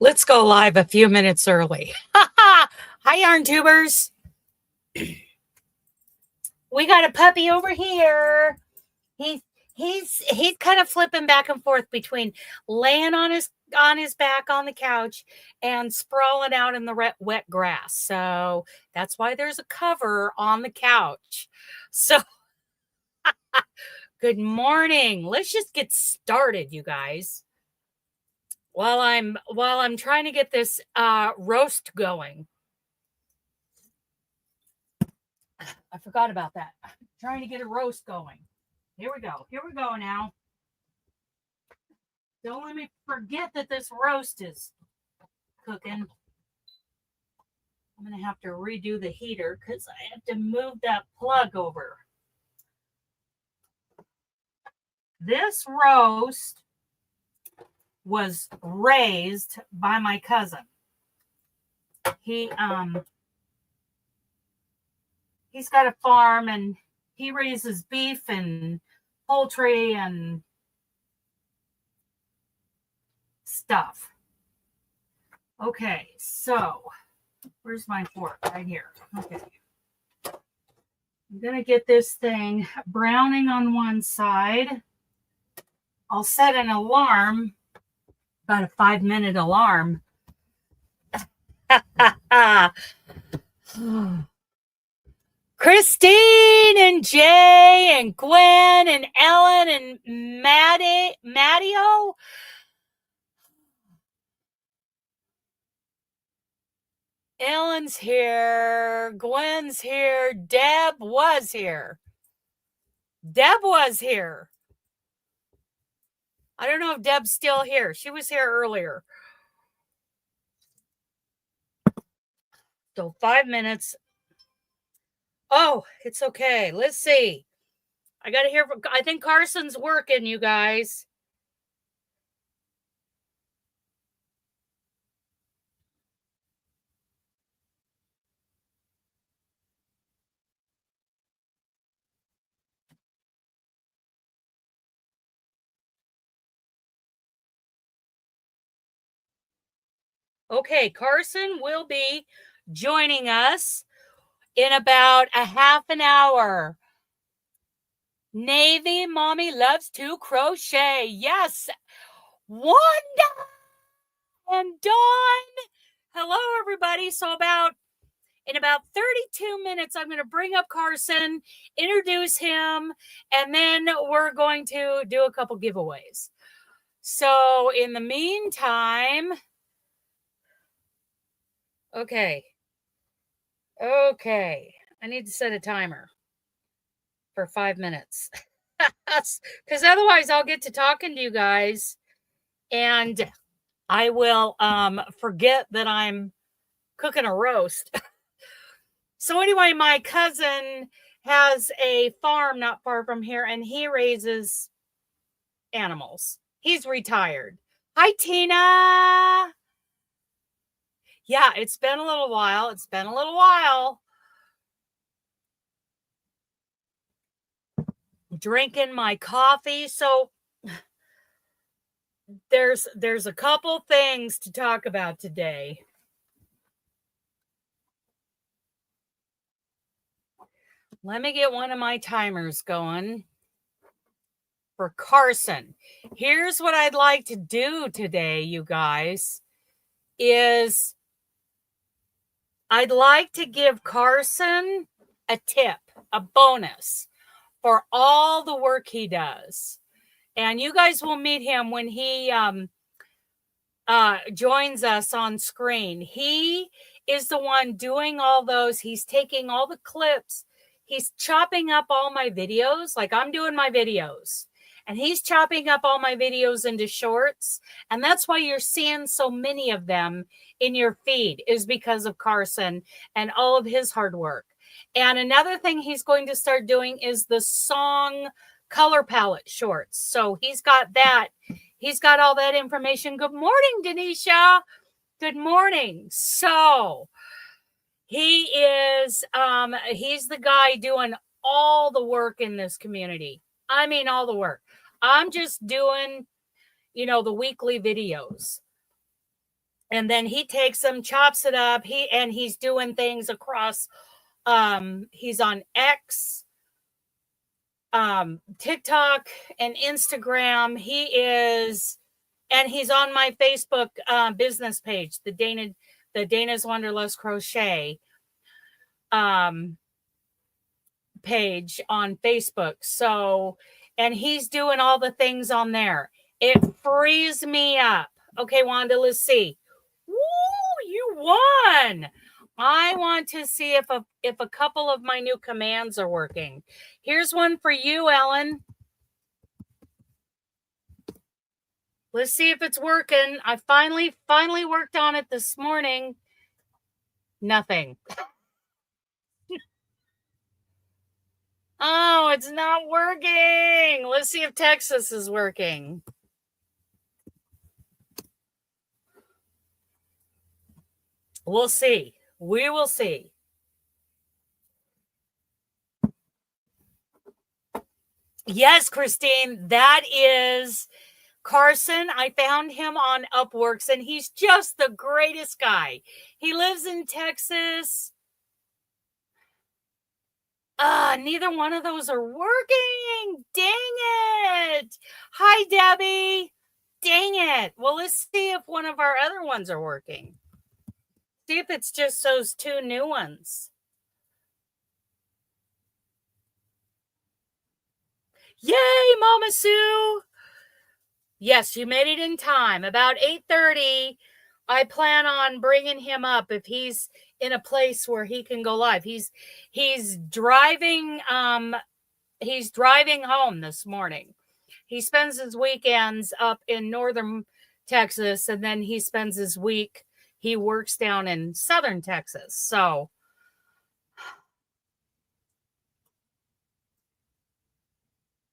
Let's go live a few minutes early. Hi, YarnTubers. We got a puppy over here. He's kind of flipping back and forth between laying on his back on the couch and sprawling out in the wet grass. So that's why there's a cover on the couch. So good morning. Let's just get started, you guys. While I'm trying to get this roast going. I forgot about that. I'm trying to get a roast going. Here we go. Here we go now. Don't let me forget that this roast is cooking. I'm going to have to redo the heater because I have to move that plug over. This roast was raised by my cousin. He's got a farm and he raises beef and poultry and stuff. Okay, so where's my fork? Right here. Okay. I'm going to get this thing browning on one side. I'll set an alarm, about a 5-minute alarm. Christine and Jay and Gwen and Ellen and Mattio. Ellen's here. Gwen's here. Deb was here. I don't know if Deb's still here. She was here earlier. So 5 minutes. Oh, it's okay. Let's see. I got to hear from, I think Carson's working, you guys. Okay, Carson will be joining us in about a half an hour. Navy Mommy loves to crochet. Yes. Wanda and Dawn. Hello, everybody. So in about 32 minutes, I'm going to bring up Carson, introduce him, and then we're going to do a couple giveaways. So in the meantime, okay. I need to set a timer for 5 minutes because otherwise I'll get to talking to you guys and I will forget that I'm cooking a roast. So anyway, my cousin has a farm not far from here and he raises animals. He's retired. Hi, Tina. Yeah, it's been a little while. Drinking my coffee. So there's a couple things to talk about today. Let me get one of my timers going for Carson. Here's what I'd like to do today, you guys, is I'd like to give Carson a tip, a bonus for all the work he does. And you guys will meet him when he joins us on screen. He is the one doing all those. He's taking all the clips. He's chopping up all my videos. Like I'm doing my videos. And he's chopping up all my videos into shorts. And that's why you're seeing so many of them in your feed is because of Carson and all of his hard work. And another thing he's going to start doing is the song color palette shorts. So he's got that. He's got all that information. Good morning, Denisha. Good morning. So he is, he's the guy doing all the work in this community. I mean, all the work. I'm just doing, the weekly videos. And then he takes them, chops it up. He's doing things across. He's on X, TikTok, and Instagram. And he's on my Facebook business page, the DanasWanderlustCrochet page on Facebook. So, and he's doing all the things on there. It frees me up. Okay, Wanda, let's see. Woo, you won. I want to see if a couple of my new commands are working. Here's one for you, Ellen. Let's see if it's working. I finally worked on it this morning. Nothing. Oh, it's not working. Let's see if Texas is working. We'll see. We will see. Yes, Christine, that is Carson. I found him on Upworks, and he's just the greatest guy. He lives in Texas. Neither one of those are working. Dang it. Hi, Debbie. Dang it. Well, let's see if one of our other ones are working. See if it's just those two new ones. Yay, Mama Sue. Yes, you made it in time. About 8:30, I plan on bringing him up if he's in a place where he can go live. He's driving home this morning. He spends his weekends up in northern Texas, and then he spends his week, he works down in southern Texas. So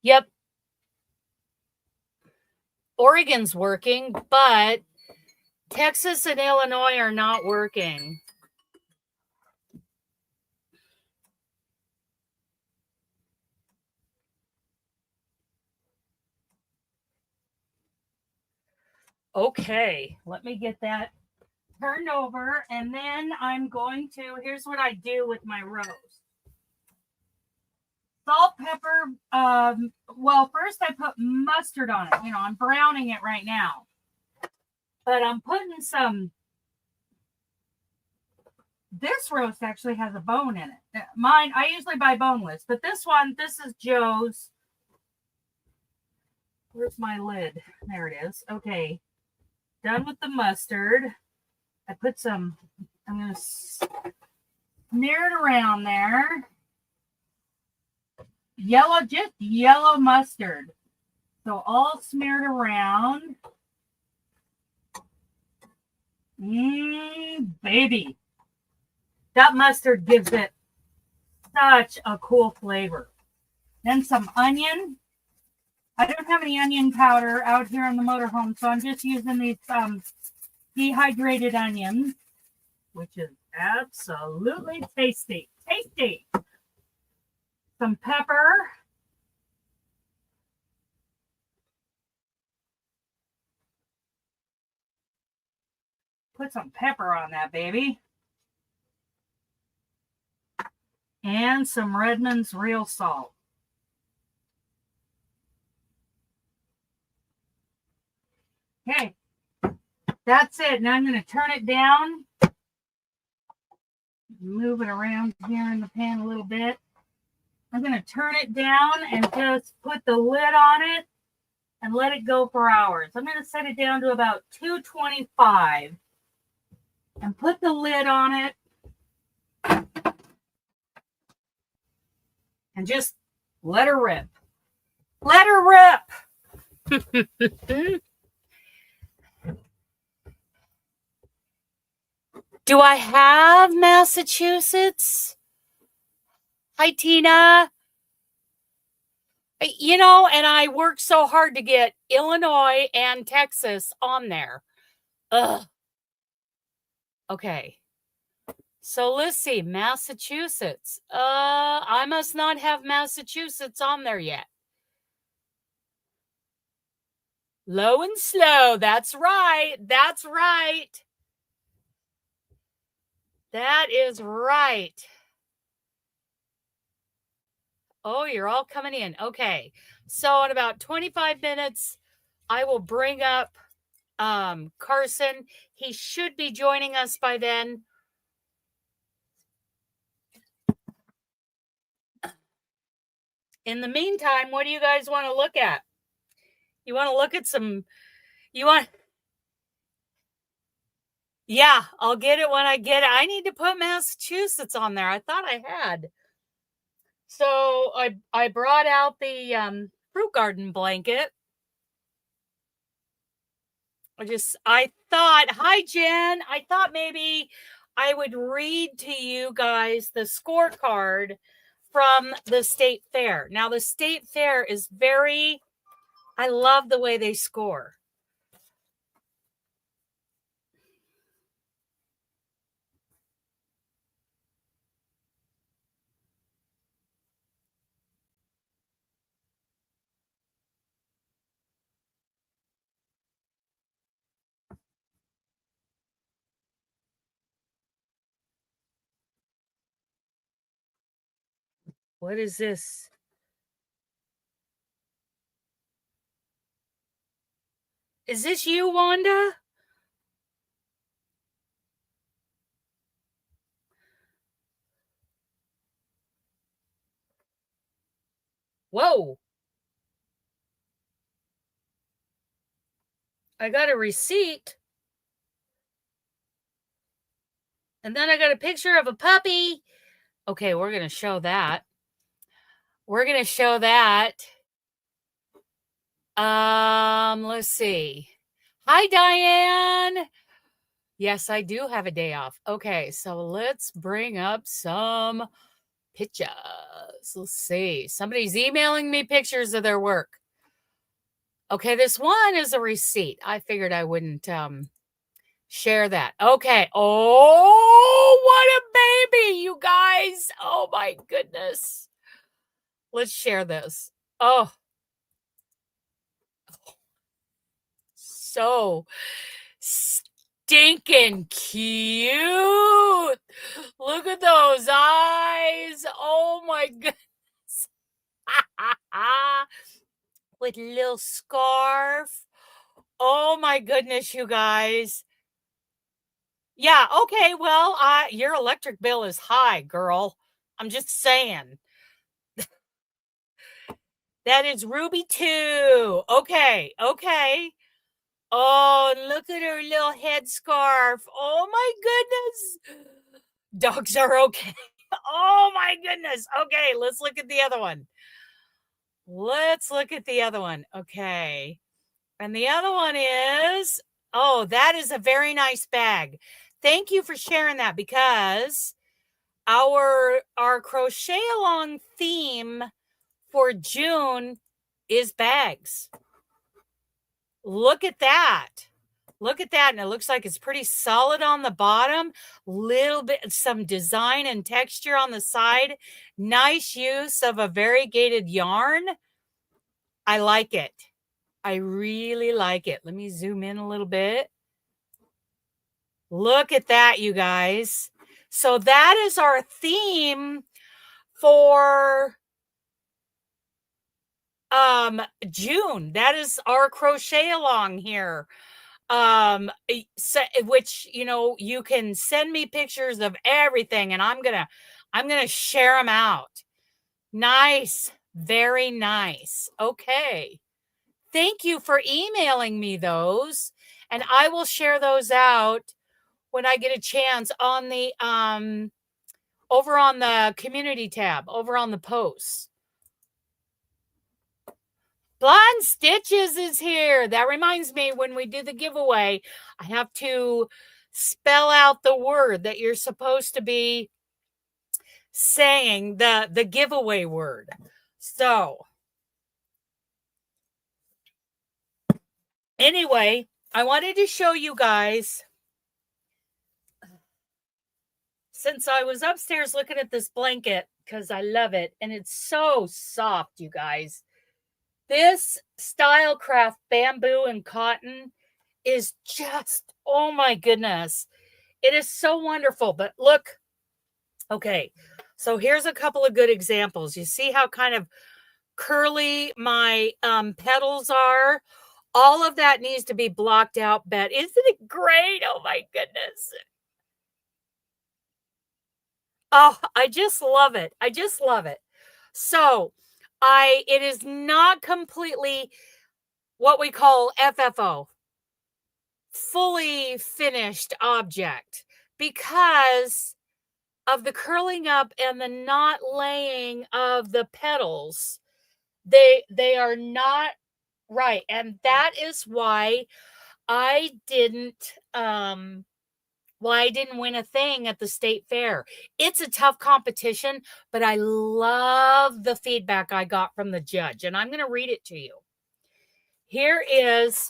yep. Oregon's working, but Texas and Illinois are not working. Okay, let me get that turned over, and then I'm going to, here's what I do with my roast. Salt, pepper, well, first I put mustard on it. You know, I'm browning it right now. But I'm putting some, this roast actually has a bone in it. Mine, I usually buy boneless, but this is Joe's. Where's my lid? There it is. Okay. Done with the mustard. I put some, I'm going to smear it around there. Just yellow mustard. So all smeared around. Baby. That mustard gives it such a cool flavor. Then some onion. I don't have any onion powder out here in the motorhome, so I'm just using these dehydrated onions, which is absolutely tasty. Tasty. Some pepper. Put some pepper on that, baby. And some Redmond's real salt. Okay, that's it. Now I'm going to turn it down. Move it around here in the pan a little bit. I'm going to turn it down and just put the lid on it and let it go for hours. I'm going to set it down to about 225 and put the lid on it and just let her rip. Let her rip. Do I have Massachusetts? Hi, Tina. You know, and I worked so hard to get Illinois and Texas on there. Ugh. Okay. So let's see. Massachusetts. I must not have Massachusetts on there yet. Low and slow. That's right. That's right. That is right. Oh, you're all coming in. Okay. So in about 25 minutes, I will bring up Carson. He should be joining us by then. In the meantime, what do you guys want to look at? You want to look at some, yeah, I'll get it when I get it. I need to put Massachusetts on there. I thought I had. So I brought out the fruit garden blanket. I thought, hi Jen, I thought maybe I would read to you guys the scorecard from the state fair. Now the state fair is I love the way they score. What is this? Is this you, Wanda? Whoa. I got a receipt. And then I got a picture of a puppy. Okay, we're going to show that. We're going to show that. Let's see. Hi, Diane. Yes, I do have a day off. Okay, so let's bring up some pictures. Let's see. Somebody's emailing me pictures of their work. Okay, this one is a receipt. I figured I wouldn't share that. Okay. Oh, what a baby, you guys. Oh my goodness. Let's share this. Oh. So stinking cute. Look at those eyes. Oh my goodness. With a little scarf. Oh my goodness, you guys. Yeah, okay, well, your electric bill is high, girl. I'm just saying. That is Ruby 2. Okay. Oh, look at her little headscarf. Oh my goodness. Dogs are okay. Oh my goodness. Okay, let's look at the other one. Okay. And the other one is, oh, that is a very nice bag. Thank you for sharing that, because our crochet along theme for June is bags. Look at that. And it looks like it's pretty solid on the bottom. Little bit, some design and texture on the side. Nice use of a variegated yarn. I like it. I really like it. Let me zoom in a little bit. Look at that, you guys. So that is our theme for June. That is our crochet along here. Which, you can send me pictures of everything, and I'm gonna share them out. Nice. Very nice. Okay. Thank you for emailing me those, and I will share those out when I get a chance on the over on the community tab, over on the posts. Blonde Stitches is here. That reminds me, when we do the giveaway, I have to spell out the word that you're supposed to be saying, the giveaway word. So anyway, I wanted to show you guys, since I was upstairs looking at this blanket, because I love it, and it's so soft, you guys. This Stylecraft bamboo and cotton is just, oh my goodness. It is so wonderful. But look, okay, so here's a couple of good examples. You see how kind of curly my petals are? All of that needs to be blocked out, Bet. Isn't it great? Oh my goodness. Oh, I just love it. I just love it. So it is not completely what we call FFO, fully finished object, because of the curling up and the not laying of the petals. They are not right. And that is why I didn't win a thing at the state fair. It's a tough competition, but I love the feedback I got from the judge, and I'm going to read it to you. Here is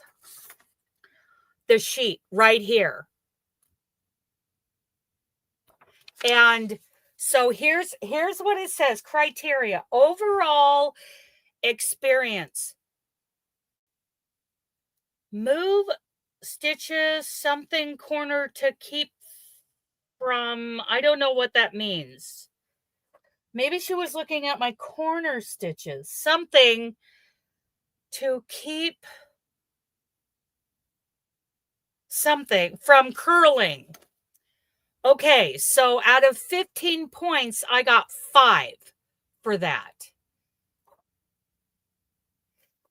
the sheet right here. And so here's what it says. Criteria: overall experience. Move stitches something corner to keep from, I don't know what that means. Maybe she was looking at my corner stitches. Something to keep something from curling. Okay, so out of 15 points, I got 5 for that.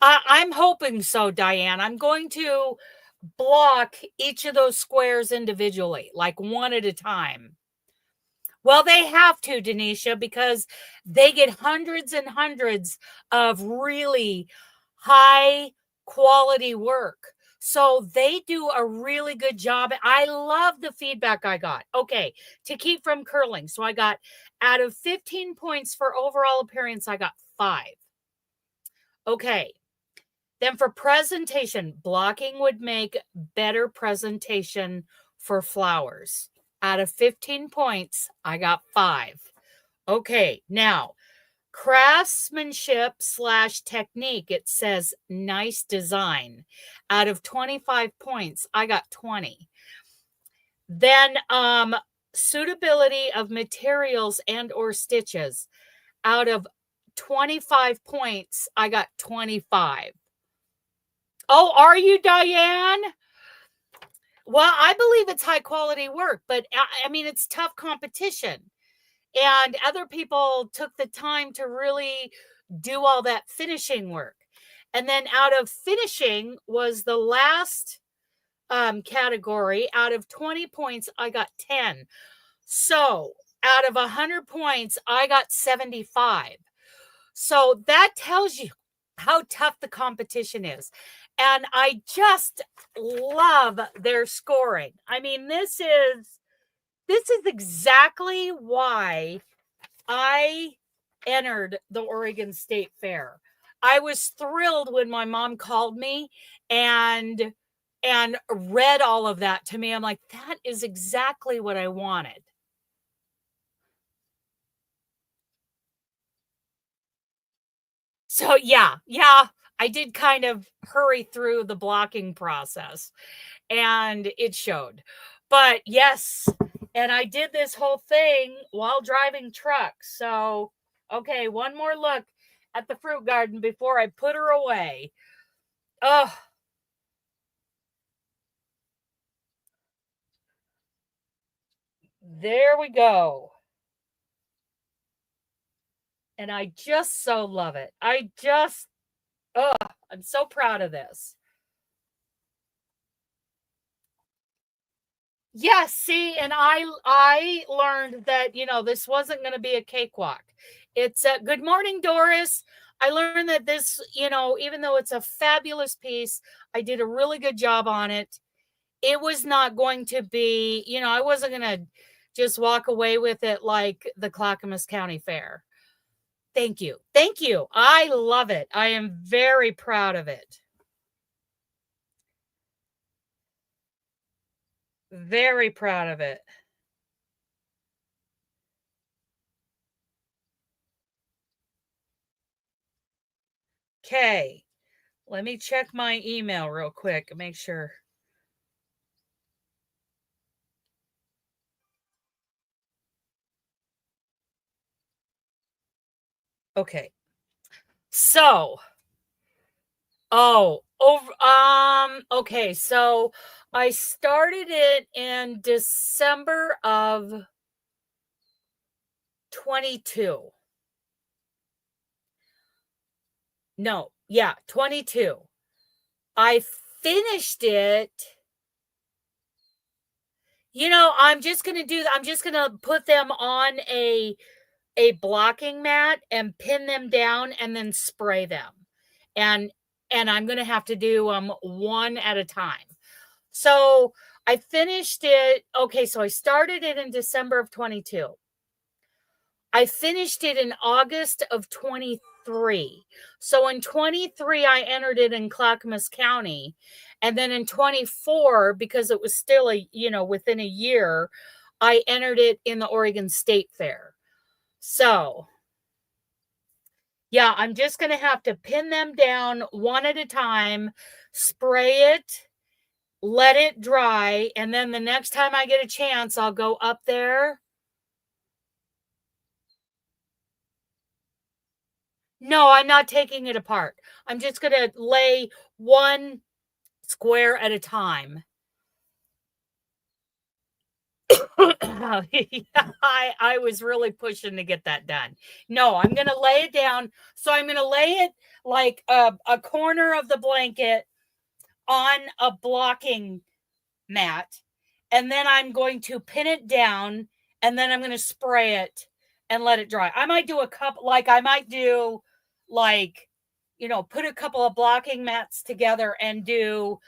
I'm hoping so, Diane. I'm going to block each of those squares individually, like one at a time. Well, they have to, Denisha, because they get hundreds and hundreds of really high quality work. So they do a really good job. I love the feedback I got. Okay, to keep from curling. So I got, out of 15 points for overall appearance, I got 5. Okay. Then for presentation, blocking would make better presentation for flowers. Out of 15 points, I got 5. Okay, now craftsmanship / technique, it says nice design. Out of 25 points, I got 20. Then suitability of materials and or stitches. Out of 25 points, I got 25. Oh, are you, Diane? Well, I believe it's high quality work, but I mean, it's tough competition. And other people took the time to really do all that finishing work. And then out of finishing was the last category. Out of 20 points, I got 10. So out of 100 points, I got 75. So that tells you how tough the competition is. And I just love their scoring. I mean, this is exactly why I entered the Oregon State Fair. I was thrilled when my mom called me and read all of that to me. I'm like, that is exactly what I wanted. So yeah, I did kind of hurry through the blocking process, and it showed. But yes, and I did this whole thing while driving trucks. So, okay, one more look at the fruit garden before I put her away. Oh, there we go. And I just so love it. I'm so proud of this. Yes, see, and I learned that, this wasn't going to be a cakewalk. It's good morning, Doris. I learned that this, even though it's a fabulous piece, I did a really good job on it. It was not going to be, I wasn't going to just walk away with it like the Clackamas County Fair. Thank you. Thank you. I love it. I am very proud of it. Very proud of it. Okay. Let me check my email real quick and make sure. Okay. So, okay. So I started it in December of 22. No, yeah, 22. I finished it. You know, I'm just going to put them on a blocking mat and pin them down and then spray them. And I'm going to have to do one at a time. So I finished it. Okay, so I started it in December of 22. I finished it in August of 23. So in 23, I entered it in Clackamas County. And then in 24, because it was still within a year, I entered it in the Oregon State Fair. So yeah, I'm just going to have to pin them down one at a time, spray it, let it dry, and then the next time I get a chance, I'll go up there. No, I'm not taking it apart. I'm just going to lay one square at a time. I was really pushing to get that done. No, I'm going to lay it down. So I'm going to lay it like a corner of the blanket on a blocking mat. And then I'm going to pin it down and then I'm going to spray it and let it dry. I might do put a couple of blocking mats together and do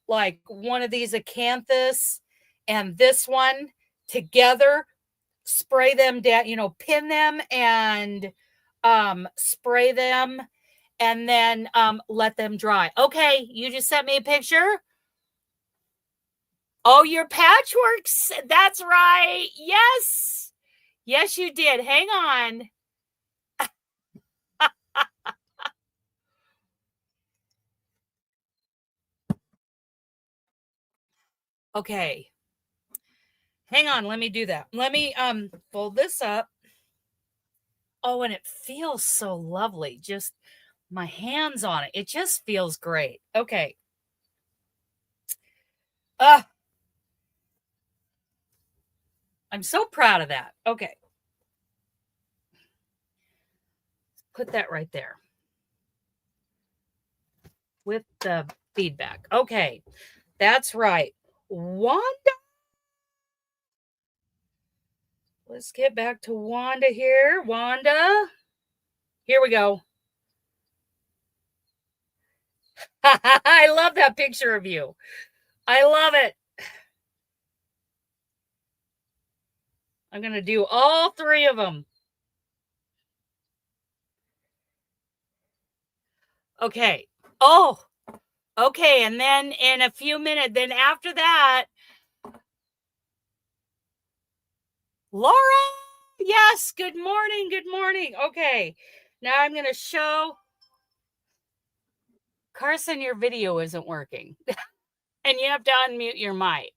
like one of these acanthus and this one together, spray them down, pin them and spray them and then let them dry. Okay, you just sent me a picture. Oh, your patchworks. That's right. Yes. Yes, you did. Hang on. Okay. Hang on. Let me do that. Let me fold this up. Oh, and it feels so lovely. Just my hands on it. It just feels great. Okay. I'm so proud of that. Okay. Put that right there with the feedback. Okay. That's right. Wanda. Let's get back to Wanda here. Wanda. Here we go. I love that picture of you. I love it. I'm going to do all three of them. Okay. Oh, okay. And then in a few minutes, then after that, Laura. Yes. Good morning. Good morning. Okay. Now I'm going to show Carson, your video isn't working and you have to unmute your mic.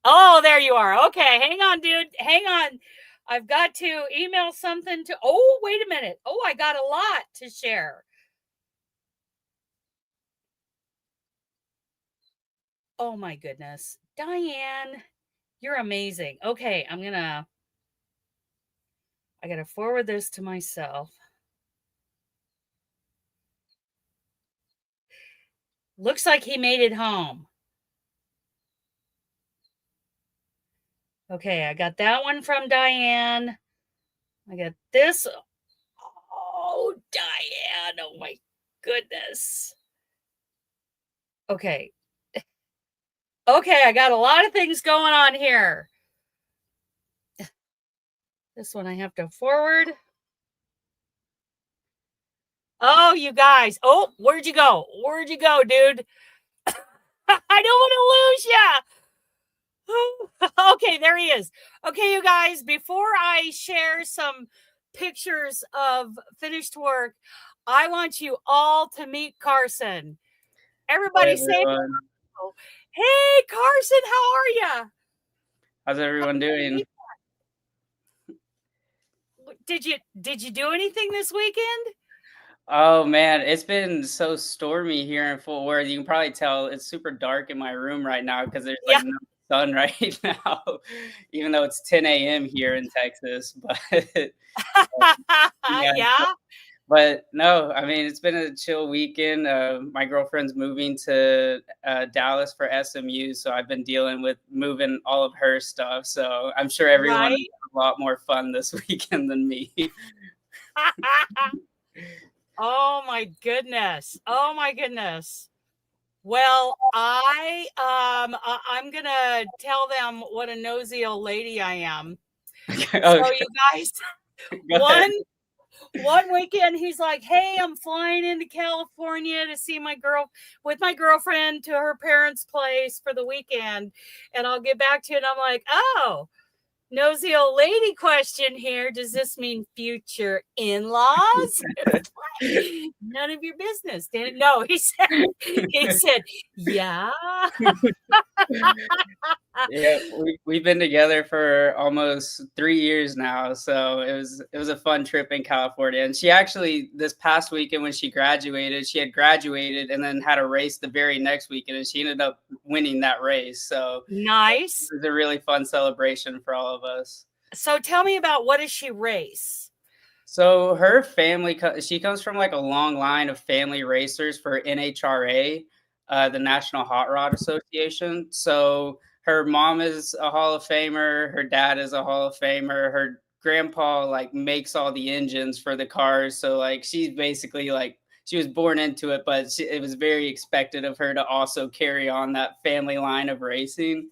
Oh, there you are. Okay. Hang on, dude. Hang on. I've got to email something to, oh, wait a minute. Oh, I got a lot to share. Oh my goodness. Diane, you're amazing. Okay, I got to forward this to myself. Looks like he made it home. Okay, I got that one from Diane. I got this. Oh, Diane. Oh my goodness. Okay. Okay, I got a lot of things going on here. This one I have to forward. Oh, you guys. Oh, where'd you go? Where'd you go, dude? I don't want to lose you. Okay, there he is. Okay, you guys, before I share some pictures of finished work, I want you all to meet Carson. Everybody say hello. Hey, Carson, how are you? How's everyone doing? did you do anything this weekend? Oh man, it's been so stormy here in Fort Worth. You can probably tell it's super dark in my room right now because there's like Yeah. no sun right now, even though it's 10 a.m. here in Texas. But yeah, Yeah. but no, I mean it's been a chill weekend. My girlfriend's moving to Dallas for SMU, so I've been dealing with moving all of her stuff. So I'm sure everyone has Right. a lot more fun this weekend than me. Oh my goodness. Oh my goodness. Well, I'm gonna tell them what a nosy old lady I am. So Okay, you guys, go ahead. one one weekend he's like, "Hey, I'm flying into California to see my girlfriend to her parents' place for the weekend, and I'll get back to it." And I'm like, "Oh, nosy old lady question here. Does this mean future in-laws?" None of your business. No, he said, yeah. Yeah, we've been together for almost 3 years now, so it was a fun trip in California. And she actually this past weekend when she graduated, she had graduated and then had a race the very next weekend, and she ended up winning that race. So Nice. it was a really fun celebration for all of us. So tell me about, what does she race? So her family, she comes from like a long line of family racers for NHRA, the National Hot Rod Association. So her mom is a Hall of Famer, her dad is a Hall of Famer, her grandpa like makes all the engines for the cars. So like she's basically like she was born into it, but it was very expected of her to also carry on that family line of racing.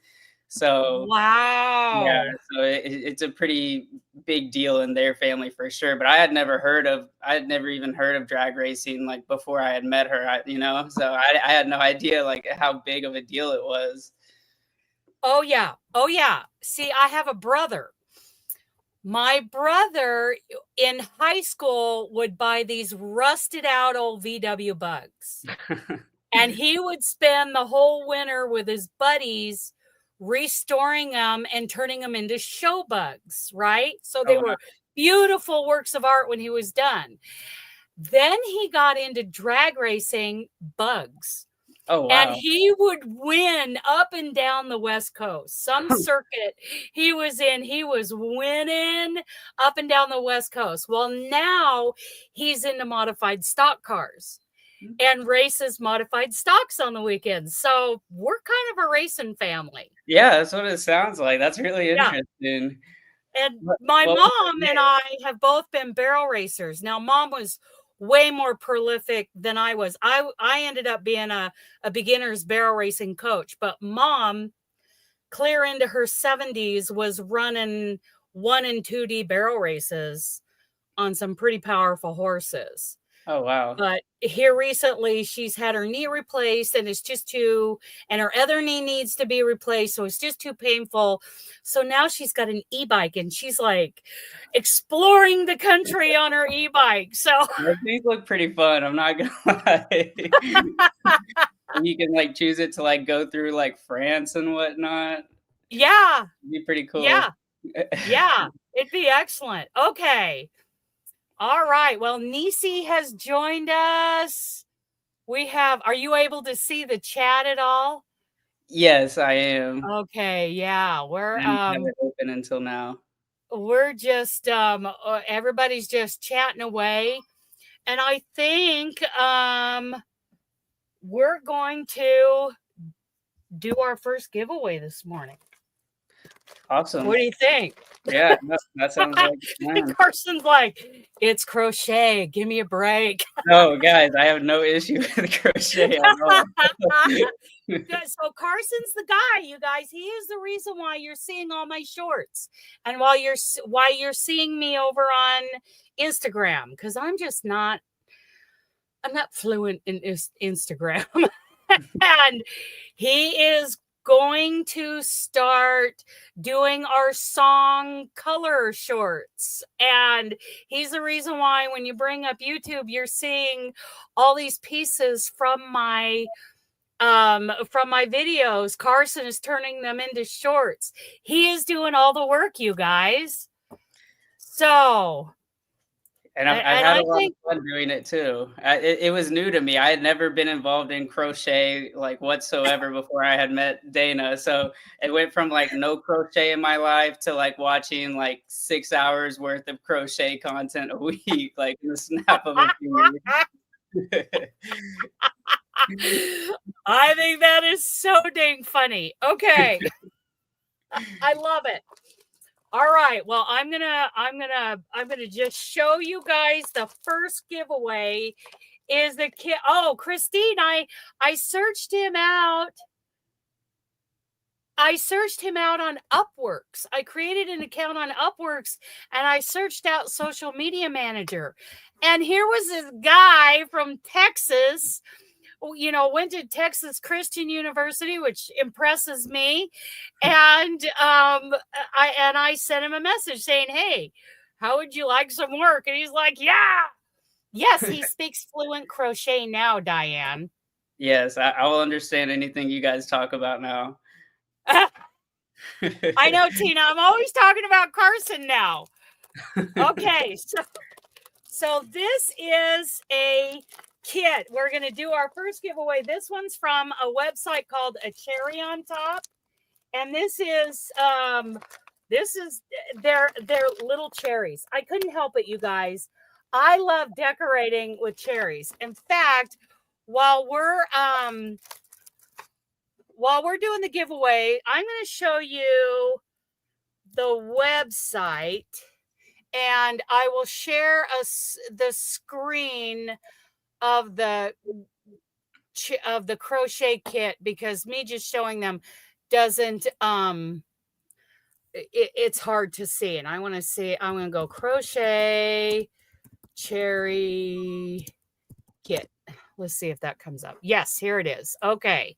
So yeah, Wow. so it's a pretty big deal in their family for sure. But I had never even heard of drag racing like before I had met her. So I had no idea like how big of a deal it was. Oh yeah. Oh yeah. See, I have a brother. My brother in high school would buy these rusted out old VW bugs. And he would spend the whole winter with his buddies restoring them and turning them into show bugs, right? So Oh they wow! were beautiful works of art when he was done. Then he got into drag racing bugs. Oh And wow! he would win up and down the West Coast. Some circuit he was in, he was winning up and down the West Coast. Well, now he's into modified stock cars and races modified stocks on the weekends. So we're kind of a racing family. Yeah, that's what it sounds like. That's really Yeah. interesting. And What, my what was mom and I have both been barrel racers. Now, mom was way more prolific than I was. I ended up being a beginner's barrel racing coach, but mom, clear into her 70s, was running 1 and 2D barrel races on some pretty powerful horses. Oh wow! But here recently, she's had her knee replaced and and her other knee needs to be replaced. So it's just too painful. So now she's got an e-bike and she's like exploring the country on her e-bike. So These look pretty fun. I'm not gonna lie. You can like choose it to like go through like France and whatnot. yeah, It'd be pretty cool. yeah, yeah, it'd be excellent. Okay. All right. Well, Nisi has joined us. Are you able to see the chat at all? Yes, I am. Okay, yeah. I didn't have it open until now. We're just everybody's just chatting away. And I think we're going to do our first giveaway this morning. Awesome. What do you think? Yeah, that sounds like a plan. Carson's like, it's crochet. Give me a break. No, guys, I have no issue with crochet at all. So Carson's the guy, you guys. He is the reason why you're seeing all my shorts, and why you're seeing me over on Instagram, because I'm not fluent in Instagram. And he is going to start doing our song color shorts, and he's the reason why when you bring up YouTube, you're seeing all these pieces from my videos. Carson is turning them into shorts. He is doing all the work, you guys. So And I've And had a I lot of think fun doing it too. It was new to me. I had never been involved in crochet like whatsoever before I had met Dana. So it went from like no crochet in my life to like watching like 6 hours worth of crochet content a week, like in the snap of a finger. I think that is so dang funny. Okay. I love it. All right. Well, I'm gonna just show you guys the first giveaway is the kit. Oh, Christine, I searched him out. I searched him out on Upworks. I created an account on Upworks and I searched out social media manager. And here was this guy from Texas, went to Texas Christian University, which impresses me. And I sent him a message saying, "Hey, how would you like some work?" And he's like, "Yeah." Yes, he speaks fluent crochet now, Diane. Yes, I will understand anything you guys talk about now. I know, Tina. I'm always talking about Carson now. Okay, so this is a kit. We're going to do our first giveaway. This one's from a website called A Cherry on Top, and this is their little cherries. I couldn't help it, you guys. I love decorating with cherries. In fact, while we're doing the giveaway, I'm going to show you the website, and I will share the screen of the crochet kit, because me just showing them doesn't it's hard to see. And I want to see, I'm going to go crochet cherry kit. Let's see if that comes up. Yes, here it is. Okay.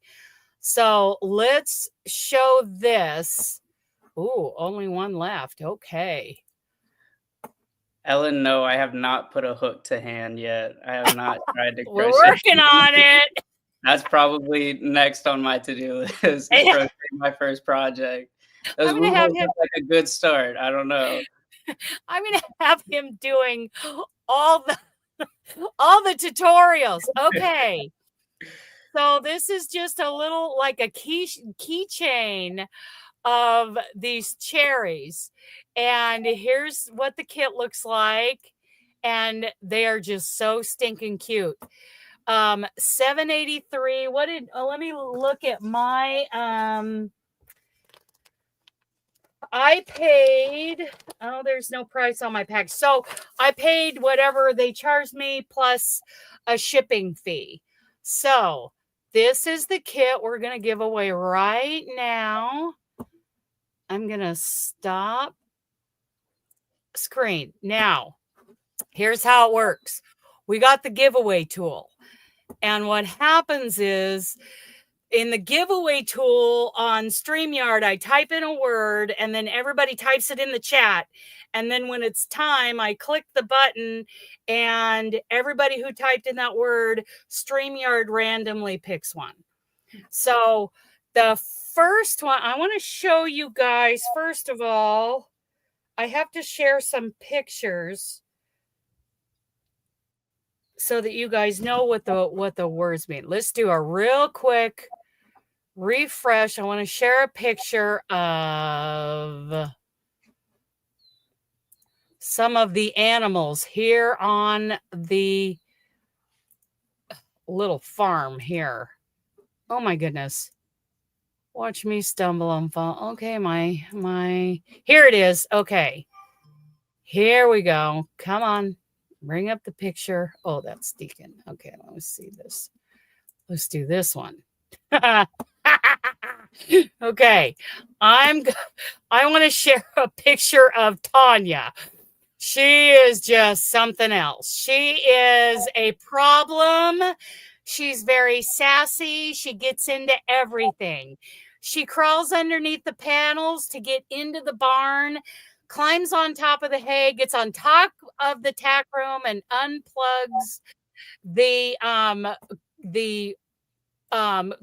So let's show this. Ooh, only one left. Okay. Ellen, no, I have not put a hook to hand yet. I have not tried to crochet. We're working on it. That's probably next on my to-do list, is crochet my first project. Those wool holes look like a good start. I don't know. I'm going to have him doing all the tutorials. Okay. So this is just a little, like a keychain of these cherries. And here's what the kit looks like. And they are just so stinking cute. $7.83. Let me look at my, I paid, there's no price on my pack. So I paid whatever they charged me plus a shipping fee. So this is the kit we're going to give away right now. I'm going to stop screen. Now, here's how it works. We got the giveaway tool. And what happens is, in the giveaway tool on StreamYard, I type in a word and then everybody types it in the chat. And then when it's time, I click the button and everybody who typed in that word, StreamYard randomly picks one. So the first one, I want to show you guys, first of all, I have to share some pictures so that you guys know what the words mean. Let's do a real quick refresh. I want to share a picture of some of the animals here on the little farm here. Oh my goodness. Watch me stumble and fall. Okay, here it is. Okay. Here we go. Come on. Bring up the picture. Oh, that's Deacon. Okay, let's see this. Let's do this one. Okay. I want to share a picture of Tanya. She is just something else. She is a problem. She's very sassy. She gets into everything. She crawls underneath the panels to get into the barn, climbs on top of the hay, gets on top of the tack room and unplugs the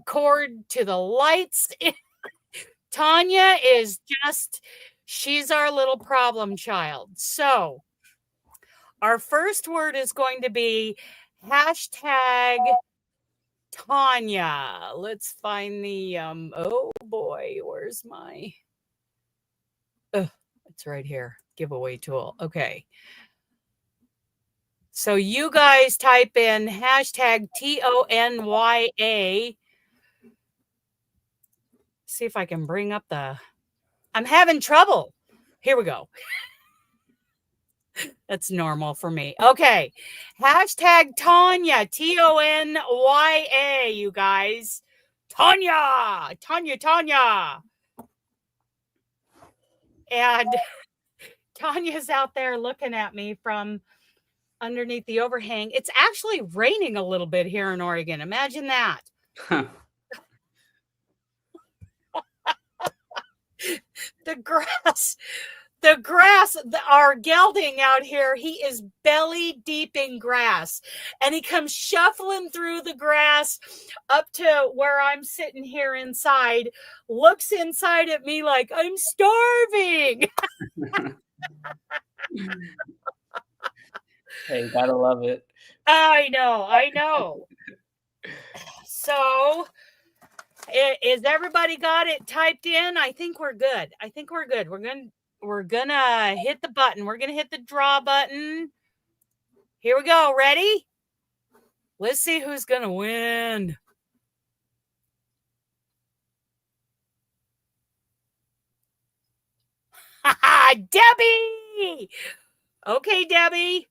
cord to the lights. Tanya is just, she's our little problem child. So Our first word is going to be hashtag Tanya. Let's find the, oh boy, where's my, it's right here, giveaway tool. Okay. So you guys type in hashtag TONYA. See if I can bring up I'm having trouble. Here we go. That's normal for me. Okay. Hashtag Tanya, TONYA, you guys. Tanya, Tanya, Tanya. And Tanya's out there looking at me from underneath the overhang. It's actually raining a little bit here in Oregon. Imagine that. The grass, our gelding out here, he is belly deep in grass, and he comes shuffling through the grass up to where I'm sitting here inside, looks inside at me like I'm starving. Hey, gotta love it. I know. So is everybody got it typed in? I think we're good. We're gonna hit the button. We're gonna hit the draw button. Here we go. Ready? Let's see who's gonna win. Debbie! Okay, Debbie.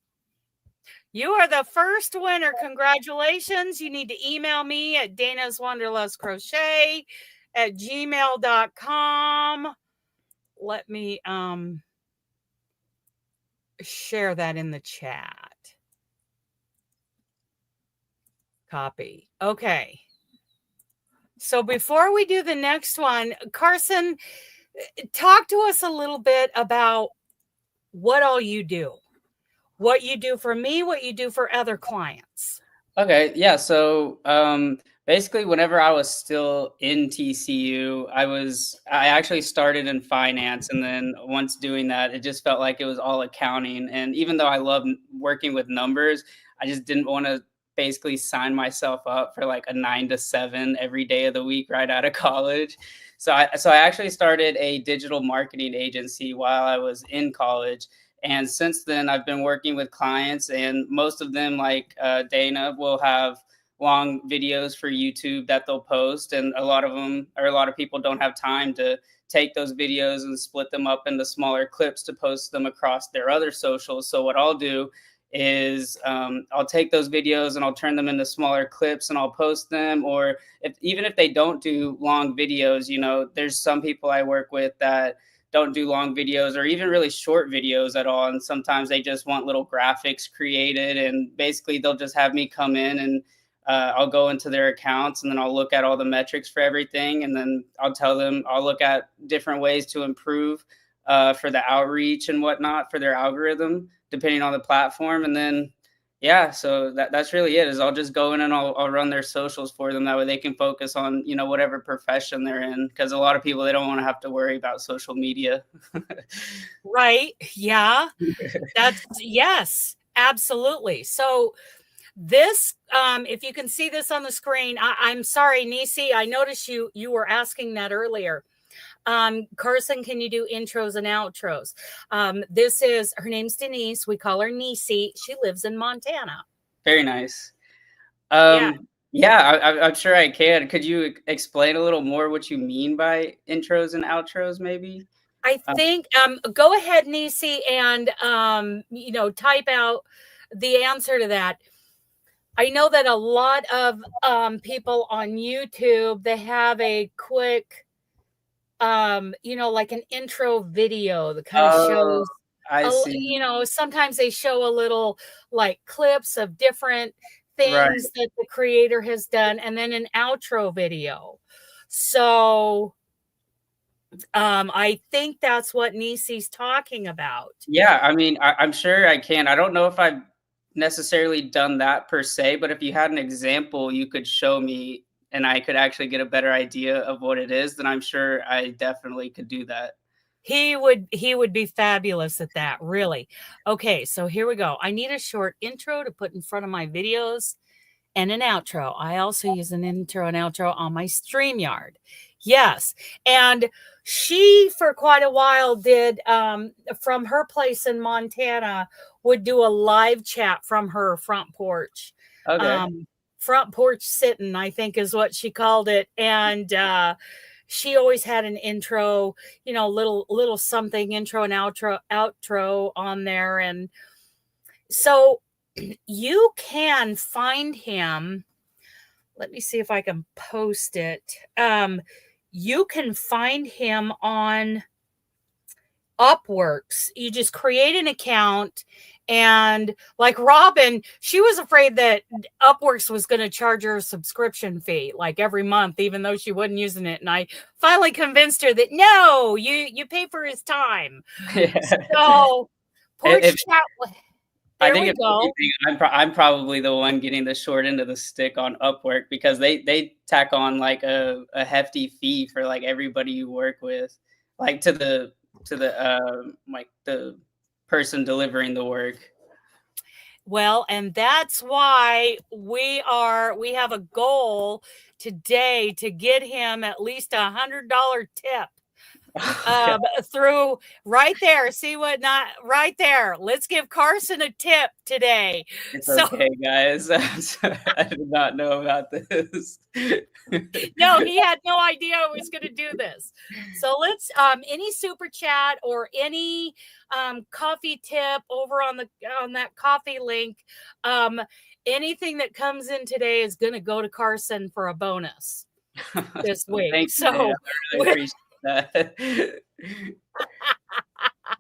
You are the first winner. Congratulations. You need to email me at DanasWanderlustCrochet at gmail.com. Let me share that in the chat. Copy. Okay. So before we do the next one, Carson, talk to us a little bit about what all you do. What you do for me, what you do for other clients. Okay, yeah. So basically, whenever I was still in TCU, I actually started in finance, and then once doing that, it just felt like it was all accounting. And even though I love working with numbers, I just didn't want to basically sign myself up for like a 9 to 7 every day of the week right out of college. So I actually started a digital marketing agency while I was in college. And since then, I've been working with clients, and most of them, like Dana, will have long videos for YouTube that they'll post. And a lot of people don't have time to take those videos and split them up into smaller clips to post them across their other socials. So what I'll do is I'll take those videos and I'll turn them into smaller clips and I'll post them. Or even if they don't do long videos, there's some people I work with that don't do long videos or even really short videos at all. And sometimes they just want little graphics created, and basically they'll just have me come in and I'll go into their accounts and then I'll look at all the metrics for everything. And then I'll tell them, I'll look at different ways to improve for the outreach and whatnot for their algorithm, depending on the platform. And then, yeah, so that's really it. Is I'll just go in and I'll run their socials for them. That way they can focus on, whatever profession they're in. Because a lot of people, they don't want to have to worry about social media. Right. Yeah. Yes, absolutely. So this, if you can see this on the screen, I'm sorry, Nisi, I noticed you were asking that earlier. Carson, can you do intros and outros? Her name's Denise. We call her Nisi. She lives in Montana. Very nice. Yeah, I'm sure I can. Could you explain a little more what you mean by intros and outros, maybe? I think, go ahead, Nisi, and, type out the answer to that. I know that a lot of people on YouTube, they have a quick, like an intro video that kind of shows, I see. Sometimes they show a little like clips of different things that the creator has done, and then an outro video. So I think that's what Nisi's talking about. Yeah, I mean, I'm sure I can. I don't know if I've necessarily done that per se, but if you had an example you could show me and I could actually get a better idea of what it is, then I'm sure I definitely could do that. He would be fabulous at that, really. Okay, so here we go. I need a short intro to put in front of my videos and an outro. I also use an intro and outro on my StreamYard. Yes. And she, for quite a while, did from her place in Montana, would do a live chat from her front porch. Okay. Front porch sitting, I think is what she called it. And she always had an intro, you know, little something, intro and outro on there. And so you can find him. Let me see if I can post it. You can find him on Upworks. You just create an account, and like Robin, she was afraid that Upworks was going to charge her a subscription fee like every month, even though she wasn't using it. And I finally convinced her that no, you pay for his time. Yeah. So porch chat. I think I'm probably the one getting the short end of the stick on Upwork, because they tack on like a hefty fee for like everybody you work with, like to the like the person delivering the work. Well, and that's why we have a goal today to get him at least $100 tip. Through right there. See what not right there. Let's give Carson a tip today. It's okay, guys. I did not know about this. No, he had no idea I was going to do this. So let's any super chat or any coffee tip over on that coffee link. Anything that comes in today is going to go to Carson for a bonus this week. Thank so you, I really appreciate that.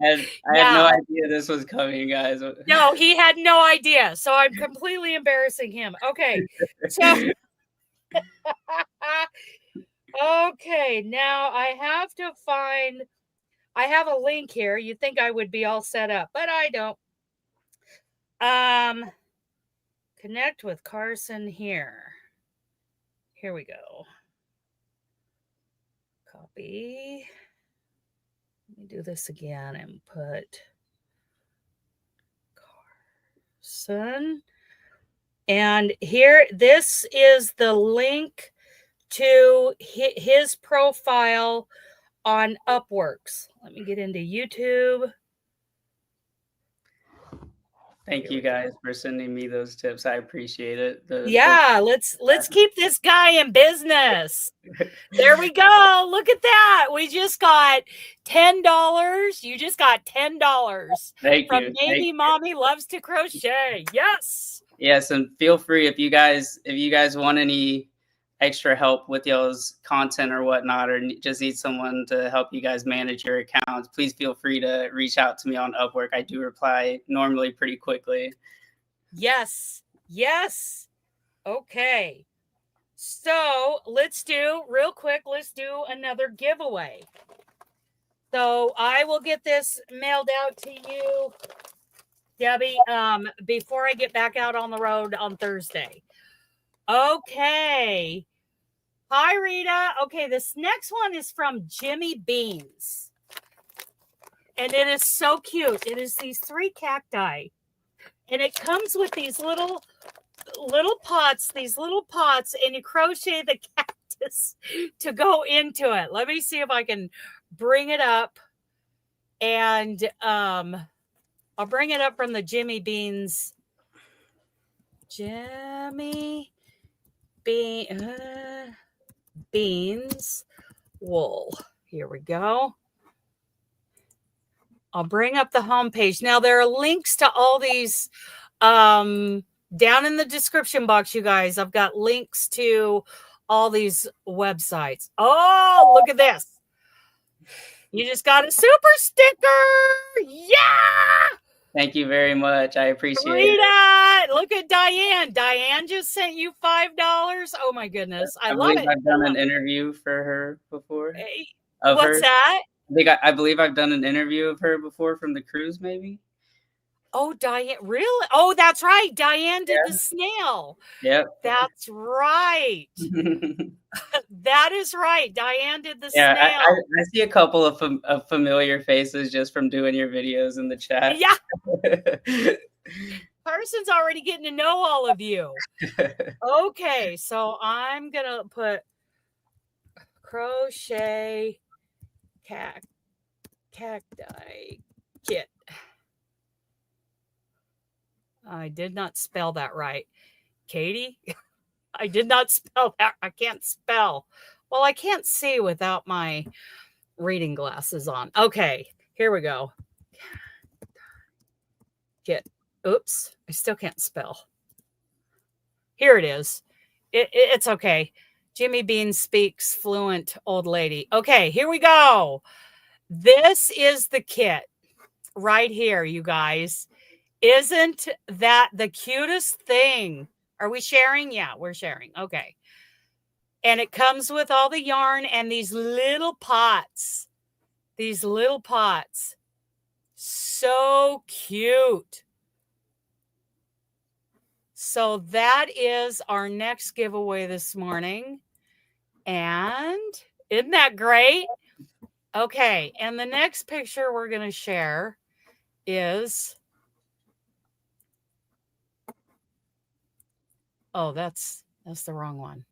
I had no idea this was coming, guys. No, he had no idea. So I'm completely embarrassing him. Okay. So okay, now I have a link here. You'd think I would be all set up, but I don't. Connect with Carson here. Here we go. Copy. Let me do this again and put Carson. And here, this is the link to his profile on Upworks. Let me get into YouTube. Thank you guys for sending me those tips. I appreciate it. Let's keep this guy in business. There we go. Look at that. We just got $10. You just got $10 from Maybe Mommy Loves to Crochet. Yes. Yes, and feel free if you guys want any extra help with y'all's content or whatnot, or just need someone to help you guys manage your accounts, please feel free to reach out to me on Upwork. I do reply normally pretty quickly. Yes. Okay. So let's do another giveaway. So I will get this mailed out to you, Debbie, before I get back out on the road on Thursday. Okay. Hi, Rita. Okay, this next one is from Jimmy Beans. And it is so cute. It is these 3 cacti. And it comes with these little pots, and you crochet the cactus to go into it. Let me see if I can bring it up. And I'll bring it up from the Jimmy Beans. Jimmy Beans wool. Here we go. I'll bring up the homepage. Now there are links to all these down in the description box, you guys. I've got links to all these websites. Oh, look at this. You just got a super sticker. Yeah. Thank you very much. I appreciate it. Look at Diane. Diane just sent you $5. Oh my goodness. I love it. I've done an interview for her before. What's that? I believe I've done an interview of her before from the cruise, maybe. Oh, Diane, really? Oh, that's right. Diane did the snail. Yep. That's right. That is right. Diane did the Yeah, snail. I see a couple of familiar faces just from doing your videos in the chat. Yeah. Carson's already getting to know all of you. Okay, so I'm going to put crochet cacti kit. I did not spell that right. Katie, I did not spell that. I can't spell. Well, I can't see without my reading glasses on. Okay, here we go. Kit. Oops, I still can't spell. Here it is. It's okay. Jimmy Bean speaks fluent old lady. Okay, here we go. This is the kit right here, you guys. Isn't that the cutest thing? Are we sharing? Yeah, we're sharing. Okay. And it comes with all the yarn and these little pots. These little pots. So cute. So that is our next giveaway this morning. And isn't that great? Okay. And the next picture we're going to share is, oh, that's the wrong one.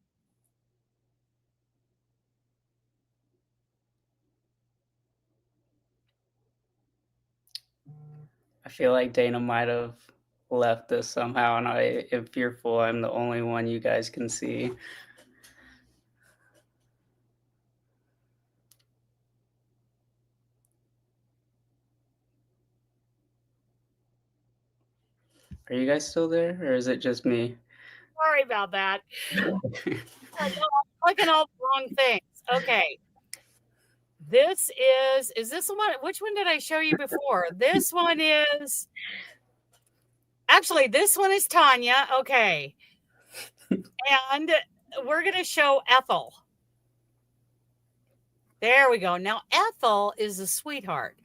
I feel like Dana might have left this somehow, and I am fearful I'm the only one you guys can see. Are you guys still there, or is it just me? Sorry about that. I'm clicking all the wrong things. Okay. This is this one? Which one did I show you before? This one is, actually, this one is Tanya. Okay. And we're going to show Ethel. There we go. Now, Ethel is a sweetheart,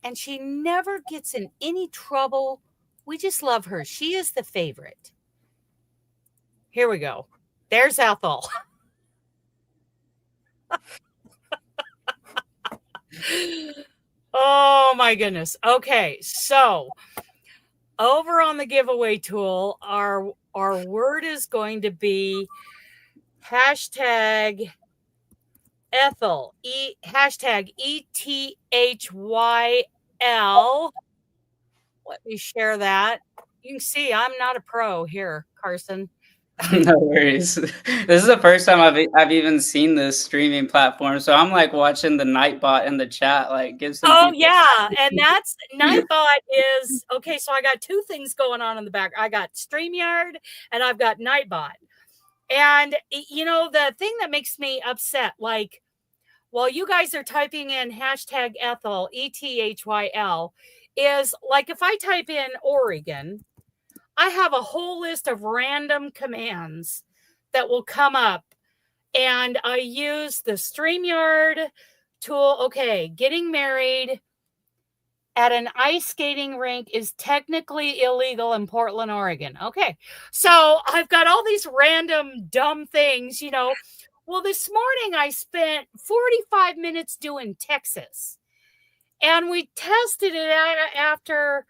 and she never gets in any trouble. We just love her. She is the favorite. Here we go. There's Ethel. Oh, my goodness. Okay, so over on the giveaway tool, our word is going to be hashtag Ethel, hashtag ETHYL. Let me share that. You can see I'm not a pro here, Carson. No worries. This is the first time I've even seen this streaming platform, so I'm like watching the Nightbot in the chat, like give some. Oh yeah, and that's Nightbot is okay. So I got two things going on in the back. I got StreamYard and I've got Nightbot. And you know the thing that makes me upset, like while you guys are typing in hashtag Ethel ETHYL, is like if I type in Oregon, I have a whole list of random commands that will come up, and I use the StreamYard tool. Okay, getting married at an ice skating rink is technically illegal in Portland, Oregon. Okay, so I've got all these random dumb things, you know. Well, this morning I spent 45 minutes doing Texas, and we tested it out after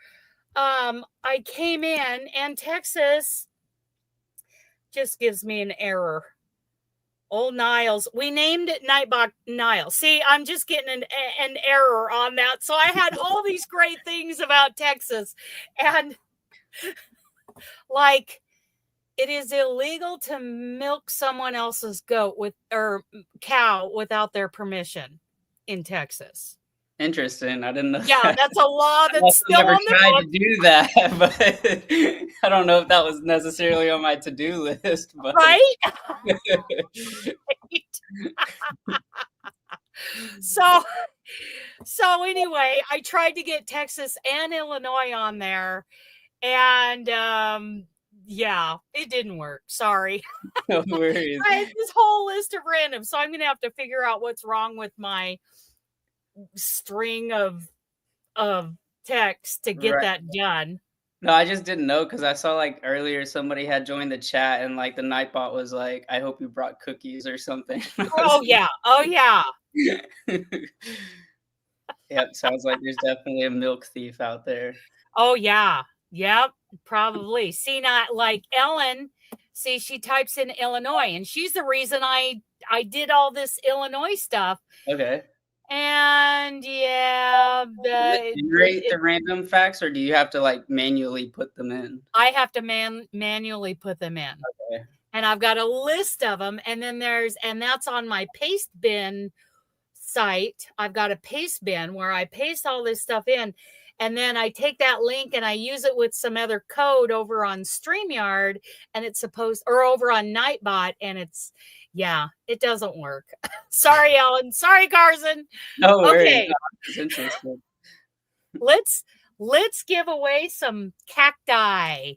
I came in, and Texas just gives me an error. Old Niles. We named it Nightbot Niles. See, I'm just getting an error on that. So I had all these great things about Texas. And like, it is illegal to milk someone else's goat or cow without their permission in Texas. Interesting. I didn't know. Yeah, that's a law that's still never on the tried book. to do that, but I don't know if that was necessarily on my to-do list. But right? So anyway, I tried to get Texas and Illinois on there, and yeah, it didn't work. Sorry. No worries. I had this whole list of random, so I'm gonna have to figure out what's wrong with my string of text to get that done. No, I just didn't know because I saw like earlier somebody had joined the chat and like the Nightbot was like, "I hope you brought cookies or something." I was Oh yeah. Oh yeah. Yep, sounds like there's definitely a milk thief out there. Oh yeah. Yep. Probably. See, not like Ellen. See, she types in Illinois, and she's the reason I did all this Illinois stuff. Okay. And yeah, Does it generate the random facts, or do you have to like manually put them in? I have to manually put them in. Okay. And I've got a list of them. And then and that's on my paste bin site. I've got a paste bin where I paste all this stuff in. And then I take that link and I use it with some other code over on StreamYard, and it's supposed, or over on Nightbot, and it's, yeah, it doesn't work. Sorry, Ellen. Sorry, Carson. No worries. Okay. No, it's interesting. Let's give away some cacti.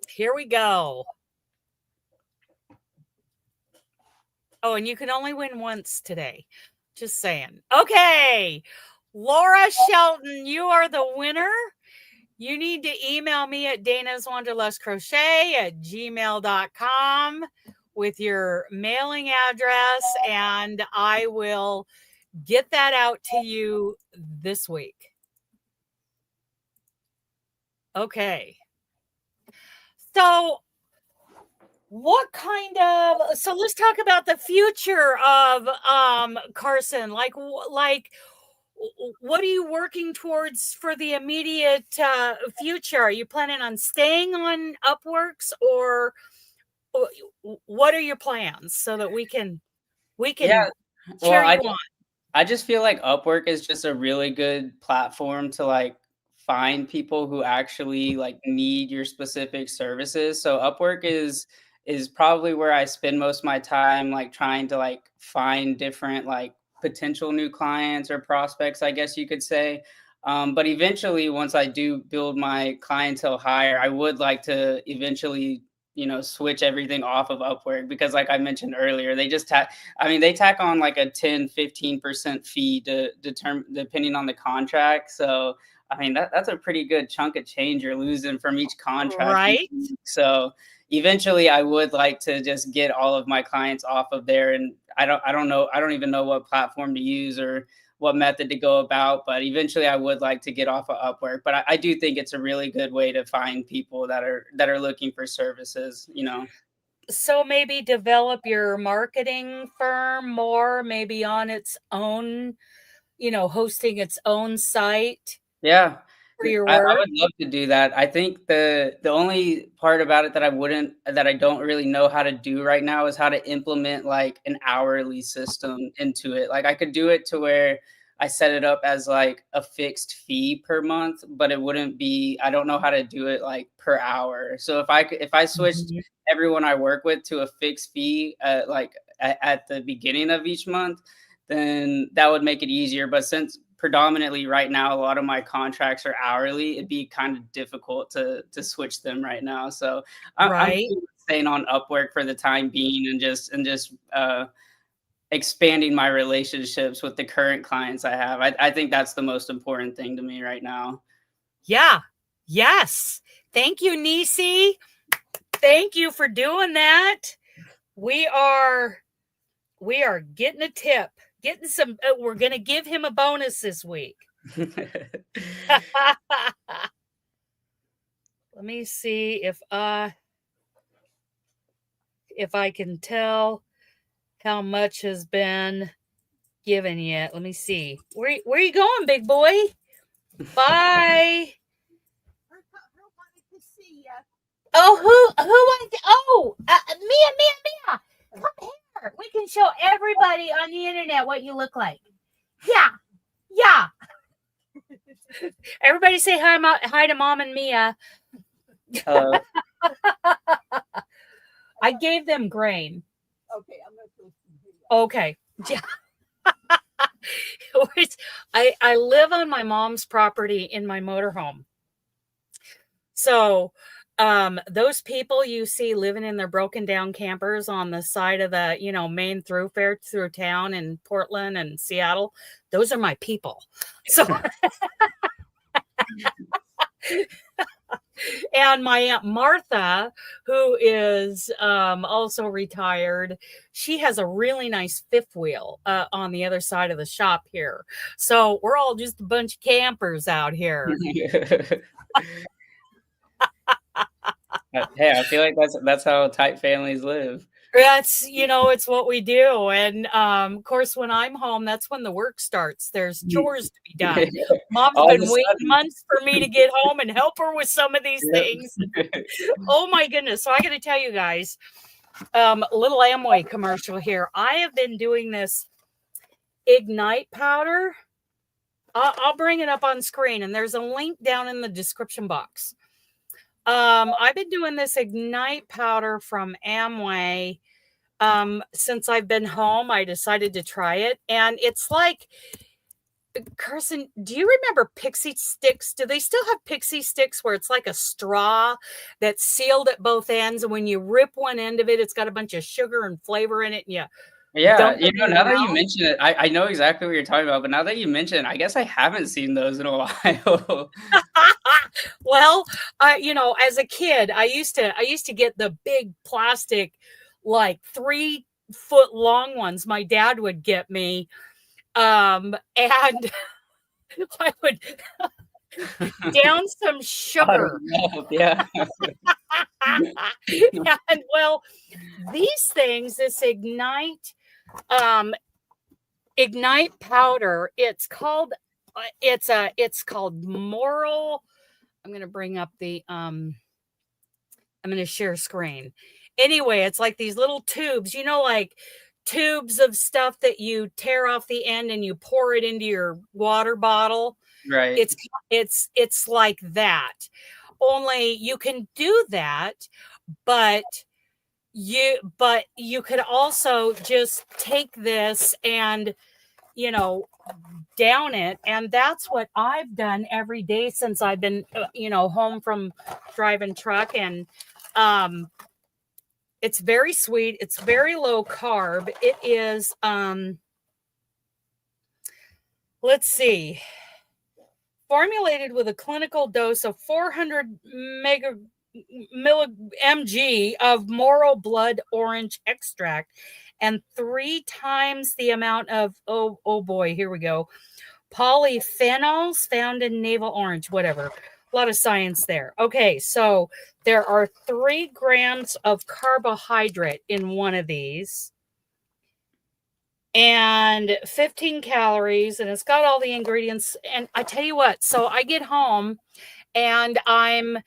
Here we go. Oh, and you can only win once today. Just saying. Okay. Laura Shelton, you are the winner. You need to email me at DanasWanderlustCrochet@gmail.com with your mailing address, and I will get that out to you this week. Okay. So what kind of, so let's talk about the future of Carson. Like what are you working towards for the immediate future? Are you planning on staying on Upworks, or what are your plans so that we can Yeah. cheer Well, you on? I just feel like Upwork is just a really good platform to like find people who actually like need your specific services. So Upwork is probably where I spend most of my time like trying to like find different like potential new clients or prospects, I guess you could say. But eventually, once I do build my clientele higher, I would like to eventually, switch everything off of Upwork because like I mentioned earlier, they just they tack on like a 10-15% fee to determine depending on the contract. So I mean that's a pretty good chunk of change you're losing from each contract. Right. So eventually I would like to just get all of my clients off of there. And I don't even know what platform to use or what method to go about, but eventually I would like to get off of Upwork. But I do think it's a really good way to find people that are looking for services, So maybe develop your marketing firm more, maybe on its own, hosting its own site Yeah. for your I work. would love to do that. I think the only part about it that I don't really know how to do right now is how to implement like an hourly system into it. Like I could do it to where I set it up as like a fixed fee per month, but it wouldn't be, I don't know how to do it like per hour. So if I switched Mhm. everyone I work with to a fixed fee at the beginning of each month, then that would make it easier. But since predominantly right now a lot of my contracts are hourly, it'd be kind of difficult to switch them right now. So I'm Right. staying on Upwork for the time being and just expanding my relationships with the current clients I have. I think that's the most important thing to me right now. Yeah. Yes. Thank you, Nisi. Thank you for doing that. We are getting a tip, getting some, we're going to give him a bonus this week. Let me see if I can tell how much has been given yet. Let me see. Where are you going, big boy? Bye. Oh, Mia. Come here. We can show everybody on the internet what you look like. Yeah. Everybody say hi to Mom and Mia. Hello. I gave them grain. Okay, I'm going to post Okay. Yeah. I live on my mom's property in my motorhome. So those people you see living in their broken down campers on the side of the, main thoroughfare through town in Portland and Seattle, those are my people. So And my Aunt Martha, who is also retired, she has a really nice fifth wheel on the other side of the shop here. So we're all just a bunch of campers out here. Hey, I feel like that's how tight families live. That's, it's what we do. And of course, when I'm home, that's when the work starts. There's chores to be done. Mom's All of been a waiting sudden. months for me to get home and help her with some of these Yep. things. Oh my goodness. So I got to tell you guys, little Amway commercial here. I have been doing this Ignite powder. I'll bring it up on screen, and there's a link down in the description box. I've been doing this Ignite powder from Amway since I've been home. I decided to try it, and it's like, Carson, do you remember pixie sticks? Do they still have pixie sticks where it's like a straw that's sealed at both ends, and when you rip one end of it, it's got a bunch of sugar and flavor in it, and Yeah, dump it in now your that you mouth? mention it, I know exactly what you're talking about, but now that you mention it, I guess I haven't seen those in a while. Well, as a kid, I used to get the big plastic, like 3-foot long ones. My dad would get me, and I would down some sugar. Yeah. And well, these things, this Ignite powder, it's called Moro. I'm going to bring up I'm going to share screen. Anyway, it's like these little tubes, like tubes of stuff that you tear off the end and you pour it into your water bottle. Right. It's like that. Only you can do that, but you could also just take this and down it. And that's what I've done every day since I've been home from driving truck. And it's very sweet, it's very low carb. It is let's see, formulated with a clinical dose of 400 mg of Moro blood orange extract and 3 times the amount of oh boy, here we go, polyphenols found in navel orange, whatever. A lot of science there. Okay, so there are 3 grams of carbohydrate in one of these and 15 calories, and it's got all the ingredients. And I tell you what, so I get home and I'm,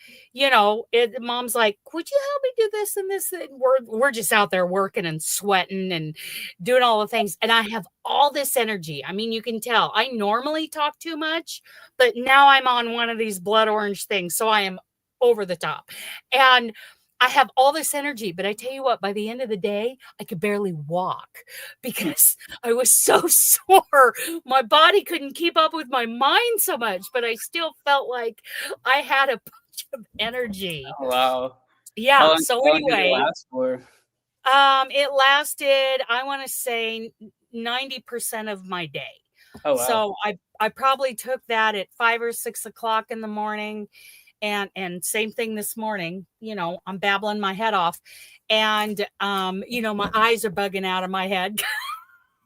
mom's like, would you help me do this and this? And we're just out there working and sweating and doing all the things. And I have all this energy. I mean, you can tell I normally talk too much, but now I'm on one of these blood orange things. So I am over the top. And I have all this energy, but I tell you what, by the end of the day, I could barely walk because I was so sore. My body couldn't keep up with my mind so much, but I still felt like I had a bunch of energy. Oh, wow. Yeah. So anyway, it last for? It lasted, I want to say 90% of my day. Oh, wow. So I probably took that at 5 or 6 o'clock in the morning. And same thing this morning, I'm babbling my head off and, my eyes are bugging out of my head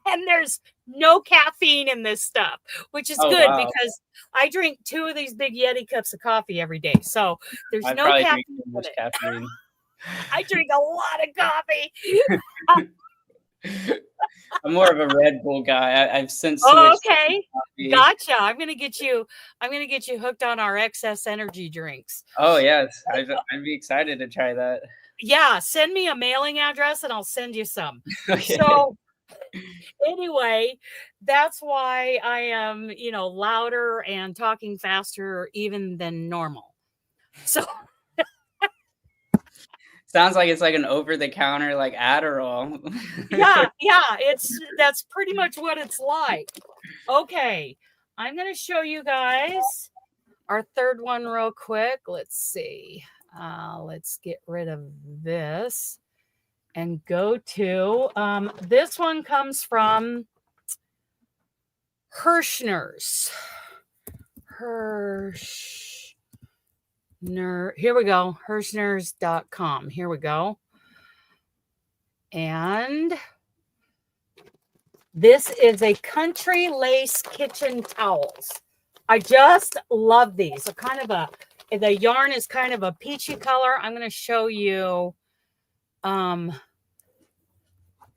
and there's no caffeine in this stuff, which is good because I drink 2 of these big Yeti cups of coffee every day. So there's no caffeine. I drink a lot of coffee. I'm more of a Red Bull guy. I've since switched. Oh, okay. Gotcha. I'm gonna get you hooked on our excess energy drinks. Oh yes. I'd be excited to try that. Yeah, send me a mailing address and I'll send you some. Okay. So anyway, that's why I am, louder and talking faster even than normal. So sounds like it's like an over-the-counter like Adderall. yeah, that's pretty much what it's like. Okay, I'm gonna show you guys our third one real quick. Let's see. Let's get rid of this and go to this one comes from Herrschners. Here we go. Herrschners.com. Here we go. And this is a country lace kitchen towels. I just love these. They're kind of the yarn is kind of a peachy color. I'm going to show you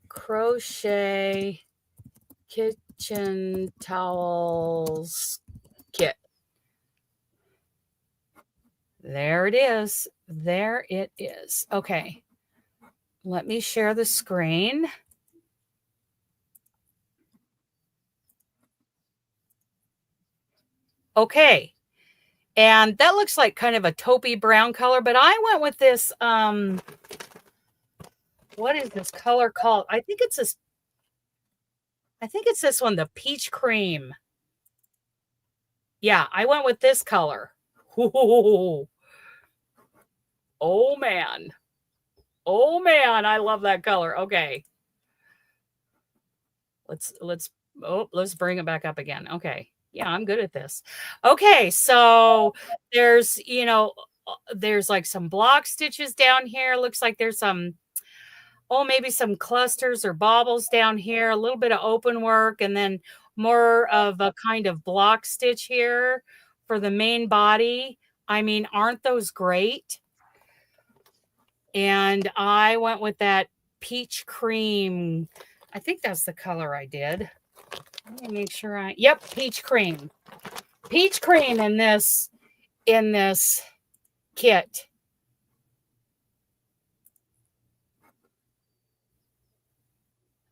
Crochet kitchen towels kit. There it is. There it is. Okay. Let me share the screen. Okay. And that looks like kind of a taupey brown color, but I went with this, what is this color called? I think it's this one, the peach cream. Yeah, I went with this color. Ooh. Oh man. Oh man, I love that color. Okay. Let's bring it back up again. Okay. Yeah, I'm good at this. Okay, so there's, there's like some block stitches down here. Looks like there's some, maybe some clusters or baubles down here, a little bit of open work, and then more of a kind of block stitch here for the main body. I mean, aren't those great? And I went with that peach cream. I think that's the color I did. Let me make sure yep, peach cream. Peach cream in this kit.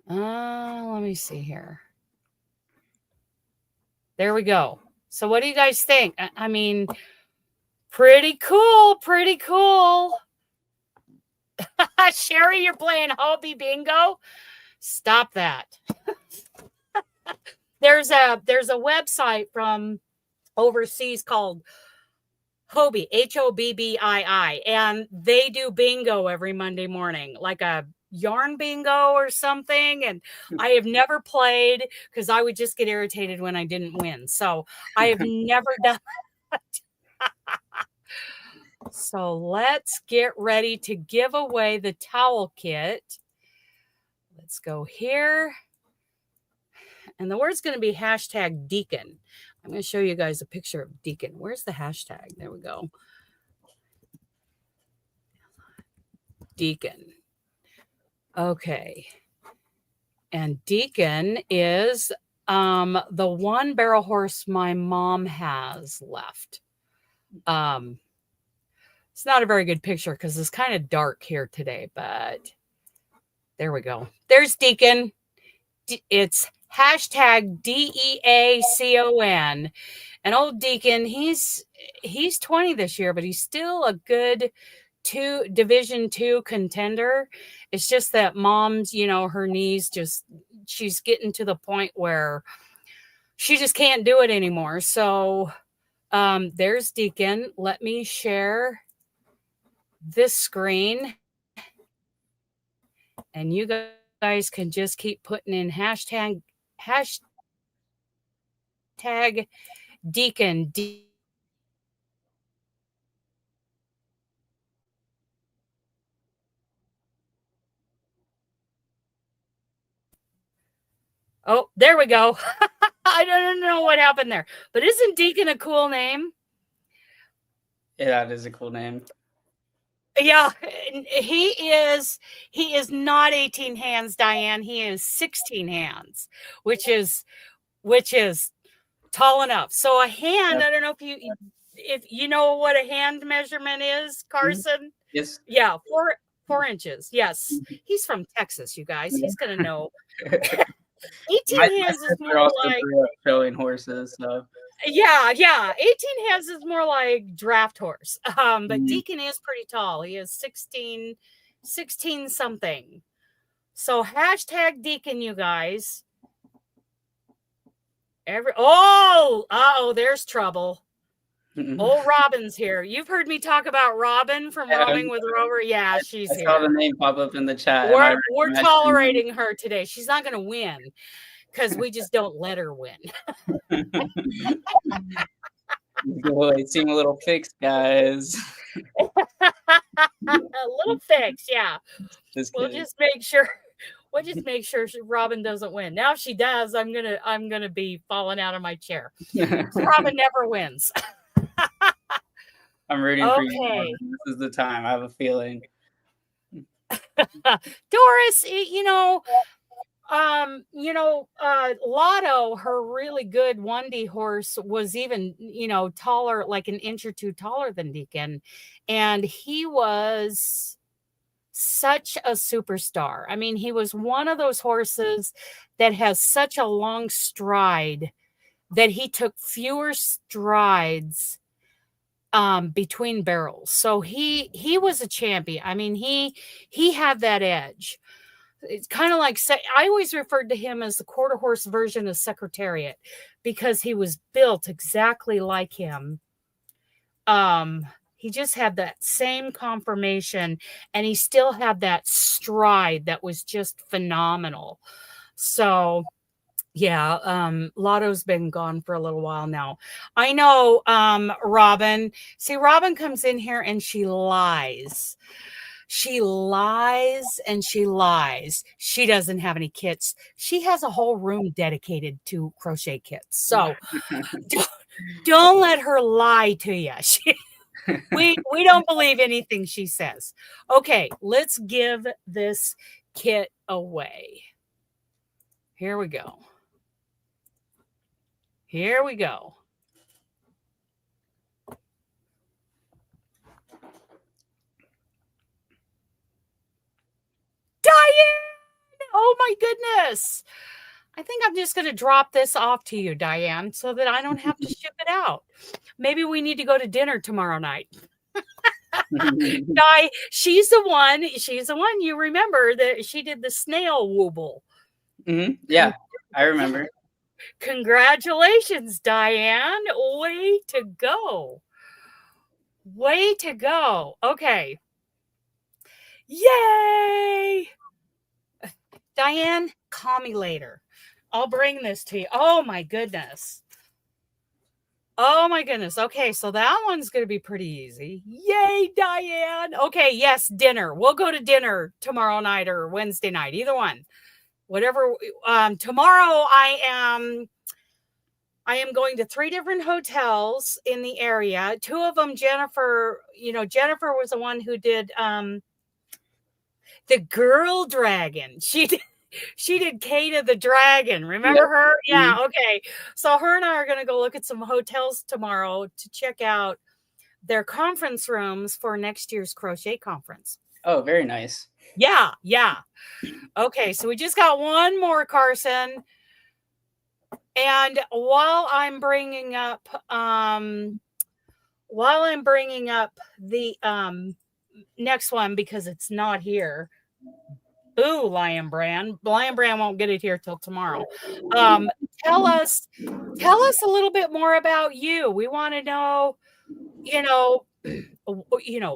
Let me see here. There we go. So what do you guys think? I mean, pretty cool, pretty cool. Sherry, you're playing hobby bingo? Stop that. There's a website from overseas called Hobby, Hobbii, and they do bingo every Monday morning, like a yarn bingo or something. And I have never played because I would just get irritated when I didn't win. So I have never done that. So let's get ready to give away the towel kit. Let's go here. And the word's going to be hashtag Deacon. I'm going to show you guys a picture of Deacon. Where's the hashtag? There we go. Deacon. Okay. And Deacon is the one barrel horse my mom has left. It's not a very good picture because it's kind of dark here today, but there we go. There's Deacon. It's hashtag DEACON. And old Deacon, he's 20 this year, but he's still a good Division II contender. It's just that mom's, her knees she's getting to the point where she just can't do it anymore. So there's Deacon. Let me share this screen. And you guys can just keep putting in hashtag Deacon. Oh, there we go. I don't know what happened there. But isn't Deacon a cool name? Yeah, that is a cool name. Yeah, he is not 18 hands, Diane. He is 16 hands, which is tall enough. So a hand, I don't know if you know what a hand measurement is, Carson. Yes. Yeah, 4 inches. Yes. He's from Texas, you guys. He's gonna know. 18 hands is more like showing horses, so yeah. 18 hands is more like draft horse. But Deacon is pretty tall. He is 16 something. So hashtag Deacon, you guys. There's trouble. Old Robin's here. You've heard me talk about Robin from Roaming with Rover. Yeah, she's here. I saw the name pop up in the chat. We're tolerating her today. She's not going to win because we just don't let her win. Boy, seem a little fixed, guys. A little fix, yeah. Just We'll kidding. just make sure. We'll just make sure Robin doesn't win. Now, if she does, I'm gonna be falling out of my chair. Robin never wins. I'm rooting for you. Okay. This is the time. I have a feeling. Doris, Lotto, her really good 1D horse was even, taller, like an inch or two taller than Deacon. And he was such a superstar. I mean, he was one of those horses that has such a long stride that he took fewer strides between barrels. So he was a champion. I mean, he had that edge. It's kind of like, I always referred to him as the quarter horse version of Secretariat because he was built exactly like him. He just had that same conformation and he still had that stride that was just phenomenal. So yeah, Lotto's been gone for a little while now. I know, Robin. See, Robin comes in here and she lies. She lies and she lies. She doesn't have any kits. She has a whole room dedicated to crochet kits. So don't let her lie to you. We don't believe anything she says. Okay, let's give this kit away. Here we go. Here we go. Diane! Oh my goodness. I think I'm just going to drop this off to you, Diane, so that I don't have to ship it out. Maybe we need to go to dinner tomorrow night. She's the one you remember that she did the snail wooble. Yeah, I remember. Congratulations, Diane. Way to go. Way to go. Okay. Yay! Diane, call me later. I'll bring this to you. Oh my goodness. Oh my goodness. Okay, so that one's going to be pretty easy. Yay, Diane. Okay, yes, dinner. We'll go to dinner tomorrow night or Wednesday night, either one. Whatever. Tomorrow I am going to 3 different hotels in the area. 2 of them, Jennifer was the one who did the girl dragon. She did Kata the Dragon. Remember her? Yeah. Okay. So her and I are going to go look at some hotels tomorrow to check out their conference rooms for next year's crochet conference. Oh, very nice. Yeah. Yeah. Okay. So we just got one more, Carson. And while I'm bringing up the next one, because it's not here. Ooh, Lion Brand won't get it here till tomorrow. Tell us a little bit more about you. We want to know,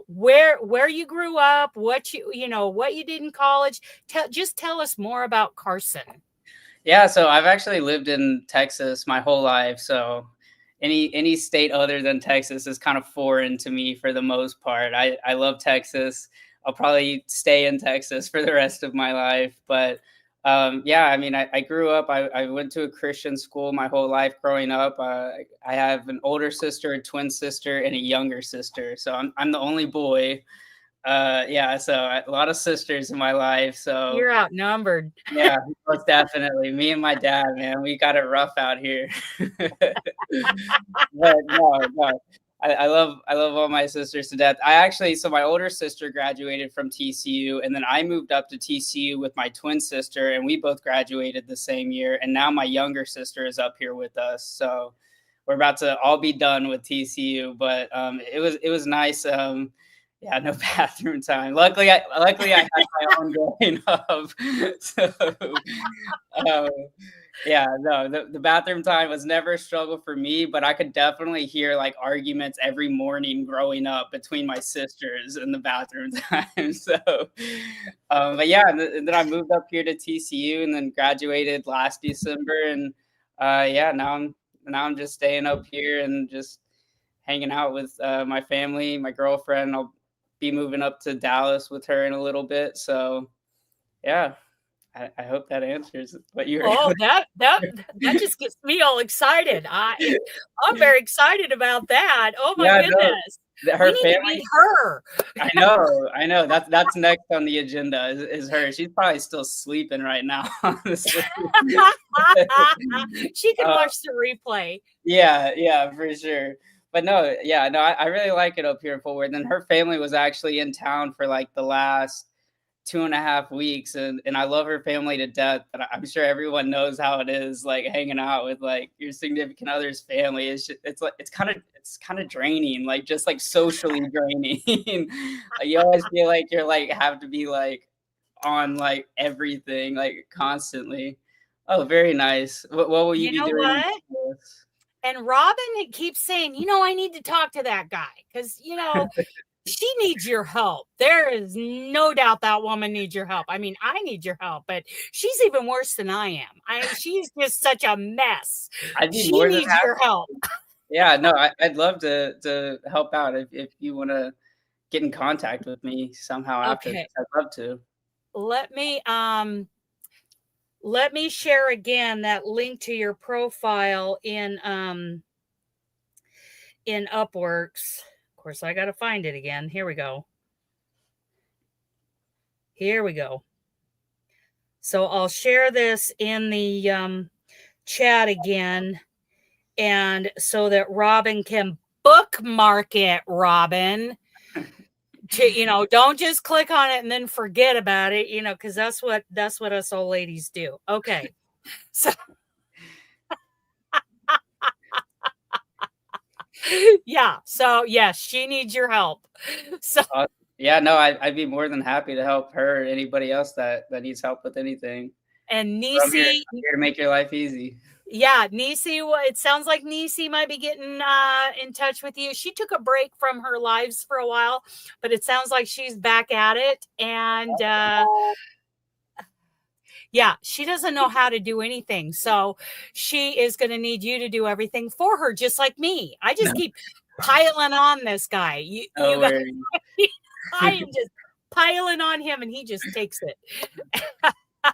where you grew up, what you did in college. Just tell us more about Carson. Yeah, so I've actually lived in Texas my whole life. So any state other than Texas is kind of foreign to me for the most part. I love Texas. I'll probably stay in Texas for the rest of my life. But yeah, I mean, I grew up, I went to a Christian school my whole life growing up. I have an older sister, a twin sister, and a younger sister. So I'm the only boy. Yeah, so a lot of sisters in my life. So you're outnumbered. Yeah, most definitely. Me and my dad, man, we got it rough out here. But no. I love all my sisters to death. So my older sister graduated from TCU, and then I moved up to TCU with my twin sister, and we both graduated the same year. And now my younger sister is up here with us. So we're about to all be done with TCU, but it was nice. Yeah, no bathroom time. Luckily I had my own growing up. So yeah, no, the bathroom time was never a struggle for me, but I could definitely hear like arguments every morning growing up between my sisters in the bathroom time. So, but yeah, and then I moved up here to TCU and then graduated last December, and yeah, now I'm just staying up here and just hanging out with my family, my girlfriend. I'll be moving up to Dallas with her in a little bit. So yeah, I hope that answers what you were. Oh, that just gets me all excited. I'm very excited about that. Oh my Yeah, goodness. no, We her need to family. meet her. I know. That's next on the agenda is her. She's probably still sleeping right now, honestly. She can watch the replay. Yeah, for sure. But no, yeah, no, I really like it up here in Fort Worth. And her family was actually in town for like the last 2.5 weeks, and I love her family to death. But I'm sure everyone knows how it is, like hanging out with like your significant other's family. It's kind of draining, like just like socially draining. Like, you always feel like you're like have to be like on like everything like constantly. Oh, very nice. What will you You be know doing? what? And Robin keeps saying, I need to talk to that guy because, she needs your help. There is no doubt that woman needs your help. I mean, I need your help, but she's even worse than I am. She's just such a mess. I'd be She more than needs happy. your help. Yeah, no, I'd love to help out if you want to get in contact with me somehow after this. Okay. I'd love to. Let me share again that link to your profile in Upworks. Of course, I got to find it again. Here we go. So I'll share this in the chat again, and so that Robin can bookmark it, Robin. Don't just click on it and then forget about it, because that's what us old ladies do. Okay. So yeah. So yes, she needs your help. So yeah, no, I'd be more than happy to help her or anybody else that needs help with anything. And I'm here Nisi, to make your life easy. yeah, Nisi, it sounds like Nisi might be getting in touch with you. She took a break from her lives for a while, but it sounds like she's back at it. And yeah, she doesn't know how to do anything. So she is going to need you to do everything for her, just like me. I just keep piling on this guy. No worries. I am just piling on him and he just takes it.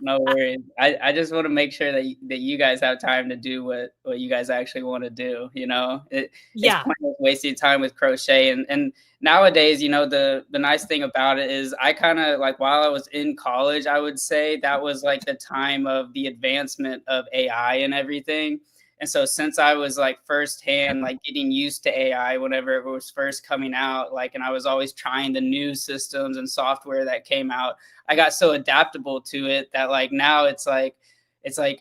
No worries. I just want to make sure that you guys have time to do what you guys actually want to do. It's pointless wasting time with crochet. And nowadays, the nice thing about it is I kind of like while I was in college, I would say that was like the time of the advancement of AI and everything. And so since I was like firsthand, like getting used to AI whenever it was first coming out, like, and I was always trying the new systems and software that came out, I got so adaptable to it that like now it's like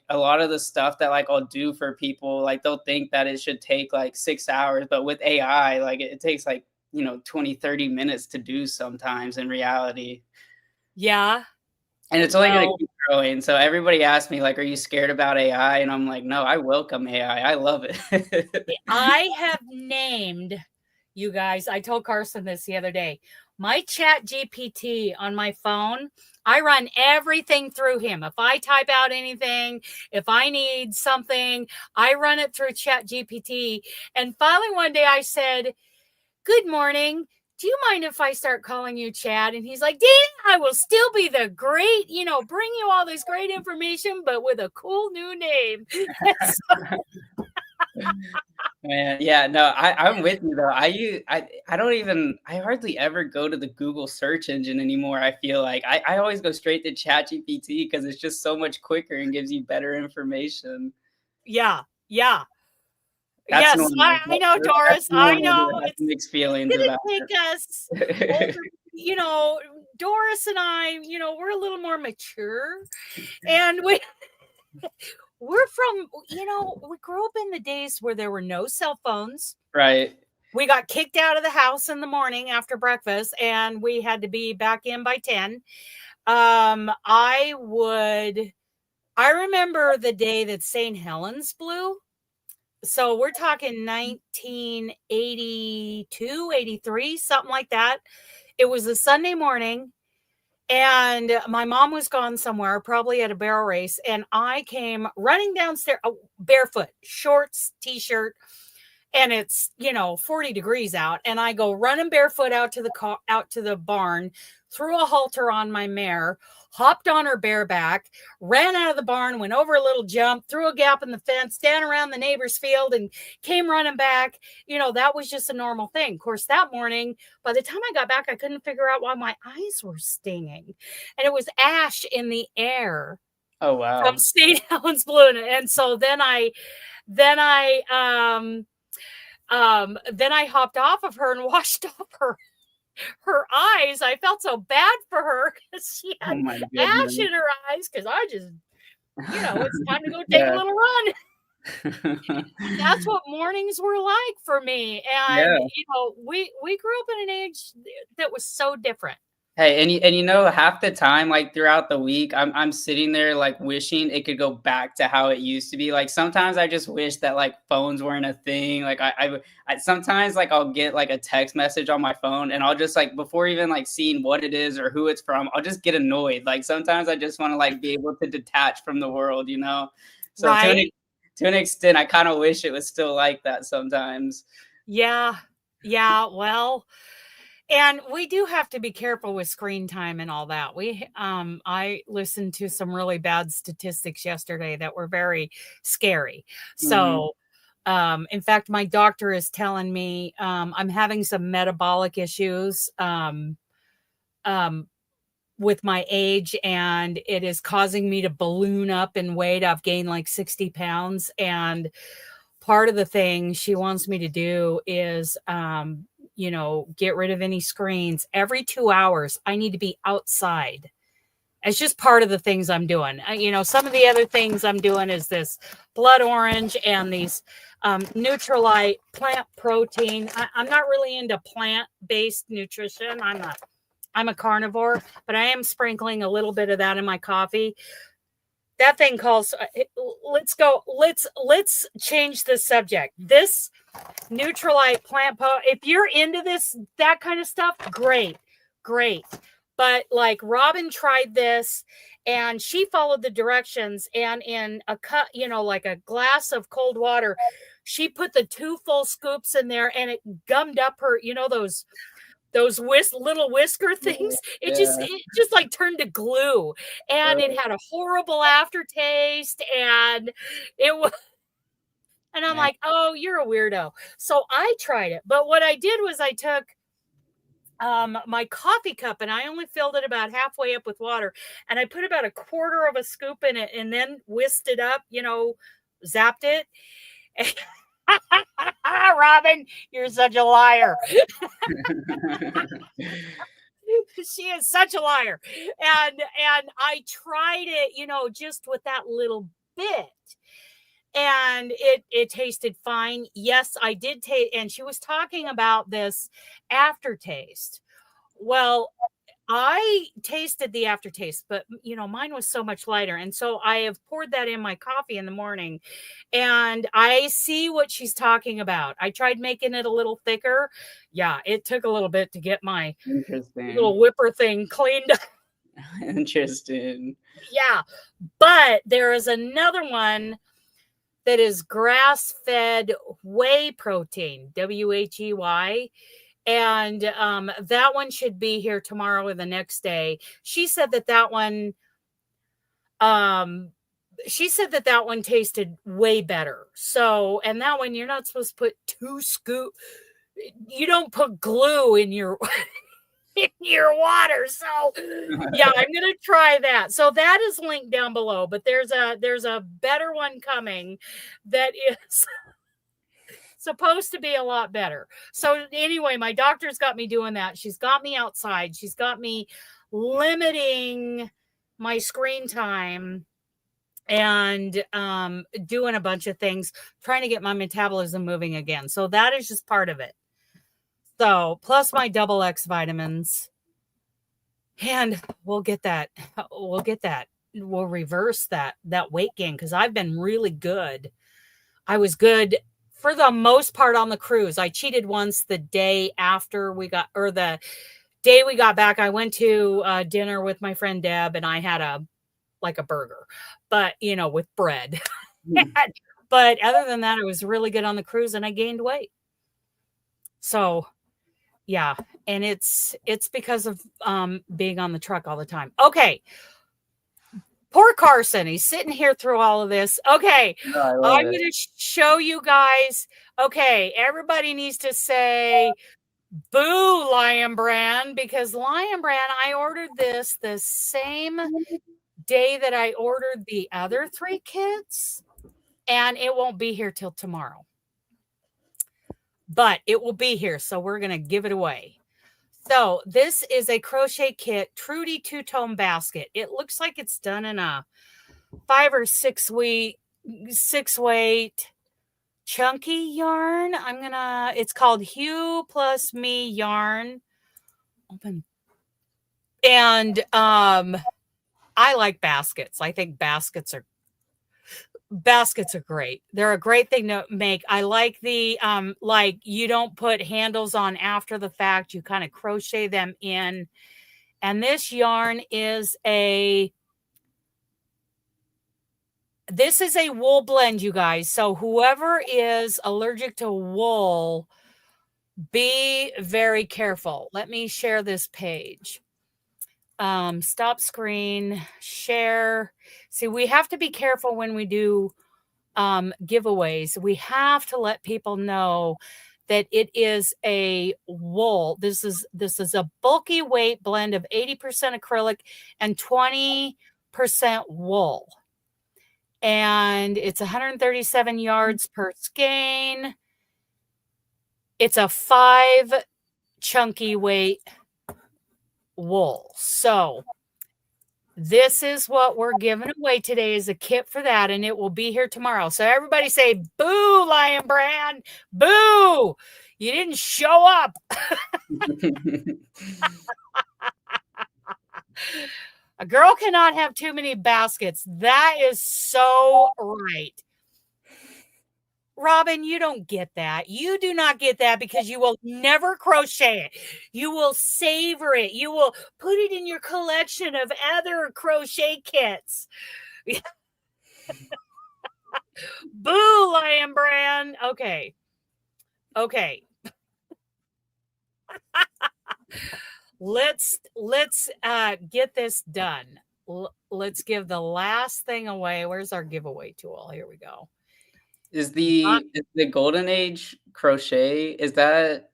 a lot of the stuff that like I'll do for people, like they'll think that it should take like 6 hours, but with AI, like it takes like, 20, 30 minutes to do sometimes in reality. Yeah. And it's only going to keep growing. So everybody asks me, like, are you scared about AI? And I'm like, no, I welcome AI. I love it. I have named, you guys, I told Carson this the other day, my Chat GPT on my phone, I run everything through him. If I type out anything, if I need something, I run it through Chat GPT. And finally one day I said, good morning. Do you mind if I start calling you Chad? And he's like, Dana, I will still be the great, bring you all this great information, but with a cool new name. Man, yeah, no, I'm with you though. I hardly ever go to the Google search engine anymore. I feel like I always go straight to ChatGPT because it's just so much quicker and gives you better information. Yeah. That's yes, I know, Doris. I know. It's mixed feelings about it. Take us older, Doris and I, we're a little more mature, and we're from, we grew up in the days where there were no cell phones. Right. We got kicked out of the house in the morning after breakfast, and we had to be back in by 10. I remember the day that St. Helens blew. So we're talking 1982, 83, something like that. It was a Sunday morning, and my mom was gone somewhere, probably at a barrel race. And I came running downstairs, barefoot, shorts, t-shirt. and it's, 40 degrees out, and I go running barefoot out to the barn, threw a halter on my mare, hopped on her bareback, ran out of the barn, went over a little jump, threw a gap in the fence, down around the neighbor's field, and came running back. That was just a normal thing. Of course, that morning, by the time I got back, I couldn't figure out why my eyes were stinging, and it was ash in the air. Oh, wow. From St. Helens Blue. And so then I hopped off of her and washed off her eyes. I felt so bad for her because she had ash in her eyes, because I just, it's time to go take a little run. That's what mornings were like for me. And, we grew up in an age that was so different. Hey, and half the time, like throughout the week, I'm sitting there like wishing it could go back to how it used to be. Like sometimes I just wish that like phones weren't a thing. Like I sometimes like I'll get like a text message on my phone, and I'll just like, before even like seeing what it is or who it's from, I'll just get annoyed. Like sometimes I just want to like be able to detach from the world, So right? to an extent, I kind of wish it was still like that sometimes. Yeah. Well. And we do have to be careful with screen time and all that. I listened to some really bad statistics yesterday that were very scary. So, in fact, my doctor is telling me I'm having some metabolic issues with my age, and it is causing me to balloon up in weight. I've gained like 60 pounds. And part of the thing she wants me to do is, get rid of any screens. Every 2 hours, I need to be outside. It's just part of the things I'm doing. Some of the other things I'm doing is this blood orange and these Nutrilite plant protein. I'm not really into plant-based nutrition. I'm a carnivore, but I am sprinkling a little bit of that in my coffee. That thing calls, let's change the subject. This Nutrilite plant if you're into that kind of stuff, great. But like Robin tried this, and she followed the directions, and in a cup, like a glass of cold water, she put the 2 full scoops in there, and it gummed up her, those little whisker things. It just like turned to glue, and it had a horrible aftertaste, and it was. And I'm like, oh, you're a weirdo. So I tried it. But what I did was I took my coffee cup, and I only filled it about halfway up with water. And I put about 1/4 of a scoop in it, and then whisked it up, zapped it. Robin, you're such a liar. She is such a liar. And I tried it, just with that little bit. And it tasted fine. Yes, I did taste, and she was talking about this aftertaste. Well, I tasted the aftertaste, but mine was so much lighter. And so I have poured that in my coffee in the morning, and I see what she's talking about. I tried making it a little thicker. Yeah, it took a little bit to get my little whipper thing cleaned up. Interesting. Yeah, but there is another one that is grass-fed whey protein, WHEY. And that one should be here tomorrow or the next day. She said that one tasted way better. So, and that one, you're not supposed to put 2 scoops. You don't put glue in your in your water. So yeah, I'm gonna try that. So that is linked down below, but there's a better one coming that is supposed to be a lot better. So anyway, my doctor's got me doing that. She's got me outside. She's got me limiting my screen time and doing a bunch of things, trying to get my metabolism moving again. So that is just part of it. So plus my double X vitamins, and we'll get that. We'll reverse that weight gain, because I've been really good. I was good for the most part on the cruise. I cheated once the day after the day we got back. I went to dinner with my friend Deb, and I had a burger, but with bread. But other than that, it was really good on the cruise and I gained weight. So yeah. And it's because of being on the truck all the time. Okay. Poor Carson. He's sitting here through all of this. Okay. I'm going to show you guys. Okay. Everybody needs to say boo, Lion Brand, because Lion Brand, I ordered this the same day that I ordered the other 3 kits, and it won't be here till tomorrow. But it will be here, so we're going to give it away. So this is a crochet kit, Trudy 2-tone basket. It looks like it's done in a 5 or 6 weight chunky yarn. It's called Hue Plus Me yarn. Open. And I like baskets. I think baskets are great. They're a great thing to make. I like the like you don't put handles on after the fact. You kind of crochet them in. And this yarn is a wool blend, you guys. So whoever is allergic to wool, be very careful. Let me share this page. Stop screen, share. See, we have to be careful when we do giveaways. We have to let people know that it is a wool. This is a bulky weight blend of 80% acrylic and 20% wool. And it's 137 yards per skein. It's a 5 chunky weight wool. So this is what we're giving away today is a kit for that, and it will be here tomorrow. So everybody say, boo, Lion Brand, boo. You didn't show up. A girl cannot have too many baskets. That is so right. Robin, you don't get that. You do not get that because you will never crochet it. You will savor it. You will put it in your collection of other crochet kits. Boo, Lion Brand. Okay. Let's get this done. Let's give the last thing away. Where's our giveaway tool? Here we go. Is the Golden Age crochet, is that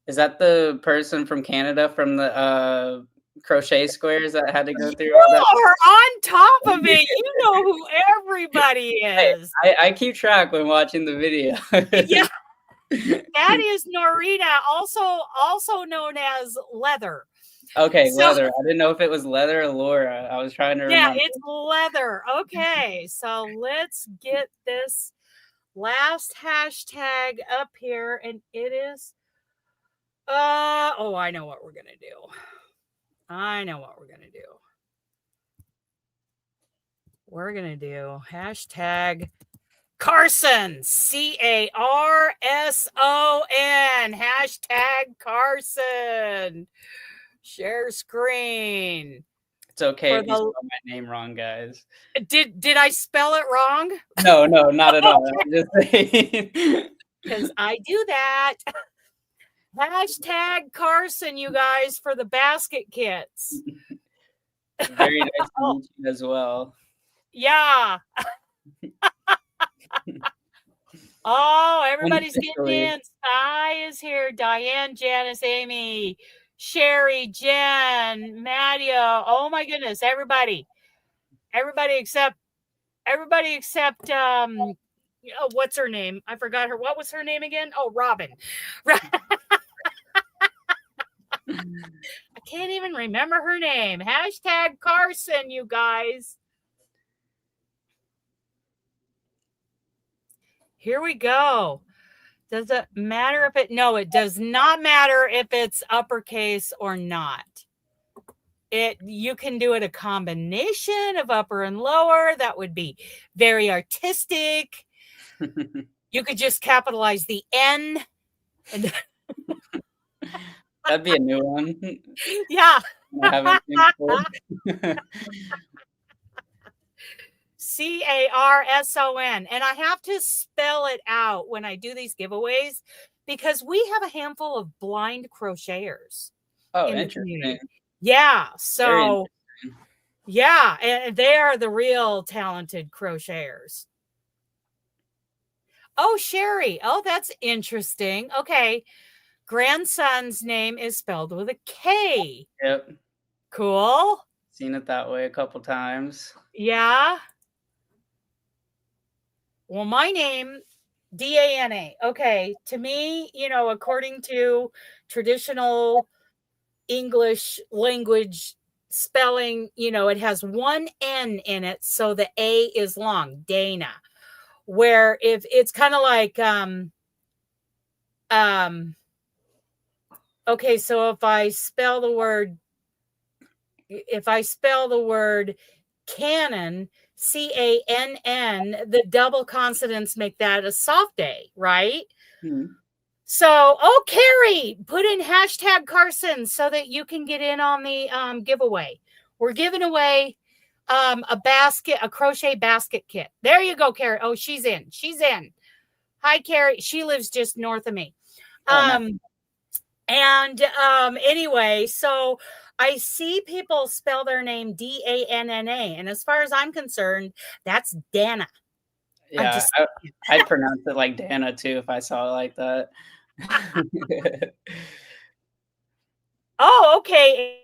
the person from Canada from the crochet squares that had to go through all that? You are on top of it. You know who everybody is. Hey, I keep track when watching the video. Yeah. That is Norita, also known as Leather. Okay, so, Leather. I didn't know if it was Leather or Laura. I was trying to remember. Yeah, it's Leather. Okay, so let's get this last hashtag up here, and it is I know what we're gonna do. We're gonna do hashtag Carson, Carson, hashtag Carson. Share screen. It's okay if you spell my name wrong, guys. Did I spell it wrong? No, not at all. I'm just saying. Because I do that. Hashtag Carson, you guys, for the basket kits. Very nice to meet you as well. Yeah. Oh, everybody's getting in. Sky is here. Diane, Janice, Amy, Sherry, Jen, Madia. Oh my goodness, everybody except what's her name? I forgot her. What was her name again? Oh, Robin. I can't even remember her name. Hashtag Carson, you guys. Here we go. Does it matter if it? No, it does not matter if it's uppercase or not. You can do it a combination of upper and lower. That would be very artistic. You could just capitalize the N. That'd be a new one. Yeah. Carson. And I have to spell it out when I do these giveaways because we have a handful of blind crocheters in the community. Yeah. So, yeah, and they are the real talented crocheters. Oh, Sherry. Oh, that's interesting. Okay. Grandson's name is spelled with a K. Yep. Cool. Seen it that way a couple times. Yeah. Well, my name, Dana. Okay. To me, according to traditional English language spelling, it has one N in it. So the A is long, Dana. Where if it's kind of like, okay, so if I spell the word Cannon, Cann, the double consonants make that a soft A, right? Mm-hmm. So, Carrie, put in hashtag Carson so that you can get in on the giveaway. We're giving away a crochet basket kit. There you go, Carrie. Oh, she's in. Hi, Carrie. She lives just north of me. Nice. And anyway, so I see people spell their name Danna. And as far as I'm concerned, that's Dana. Yeah, I'd pronounce it like Dana too if I saw it like that. Oh, okay.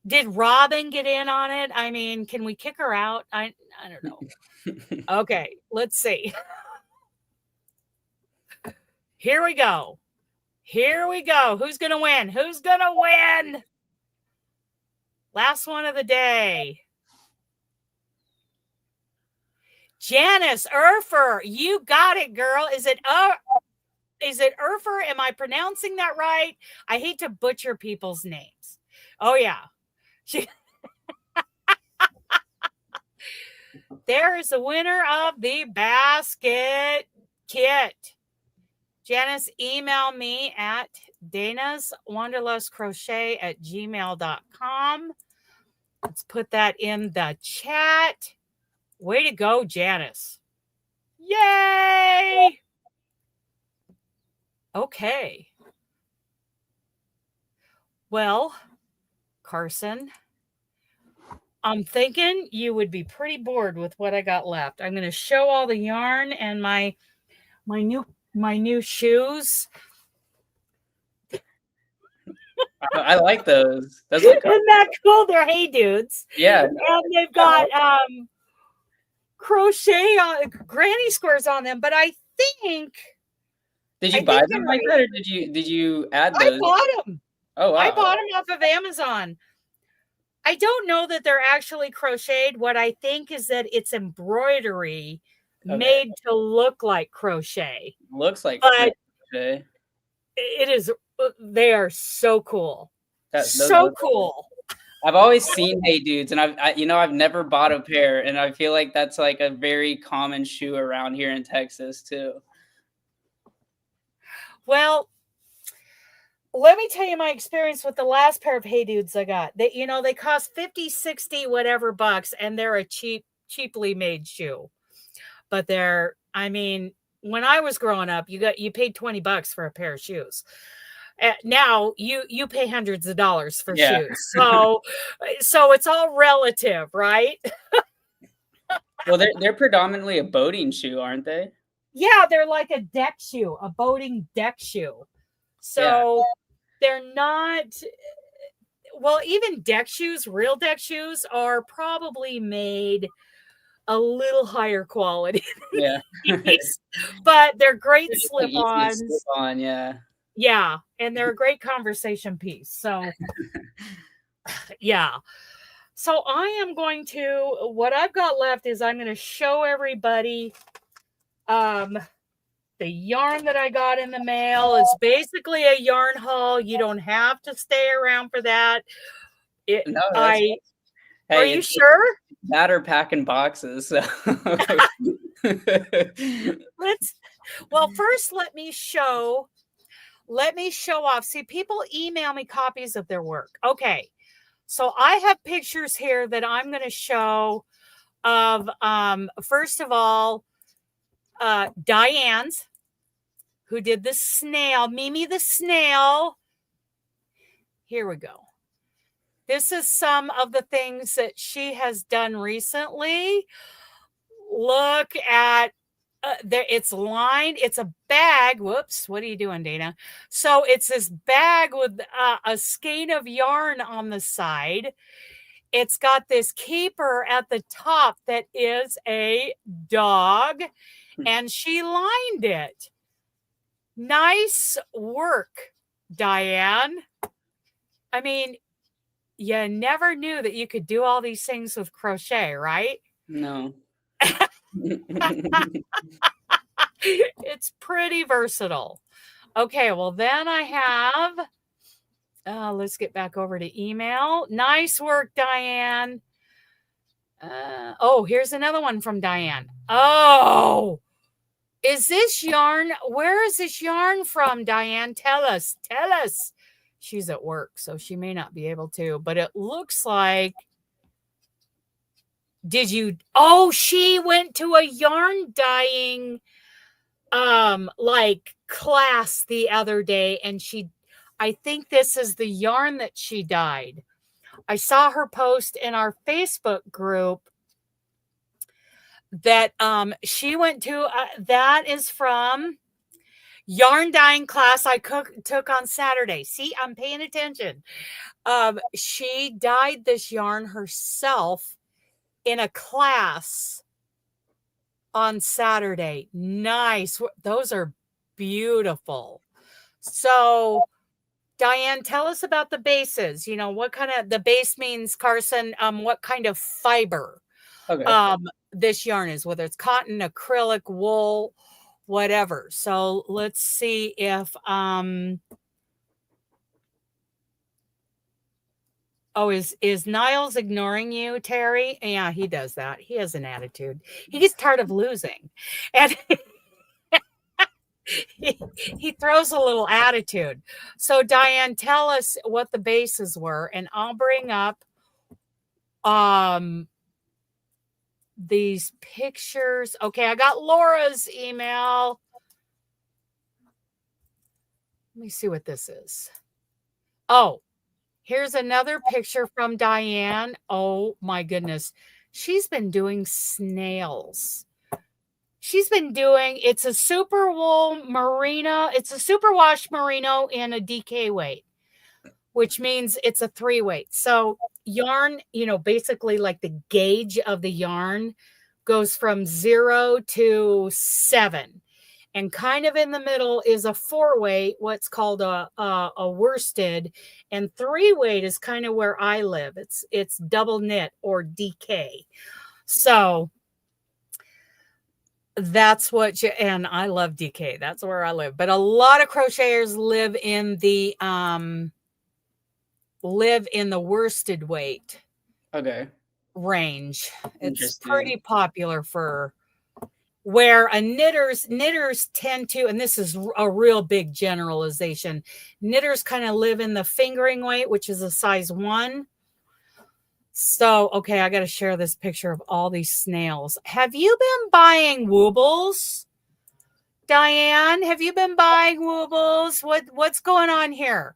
Did Robin get in on it? I mean, can we kick her out? I don't know. Okay, let's see. Here we go. Who's going to win? Last one of the day. Janice Urfer. You got it, girl. Is it Urfer? Am I pronouncing that right? I hate to butcher people's names. Oh, yeah. There is the winner of the basket kit. Janice, email me at DanasWanderlustCrochet@gmail.com. Let's put that in the chat. Way to go, Janice. Yay! Okay. Well, Carson, I'm thinking you would be pretty bored with what I got left. I'm going to show all the yarn and my new shoes. I like those. Those look Isn't that cool? They're Hey Dudes. Yeah. And they've got crochet granny squares on them, but I think. Did you buy them like that, or did you add those? I bought them. Oh wow. I bought them off of Amazon. I don't know that they're actually crocheted. What I think is that it's embroidery made to look like crochet. Looks like crochet. It is. They are so cool. Cool. I've always seen Hey Dudes, and I've never bought a pair, and I feel like that's like a very common shoe around here in Texas too. Well, let me tell you my experience with the last pair of Hey Dudes I got. They cost 50, 60, whatever bucks, and they're a cheaply made shoe. But when I was growing up, you paid $20 for a pair of shoes. Now you pay hundreds of dollars for shoes. So it's all relative, right? Well, they're predominantly a boating shoe, aren't they? Yeah, they're like a deck shoe, a boating deck shoe. So they're not, well, even deck shoes, real deck shoes are probably made a little higher quality. Yeah. But they're great slip-ons. Slip-on, yeah. Yeah, and they're a great conversation piece. So, yeah. So what I've got left is I'm going to show everybody the yarn that I got in the mail. Is basically a yarn haul. You don't have to stay around for that. Are you sure? That or packing boxes. So. First let me show off. See, people email me copies of their work. Okay. So I have pictures here that I'm going to show of, first of all, Diane's, who did the snail, Mimi the snail. Here we go. This is some of the things that she has done recently. Look at there, it's lined, it's a bag. Whoops, what are you doing, Dana? So it's this bag with a skein of yarn on the side. It's got this keeper at the top that is a dog, and she lined it. Nice work, Diane. I mean, you never knew that you could do all these things with crochet, right? No. It's pretty versatile. Okay, well, then I have, let's get back over to email. Nice work, Diane. Oh, here's another one from Diane. Oh, is this yarn? Where is this yarn from, Diane? Tell us. Tell us. She's at work, so she may not be able to, but it looks like, did you? Oh, she went to a yarn dyeing like class the other day, and I think this is the yarn that she dyed. I saw her post in our Facebook group that she went to. That is from yarn dyeing class I took on Saturday. See, I'm paying attention. She dyed this yarn herself in a class on Saturday. Nice. Those are beautiful. So, Diane, tell us about the bases. You know, what kind of, the base means, Carson, what kind of fiber this yarn is, whether it's cotton, acrylic, wool, whatever. So let's see if oh, is Niles ignoring you, Terry? Yeah, he does that. He has an attitude. He gets tired of losing. And he throws a little attitude. So Diane, tell us what the bases were, and I'll bring up these pictures. Okay, I got Laura's email. Let me see what this is. Oh, here's another picture from Diane. Oh my goodness. She's been doing snails. She's been doing, it's a super wool merino. It's a superwash merino in a DK weight, which means it's a 3 weight. So yarn, you know, basically like the gauge of the yarn goes from 0 to 7. And kind of in the middle is a 4 weight, what's called a worsted, and 3 weight is kind of where I live. It's double knit or DK. So that's what and I love DK. That's where I live. But a lot of crocheters live in the worsted weight range. It's pretty popular for where a knitters tend to, and this is a real big generalization, knitters kind of live in the fingering weight, which is a size 1. So, okay, I got to share this picture of all these snails. Have you been buying woobles? Diane, have you been buying woobles? What's going on here?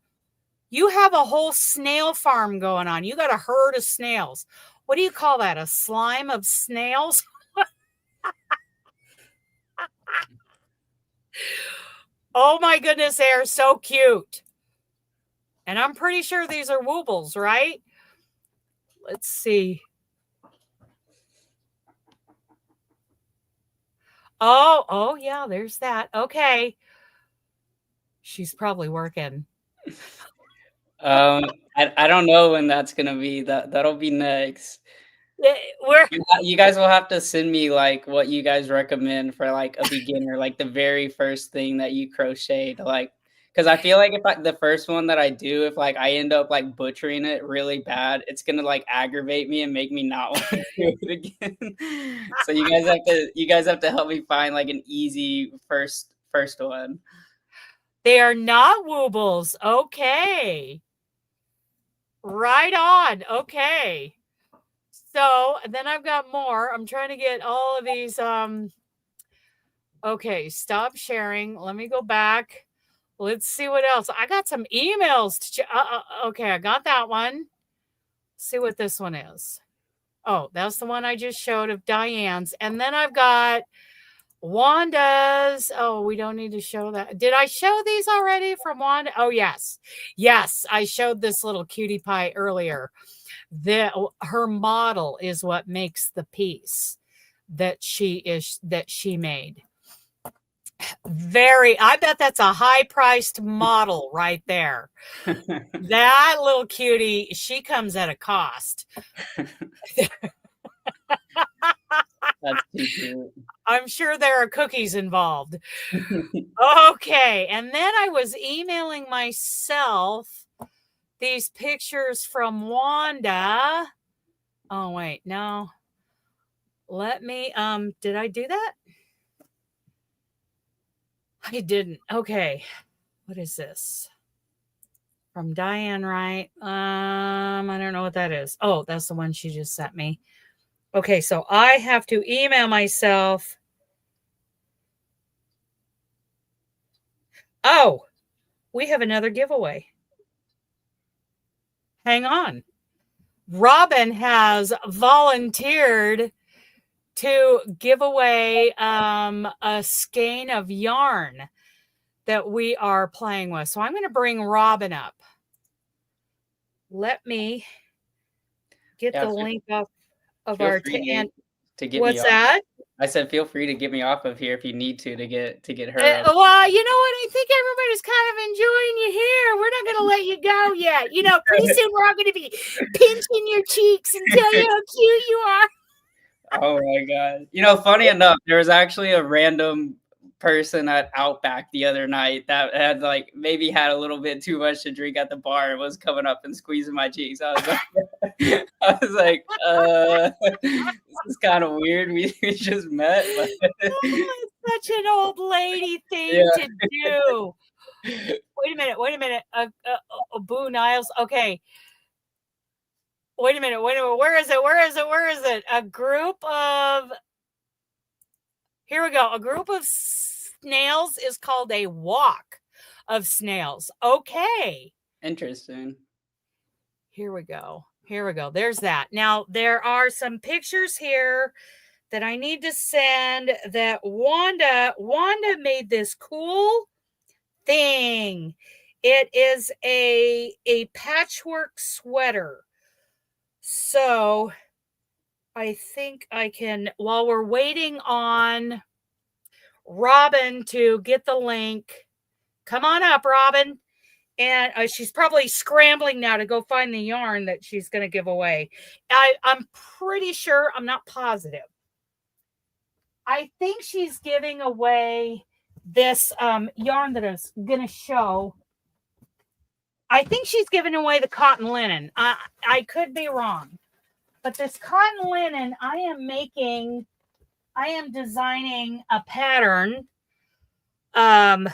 You have a whole snail farm going on. You got a herd of snails. What do you call that? A slime of snails? Oh my goodness, they are so cute. And I'm pretty sure these are woobles, right? Let's see. Oh yeah, there's that. Okay. She's probably working. I don't know when that's gonna be. That'll be next. You guys will have to send me like what you guys recommend for like a beginner, like the very first thing that you crochet to like, because I feel like if the first one that I do, if like I end up like butchering it really bad, it's gonna like aggravate me and make me not want to do it again. So you guys have to help me find like an easy first one. They are not woobles. Okay. Right on. Okay. So then I've got more. I'm trying to get all of these. Okay, stop sharing. Let me go back. Let's see what else. I got some emails to okay, I got that one. See what this one is. Oh, that's the one I just showed of Diane's. And then I've got Wanda's. Oh, we don't need to show that. Did I show these already from Wanda? Oh, yes. Yes, I showed this little cutie pie earlier. Her model is what makes the piece that she made. I bet that's a high-priced model right there. That little cutie, she comes at a cost. That's too cute. I'm sure there are cookies involved. Okay, and then I was emailing myself these pictures from Wanda. Oh, wait, no. Let me, did I do that? I didn't. Okay. What is this? From Diane, right? I don't know what that is. Oh, that's the one she just sent me. Okay, so I have to email myself. Oh, we have another giveaway. Hang on. Robin has volunteered to give away a skein of yarn that we are playing with. So I'm going to bring Robin up. Let me get the link up of our to get what's that? I said, feel free to get me off of here if you need to get her. Well, you know what? I think everybody's kind of enjoying you here. We're not going to let you go yet. You know, pretty soon we're all going to be pinching your cheeks and tell you how cute you are. Oh my God. You know, funny enough, there was actually a random person at Outback the other night that had maybe had a little bit too much to drink at the bar and was coming up and squeezing my cheeks. I was like, this is kind of weird. We just met. But it's such an old lady thing to do. Wait a minute. Boo Niles. Okay. Wait a minute. Where is it? A group of, here we go. A group of snails is called a walk of snails. Okay. Interesting. Here we go. There's that. Now, there are some pictures here that I need to send that Wanda made this cool thing. It is a patchwork sweater. So I think I can, while we're waiting on Robin to get the link, come on up, Robin. And she's probably scrambling now to go find the yarn that she's going to give away. I'm pretty sure, I'm not positive. I think she's giving away this yarn that I was going to show. I think she's giving away the cotton linen. I could be wrong. But this cotton linen, I am designing a pattern out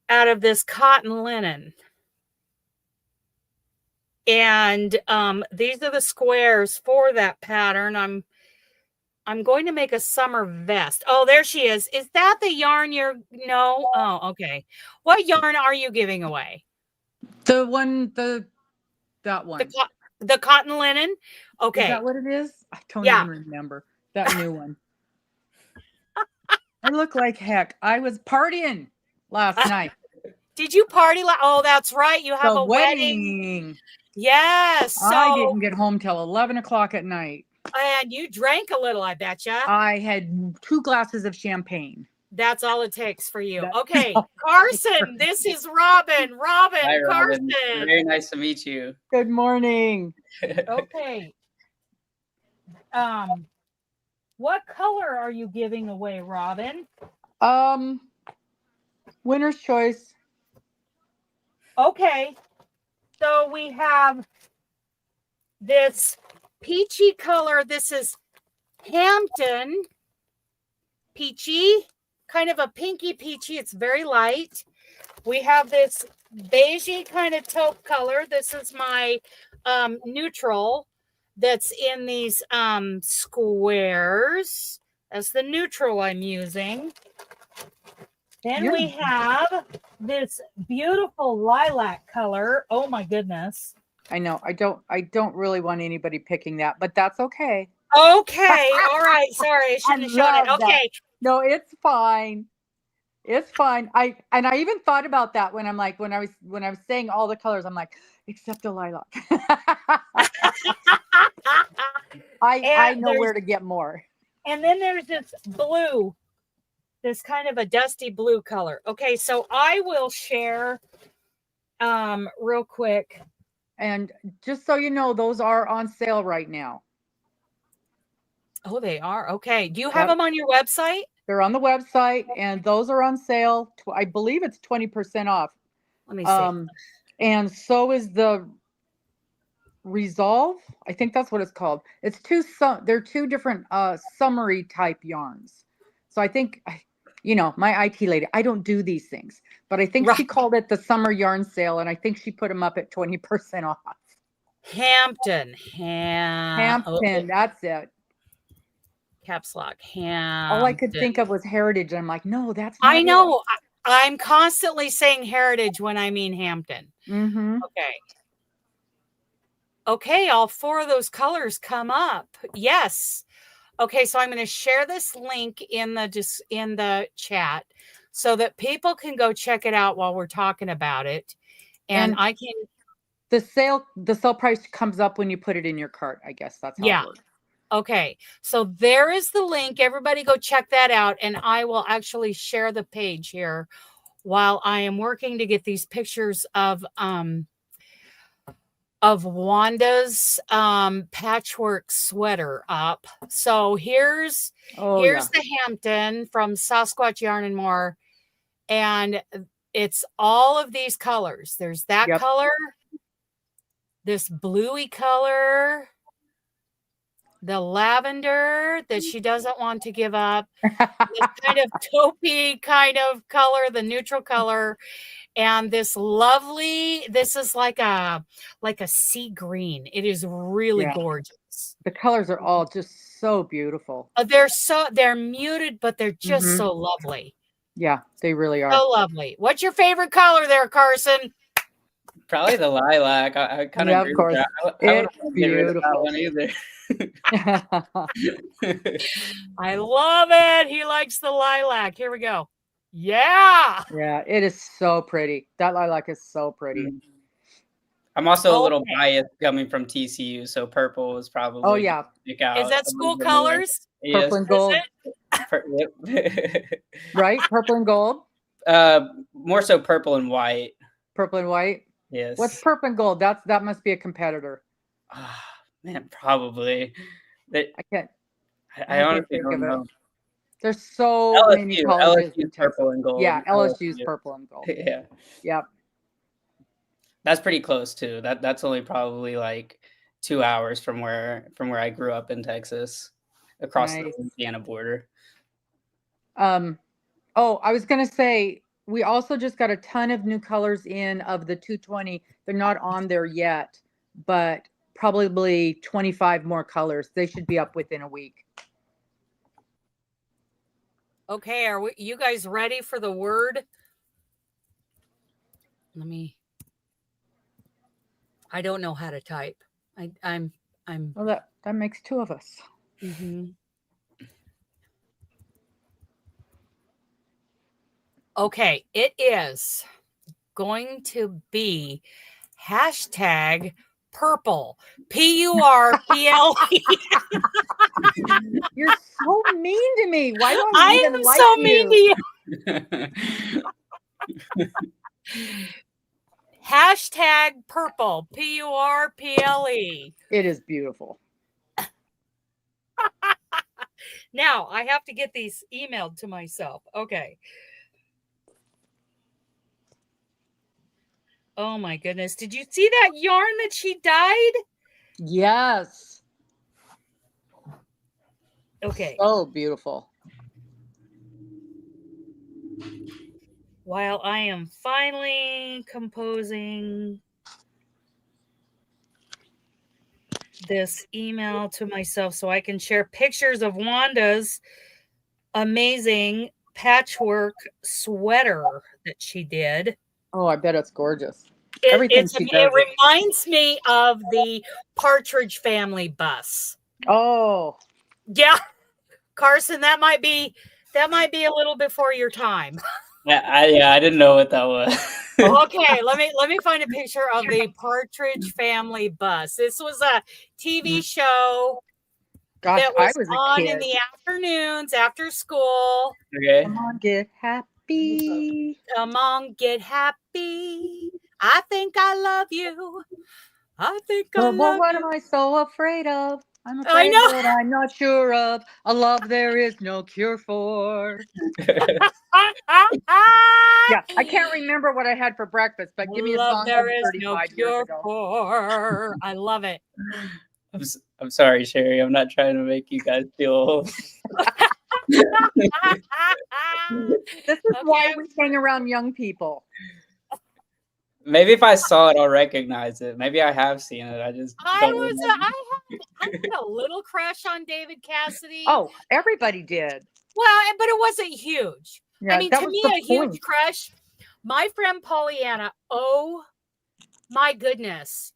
of this cotton linen. And these are the squares for that pattern. I'm going to make a summer vest. Oh, there she is. Is that the yarn no? Oh, okay. What yarn are you giving away? That one. The cotton linen? Okay. Is that what it is? I don't even remember. That new one. I look like heck. I was partying last night. Did you party? Oh, that's right. You have a wedding. Yes. So I didn't get home till 11 o'clock at night. And you drank a little, I betcha. I had 2 glasses of champagne. That's all it takes for you. Okay, Carson, this is Robin. Hi, Carson. Very nice to meet you. Good morning. Okay. What color are you giving away, Robin? Winner's choice. Okay. So we have this peachy color. This is Hampton peachy, kind of a pinky peachy. It's very light. We have this beigey kind of taupe color. This is my neutral that's in these squares. That's the neutral I'm using. Then we have this beautiful lilac color. Oh my goodness. I know. I don't really want anybody picking that, but that's okay. Okay. All right. Sorry. I shouldn't have shown it. love that. Okay. No, it's fine. It's fine. I even thought about that when I'm like, when I was saying all the colors, I'm like, except the lilac. I know where to get more. And then there's this blue, this kind of a dusty blue color. Okay, so I will share real quick. And just so you know, those are on sale right now. Oh, they are. Okay. Do you have them on your website? They're on the website, and those are on sale. I believe it's 20% off. Let me see. And so is the Resolve. I think that's what it's called. It's they're two different summery type yarns. So I think, you know, my IT lady, I don't do these things, but I think she called it the summer yarn sale, and I think she put them up at 20% off. Hampton. Hampton, that's it. Caps lock. Hampton. All I could think of was Heritage. I'm like, no, that's not I know. I'm constantly saying Heritage when I mean Hampton. Mm-hmm. Okay. Okay, all four of those colors come up. Yes. Okay, so I'm going to share this link in the chat so that people can go check it out while we're talking about it. And I can. The sale price comes up when you put it in your cart. I guess that's how it works. Okay, so there is the link. Everybody go check that out. And I will actually share the page here while I am working to get these pictures of Wanda's patchwork sweater up. So here's the Hampton from Sasquatch Yarn and More. And it's all of these colors. There's that color, this bluey color, the lavender that she doesn't want to give up, this kind of taupey kind of color, the neutral color, and this lovely, this is like a sea green. It is really gorgeous. The colors are all just so beautiful. They're muted, but they're just so lovely. Yeah, they really are. So lovely. What's your favorite color there, Carson? Probably the lilac. I kind of agree with that. I wouldn't get rid of that one either. I love it. He likes the lilac. Here we go. Yeah. Yeah, it is so pretty. That lilac is so pretty. I'm also a little biased coming from TCU, so purple is probably. Oh yeah. Is that school colors? Purple and gold. Right? Purple and gold. More so purple and white. Purple and white. Yes. What's purple and gold? That must be a competitor. Man, probably. I can't. I honestly don't know. There's so many colleges. LSU's purple and gold. Yeah, LSU's purple and gold. Yeah. Yep. That's pretty close too. That's only probably like 2 hours from where I grew up in Texas, across the Louisiana border. I was gonna say, we also just got a ton of new colors in of the 220. They're not on there yet, but probably 25 more colors. They should be up within a week. Okay, are you guys ready for the word? I don't know how to type. I'm. Well, that makes two of us. Mm-hmm. Okay, it is going to be hashtag purple. PURPLE. You're so mean to me. Why don't I even am like so you? mean to you. Hashtag purple. PURPLE. It is beautiful. Now I have to get these emailed to myself. Okay. Oh my goodness. Did you see that yarn that she dyed? Yes. Okay. So beautiful. while I am finally composing this email to myself so I can share pictures of Wanda's amazing patchwork sweater that she did. Oh, I bet it's gorgeous. Everything she does. It reminds me of the Partridge Family bus. Oh, yeah, Carson, that might be a little before your time. Yeah, I didn't know what that was. Okay, let me find a picture of the Partridge Family bus. This was a TV show. gosh, that was I was a on kid. in the afternoons after school. Okay. Come on, get happy. Come on, get happy. I think I love you. I think I Well, love what you. am I so afraid of? I'm I afraid know. that I'm not sure of. A love there is no cure for. Yeah, I can't remember what I had for breakfast, but give me a Love song there from is 35 no years cure ago. for. I love it. I'm sorry, Sherry. I'm not trying to make you guys feel old. This is why Okay. we hang around young people. Maybe if I saw it, I'll recognize it. Maybe I have seen it. I just I don't remember. had a little crush on David Cassidy. Oh, everybody did. Well, but it wasn't huge. Yeah, I mean, that to was me, the a huge point. crush. My friend Pollyanna, oh my goodness,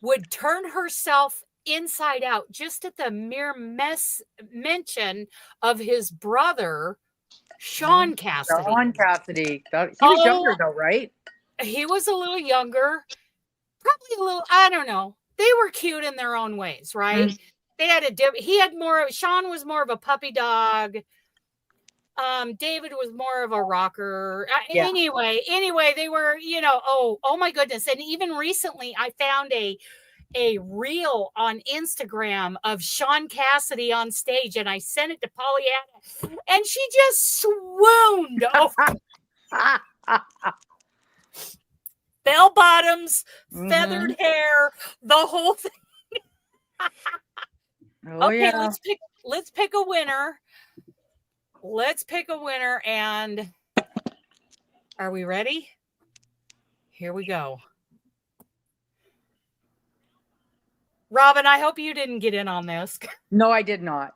would turn herself inside out just at the mere mention of his brother, Sean Cassidy. Sean Cassidy. He was younger though, right? He was a little younger, probably a little, I don't know. They were cute in their own ways, right? They had Sean was more of a puppy dog. David was more of a rocker. Yeah. Anyway, they were, oh my goodness. And even recently I found a reel on Instagram of Sean Cassidy on stage, and I sent it to Pollyanna, and she just swooned over. Bell bottoms, feathered hair, the whole thing. Okay, yeah. let's pick a winner. Let's pick a winner, and are we ready? Here we go. Robin, I hope you didn't get in on this. No, I did not.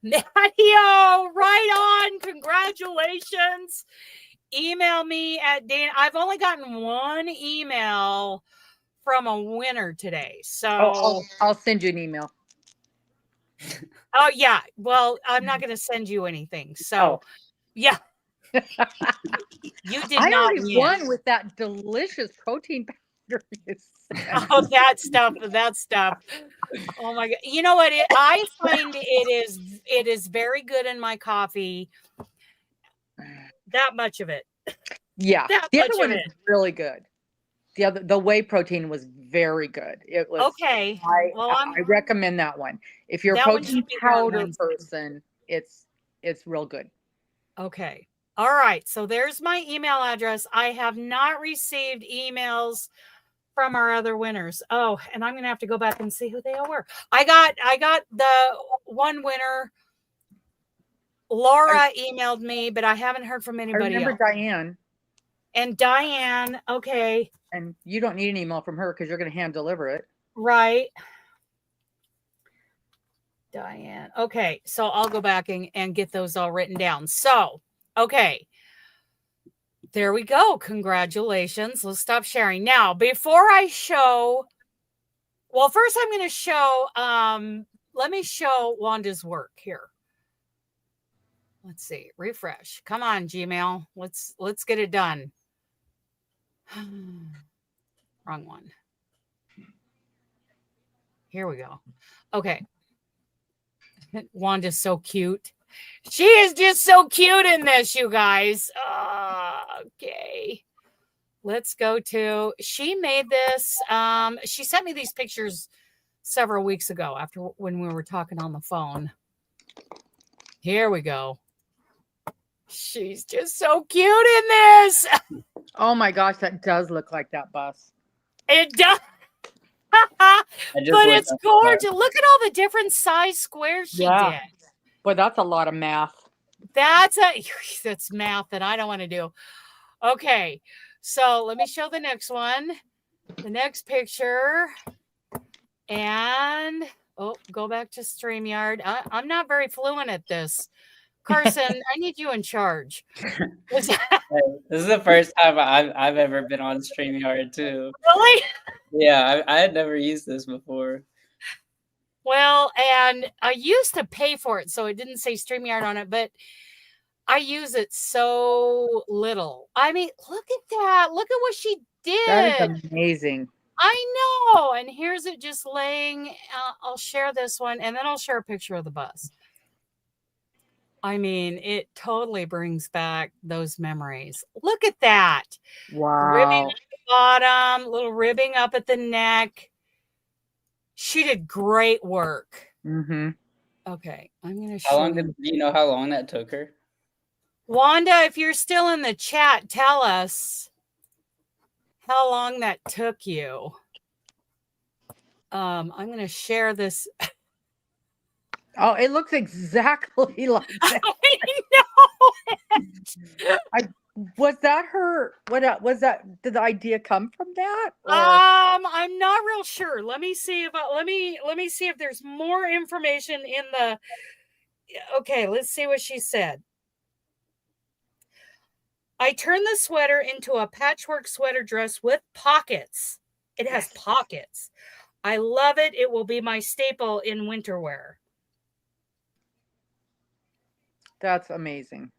Nadio, right on. Congratulations. Email me at Dana. I've only gotten one email from a winner today. So I'll send you an email. Oh, yeah. Well, I'm not going to send you anything. So, yeah. You did I not already win. won with that delicious protein powder. Oh, that stuff. Oh my God. You know what? I find it is very good in my coffee. That much of it. Yeah. That The much other one of is it. really good. The whey protein was very good. It was Okay. I recommend that one. If you're a That one protein should be here on powder Wednesday. person, it's real good. Okay. All right. So there's my email address. I have not received emails from our other winners. Oh, and I'm going to have to go back and see who they all were. I got the one winner. Laura emailed me, but I haven't heard from anybody I remember else. Diane. And Diane, okay. And you don't need an email from her because you're going to hand deliver it. Right. Diane. Okay. So I'll go back and get those all written down. So, okay. There we go. Congratulations. Let's stop sharing. Now, before I show, well, first I'm going to show, let me show Wanda's work here. Let's see. Refresh. Come on, Gmail. Let's get it done. Wrong one. Here we go. Okay. Wanda's so cute. She is just so cute in this, you guys. Okay. Let's go to, she made this. She sent me these pictures several weeks ago when we were talking on the phone. Here we go. She's just so cute in this. Oh my gosh, that does look like that bus. It does. But it's gorgeous. Look at all the different size squares she did. But that's a lot of math. That's math that I don't want to do. Okay, so let me show the next one. The next picture. And, oh, go back to StreamYard. I'm not very fluent at this. Carson, I need you in charge. This is the first time I've ever been on StreamYard too. Really? Yeah, I had never used this before. Well, and I used to pay for it, so it didn't say StreamYard on it, but I use it so little. I mean, look at that. Look at what she did. That is amazing. I know. And here's it just laying. I'll share this one, and then I'll share a picture of the bus. I mean, it totally brings back those memories. Look at that. Wow. Ribbing at the bottom, little ribbing up at the neck. She did great work. Mm-hmm. Okay, I'm going to How show long do you know how long that took her? Wanda, if you're still in the chat, tell us how long that took you. I'm going to share this. Oh, it looks exactly like that. I know. Was that her? What was that? Did the idea come from that? Or? I'm not real sure. Let me see if let me see if there's more information in the. Okay, let's see what she said. I turned the sweater into a patchwork sweater dress with pockets. It has pockets. I love it. It will be my staple in winter wear. That's amazing.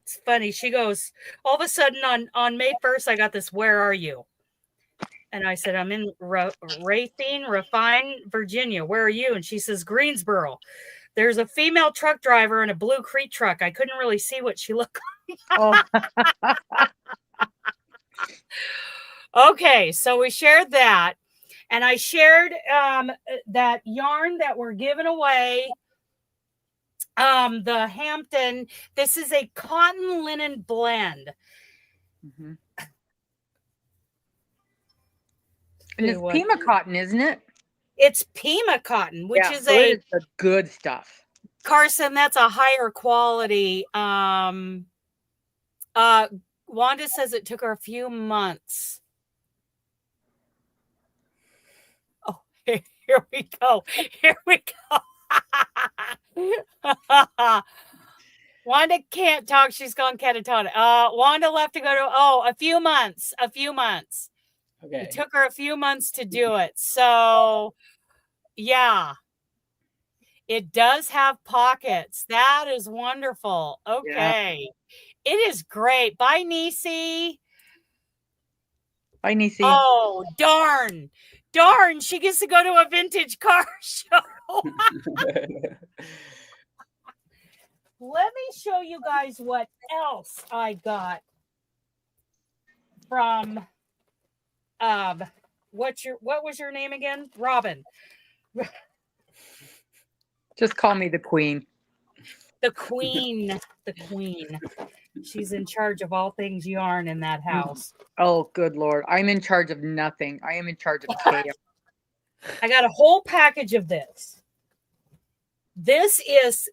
It's funny. She goes, all of a sudden on May 1st, I got this, where are you? And I said, I'm in Rafine, Virginia. Where are you? And she says, Greensboro. There's a female truck driver in a blue Crete truck. I couldn't really see what she looked like. Oh. Okay, so we shared that. And I shared that yarn that we're giving away. The Hampton. This is a cotton linen blend. Mm-hmm. And it's Pima cotton, isn't it? It's Pima cotton, which is the good stuff. Carson, that's a higher quality. Wanda says it took her a few months. Oh, here we go. Here we go. Wanda can't talk. She's gone catatonic. Wanda left to go to, a few months. Okay. It took her a few months to do it. So, yeah. It does have pockets. That is wonderful. Okay. Yeah. It is great. Bye, Nisi. Bye, Nisi. Oh, darn. Darn. She gets to go to a vintage car show. Let me show you guys what else I got from what was your name again? Robin. Just call me the queen. The queen. The queen. She's in charge of all things yarn in that house. Oh, good Lord. I'm in charge of nothing. I am in charge of chaos. I got a whole package of this. This is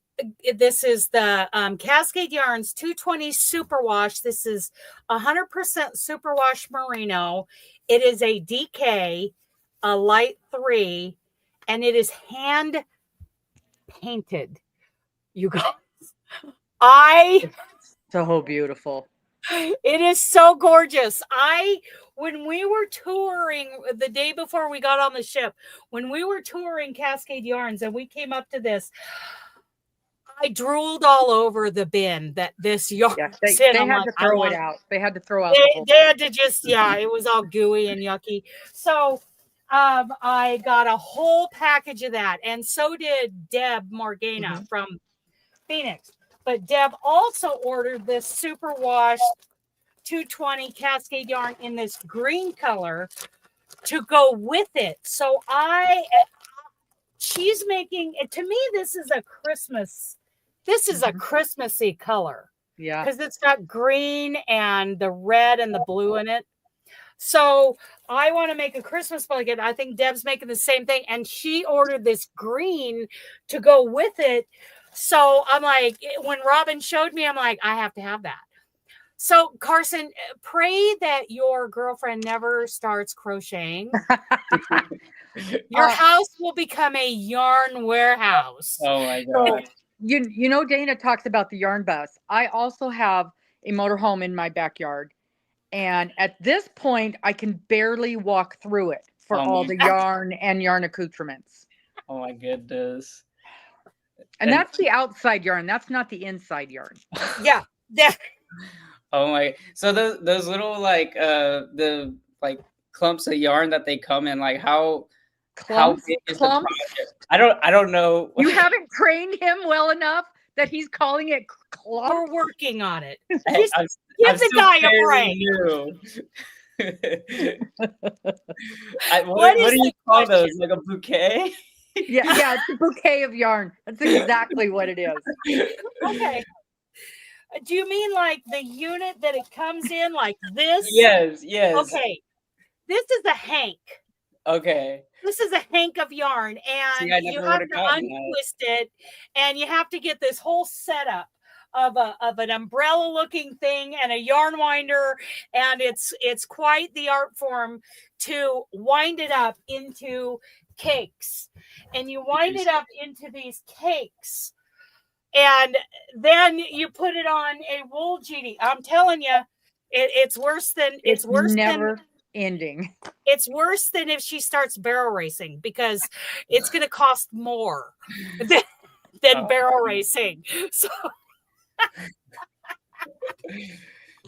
the Cascade Yarns 220 Superwash. This is 100% Superwash Merino. It is a DK, a light 3, and it is hand painted. You guys, it's so beautiful. It is so gorgeous. When we were touring the day before we got on the ship, when we were touring Cascade Yarns and we came up to this, I drooled all over the bin that this yarn. Yeah, they had to throw it out. They had to throw out. They had to just, it was all gooey and yucky. So I got a whole package of that, and so did Deb Morgana from Phoenix. But Deb also ordered this Superwash 220 Cascade yarn in this green color to go with it. So she's making it. To me, this is a Christmas. This is a Christmassy color. Yeah. Because it's got green and the red and the blue in it. So I want to make a Christmas blanket. I think Deb's making the same thing. And she ordered this green to go with it. So I'm like, when Robin showed me, I'm like, I have to have that. So Carson, pray that your girlfriend never starts crocheting. Your house will become a yarn warehouse. Oh my So, god. you know, Dana talks about the yarn bus. I also have a motorhome in my backyard. And at this point, I can barely walk through it for Oh all my the yarn and yarn accoutrements. Oh my goodness. And that's the outside yarn. That's not the inside yarn. Yeah. Oh my! So those little like the like clumps of yarn that they come in, like how big is the project? I don't know. You haven't trained him well enough that he's calling it clumps. We're working on it. Hey, Give the guy a break. What do you call those? Like a bouquet? Yeah, it's a bouquet of yarn. That's exactly what it is. Okay. Do you mean like the unit that it comes in, like this? Yes. Okay. This is a hank. Okay. This is a hank of yarn, and you have to untwist it, and you have to get this whole setup of an umbrella looking thing and a yarn winder, and it's quite the art form to wind it up into cakes. And you wind it up into these cakes, and then you put it on a wool GD. I'm telling you, it's worse than never ending. It's worse than if she starts barrel racing, because it's going to cost more than barrel racing. So,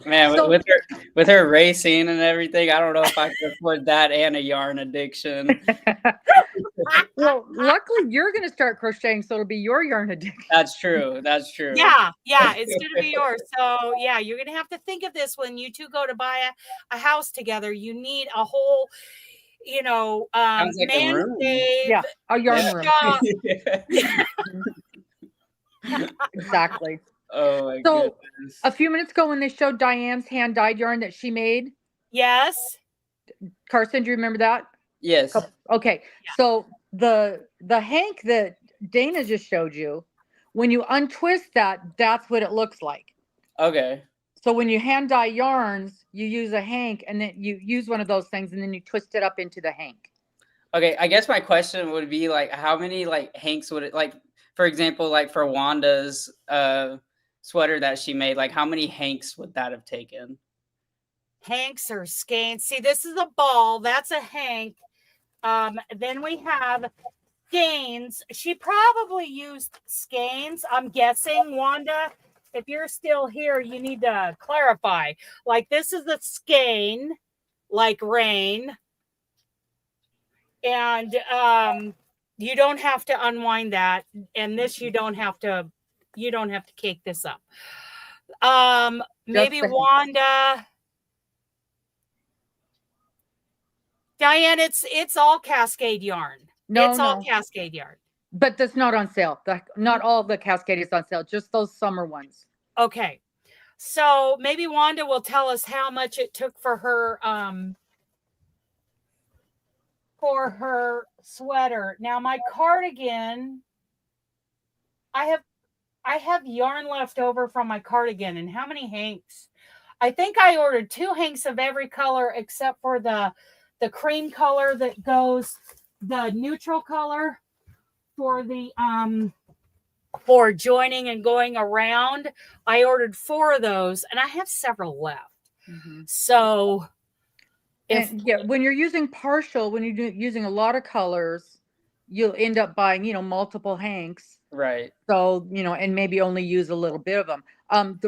man, with her racing and everything, I don't know if I could afford that and a yarn addiction. Well, luckily you're going to start crocheting, so it'll be your yarn addiction. That's true. Yeah, it's going to be yours. So yeah, you're going to have to think of this when you two go to buy a house together. You need a whole, like man cave. Yeah, a yarn room. Exactly. Oh my goodness. So a few minutes ago when they showed Diane's hand-dyed yarn that she made. Yes. Carson, do you remember that? Yes. Okay. Yeah. So the hank that Dana just showed you, when you untwist that, that's what it looks like. Okay. So when you hand dye yarns, you use a hank, and then you use one of those things, and then you twist it up into the hank. Okay, I guess my question would be like, how many like hanks would it, like, for example, like for Wanda's sweater that she made, like how many hanks would that have taken? Hanks or skeins. See, this is a ball. That's a hank. Then we have skeins. She probably used skeins. I'm guessing, Wanda, if you're still here, you need to clarify. Like this is a skein, like rain. And you don't have to unwind that. And this you don't have to cake this up. Maybe Wanda. Diane, it's all Cascade yarn. No, it's all Cascade yarn. But that's not on sale. Not all the Cascade is on sale, just those summer ones. Okay. So maybe Wanda will tell us how much it took for her sweater. Now my cardigan, I have yarn left over from my cardigan. And how many hanks? I think I ordered 2 hanks of every color except for the cream color that goes, the neutral color for the for joining and going around. I ordered 4 of those, and I have several left. Mm-hmm. So when you're using partial, when you're using a lot of colors, you'll end up buying, multiple hanks. Right. So, and maybe only use a little bit of them.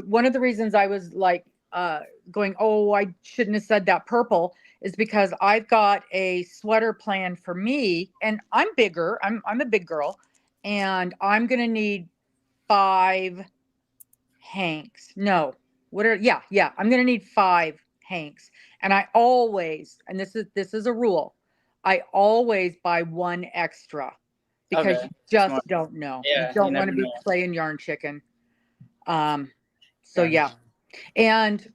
One of the reasons I was like going, oh, I shouldn't have said that purple, is because I've got a sweater plan for me, and I'm bigger. I'm a big girl, and I'm going to need 5 hanks. No, I'm going to need 5 hanks. And I always, and this is a rule, I always buy 1 extra, because you just don't know. Yeah, you don't want to be playing yarn chicken. So yeah. And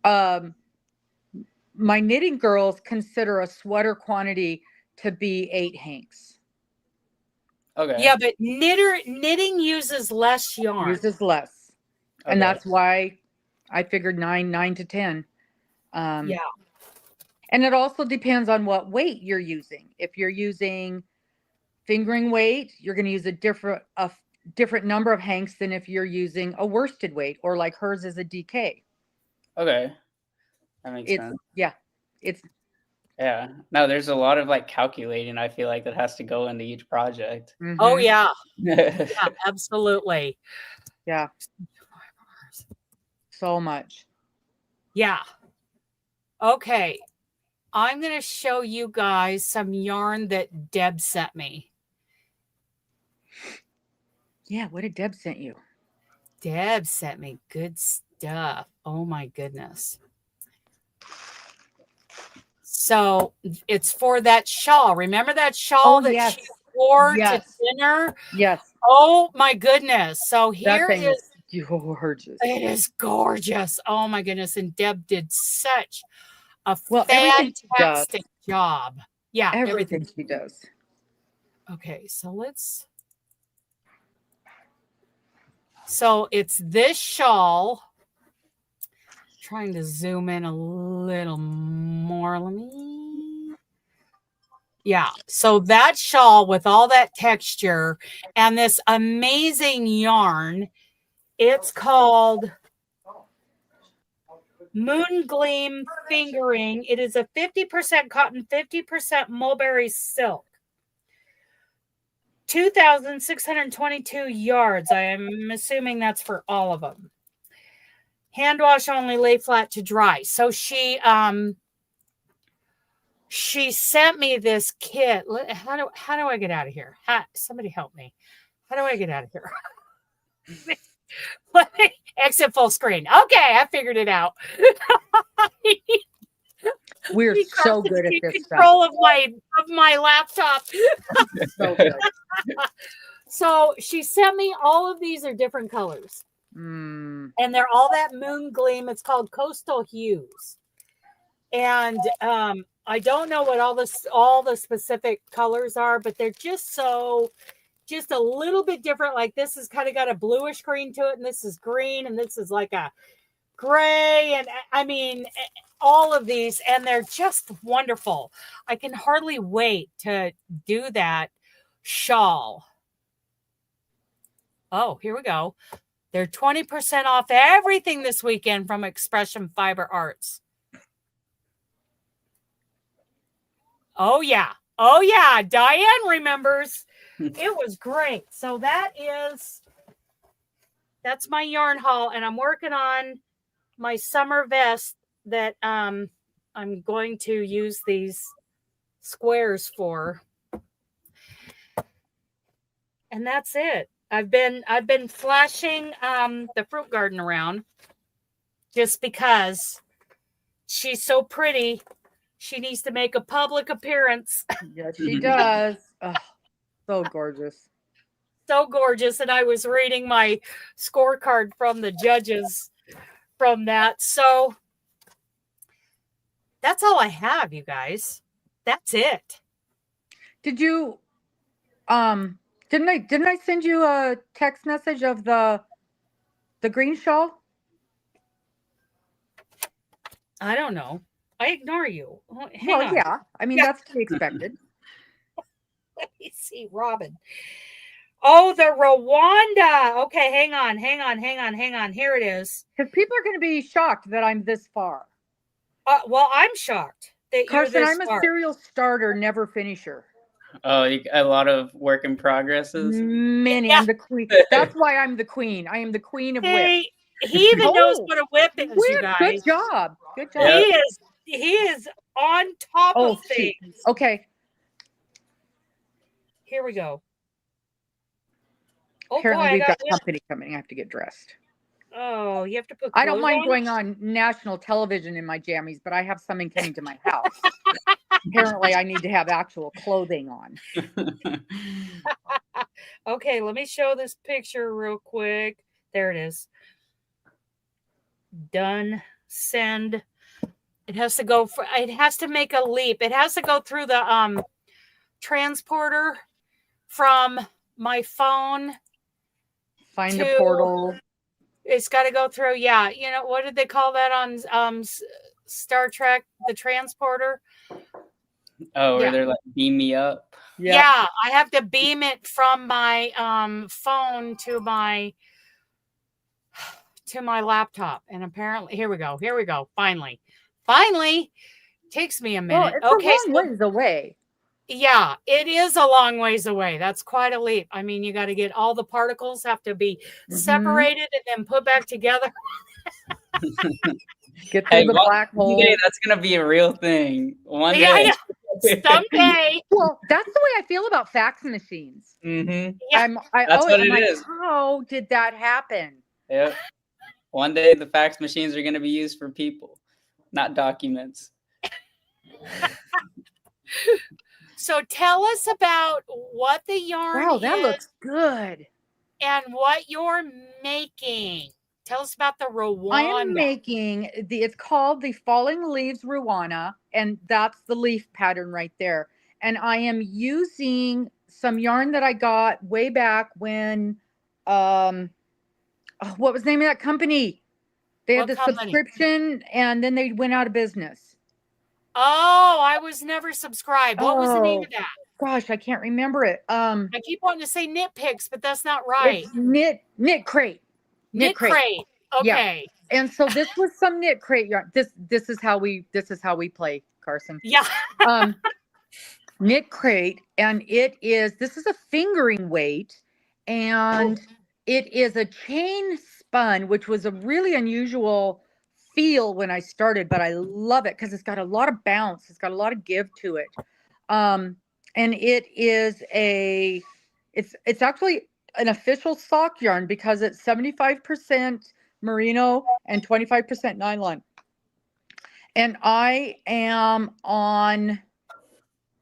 my knitting girls consider a sweater quantity to be 8 hanks. Okay. Yeah, but knitting uses less yarn. Uses less. Okay. And that's why I figured 9 to 10. Yeah. And it also depends on what weight you're using. If you're using fingering weight, you're going to use a different number of hanks than if you're using a worsted weight, or like hers is a DK. Okay. That makes sense. Yeah. It's Yeah. No, there's a lot of like calculating, I feel like, that has to go into each project. Oh, mhm. yeah. Yeah, absolutely. Yeah. So much. Yeah. Okay. I'm going to show you guys some yarn that Deb sent me. Yeah. What did Deb sent you? Deb sent me good stuff. Oh, my goodness. So it's for that shawl. Remember that shawl that yes. she wore Yes. to dinner? Yes. Oh, my goodness. So That here thing is, gorgeous. it is gorgeous. Oh, my goodness. And Deb did such a everything she does. fantastic job. Yeah. Everything she does. Okay, so it's this shawl. Trying to zoom in a little more. Yeah, so that shawl with all that texture and this amazing yarn, it's called Moon Gleam Fingering. It is a 50% cotton, 50% mulberry silk. 2,622 yards. I am assuming that's for all of them. Hand wash only, lay flat to dry. So she sent me this kit. How do I get out of here? Somebody help me. How do I get out of here? Exit full screen. Okay, I figured it out. We're so good at this control stuff. of my laptop. So good. So she sent me all of these are different colors. Mm. And they're all that moon gleam. It's called Coastal Hues. And I don't know what all the specific colors are, but they're just a little bit different. Like this has kind of got a bluish green to it, and this is green, and this is like a gray. And I mean, all of these, and they're just wonderful. I can hardly wait to do that shawl. Oh, here we go. They're 20% off everything this weekend from Expression Fiber Arts. Oh, yeah. Oh, yeah. Diane remembers. It was great. So that's my yarn haul. And I'm working on my summer vest that I'm going to use these squares for. And that's it. I've been flashing the fruit garden around just because she's so pretty. She needs to make a public appearance. Yes, she does. Oh, so gorgeous. So gorgeous. And I was reading my scorecard from the judges from that. So that's all I have, you guys. That's it. Did you didn't I send you a text message of the green shawl? I don't know. I ignore you. Hang Well, on. yeah. I mean, that's to be expected. Let me see, Robin. Oh, the Rwanda. Okay, hang on. Here it is. Because people are going to be shocked that I'm this far. Well, I'm shocked that Carson, you're this I'm far. a serial starter, never finisher. Oh, a lot of work in progresses. Many. Yeah. I'm the queen. That's why I'm the queen. I am the queen of whips. Hey, he even knows what a whip is, you guys. Good job. Good job. Yeah. He is on top of shoot. things. Okay. Here we go. Oh, Apparently boy, we've got company coming. I have to get dressed. Oh, you have to put I don't clothes mind on? going on national television in my jammies, but I have something coming to my house. Apparently I need to have actual clothing on. Okay, let me show this picture real quick. There it is. Done. Send. It has to make a leap. It has to go through the transporter from my phone Find the to portal. it's got to go through. Yeah, you know what did they call that on Star Trek? The transporter. Oh, where Yeah. they're like, beam me up. Yeah, I have to beam it from my phone to my laptop, and apparently here we go. Finally, takes me a minute. Well, it's Okay, a long ways away. yeah, it is a long ways away. That's quite a leap. I mean, you got to get all the particles have to be separated and then put back together. Get through the black hole. One day that's gonna be a real thing. One Yeah, I day. know. Someday. Well, that's the way I feel about fax machines. Mm-hmm. Yeah. That's what it is. How did that happen? Yep. One day the fax machines are gonna be used for people, not documents. So tell us about what the yarn Wow, that is looks good. and what you're making. Tell us about the Rwanda. I am making it's called the Falling Leaves Rwanda, and that's the leaf pattern right there. And I am using some yarn that I got way back when, what was the name of that company? They had the subscription and then they went out of business. Oh, I was never subscribed. What was the name of that? Gosh, I can't remember it. I keep wanting to say Nitpicks, but that's not right. It's Knit Crate. Knit Crate. Okay. Yeah. And so this was some Knit Crate yarn. This is how we play, Carson. Yeah. Knit Crate, and this is a fingering weight, and it is a chain spun, which was a really unusual feel when I started, but I love it because it's got a lot of bounce. It's got a lot of give to it. And it is it's actually an official sock yarn because it's 75% merino and 25% nylon. And I am on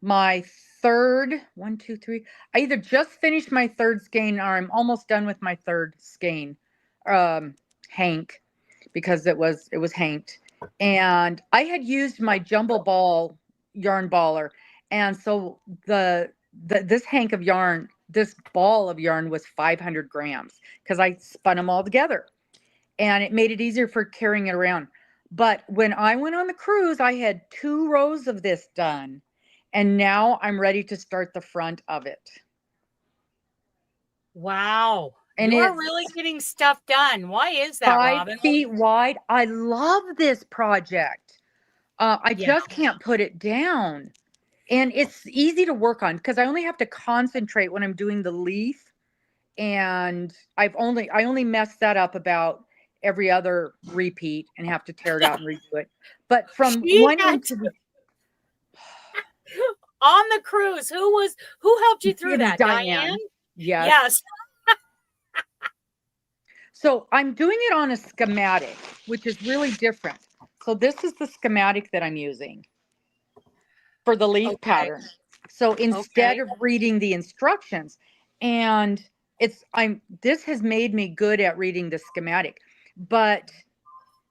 my third, I either just finished my third skein or I'm almost done with my third skein, hank, because it was hanked. And I had used my jumbo ball yarn baller. And so this hank of yarn, this ball of yarn was 500 grams because I spun them all together and it made it easier for carrying it around. But when I went on the cruise, I had 2 rows of this done. And now I'm ready to start the front of it. Wow. And you're really getting stuff done. Why is that, 5 Robin? feet wide. I love this project. I just can't put it down. And it's easy to work on because I only have to concentrate when I'm doing the leaf. And I only mess that up about every other repeat and have to tear it out and redo it. But from one end to the on the cruise, who helped you through that? Diane? Yes. So I'm doing it on a schematic, which is really different. So this is the schematic that I'm using for the leaf pattern. So instead of reading the instructions, and this has made me good at reading the schematic, but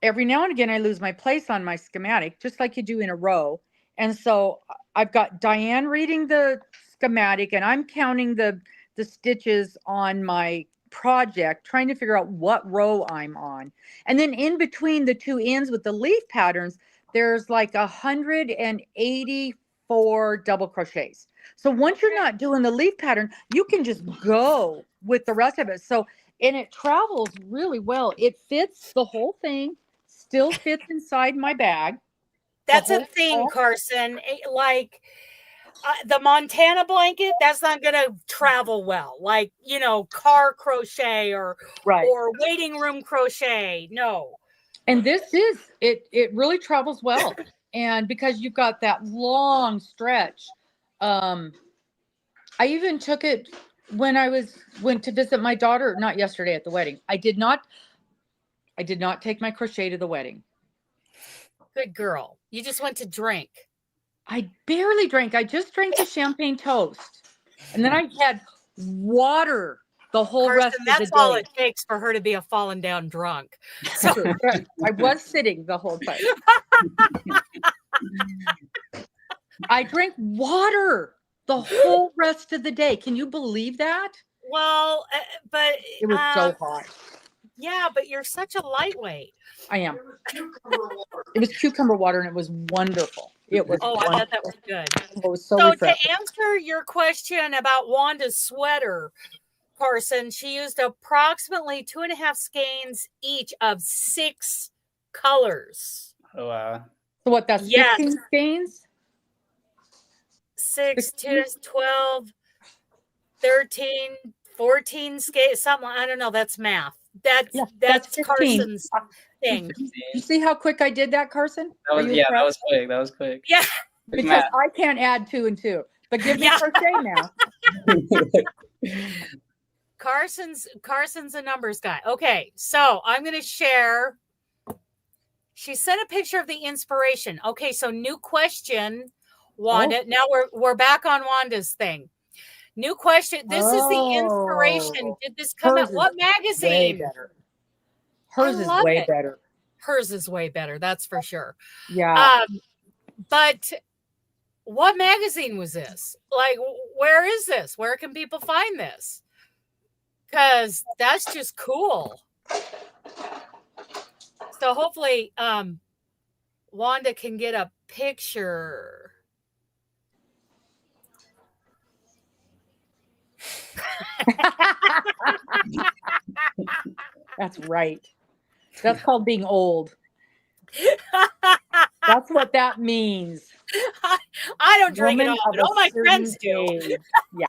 every now and again I lose my place on my schematic, just like you do in a row. And so I've got Diane reading the schematic and I'm counting the stitches on my project, trying to figure out what row I'm on. And then in between the 2 ends with the leaf patterns, there's like 184 double crochets. So once you're not doing the leaf pattern, you can just go with the rest of it. So, and it travels really well. It fits the whole thing, still fits inside my bag. That's a thing, Carson. Like the Montana blanket, that's not going to travel well. Like, car crochet or waiting room crochet. No. And this it really travels well. And because you've got that long stretch, I even took it when I went to visit my daughter, not yesterday at the wedding. I did not take my crochet to the wedding. Good girl. You just went to drink. I barely drank. I just drank the champagne toast. And then I had water the whole rest of the day. That's all it takes for her to be a fallen down drunk. So I was sitting the whole time. I drank water the whole rest of the day. Can you believe that? Well, but It was so hot. yeah, but you're such a lightweight. I am. It was cucumber water and it was wonderful. It was Oh, wonderful. I bet that was good. It was so So to refreshing. answer your question about Wanda's sweater, Carson, she used approximately 2.5 skeins each of 6 colors. Oh, wow. So what, that's Yes. 15 skeins? 6, 2, 12, 13, 14 skeins, something. I don't know. That's math. That's 15. Carson's thing. You see how quick I did that, Carson? That was, Are you that was quick. That was quick. Yeah. Quick Because math. I can't add 2 and 2. But give me Yeah. crochet now. Carson's a numbers guy. Okay, so I'm going to share. She sent a picture of the inspiration. Okay, so new question, Wanda. Oh. Now we're back on Wanda's thing. New question. This is the inspiration. Did this come Hers out? What Way magazine? better. Hers is love way it. better. Hers is way better. That's for sure. Yeah. But what magazine was this? Like, where is this? Where can people find this? Because that's just cool. So hopefully Wanda can get a picture. That's right. That's called being old. That's what that means. I don't drink it Woman all, of but a all my certain friends do. age. Yeah.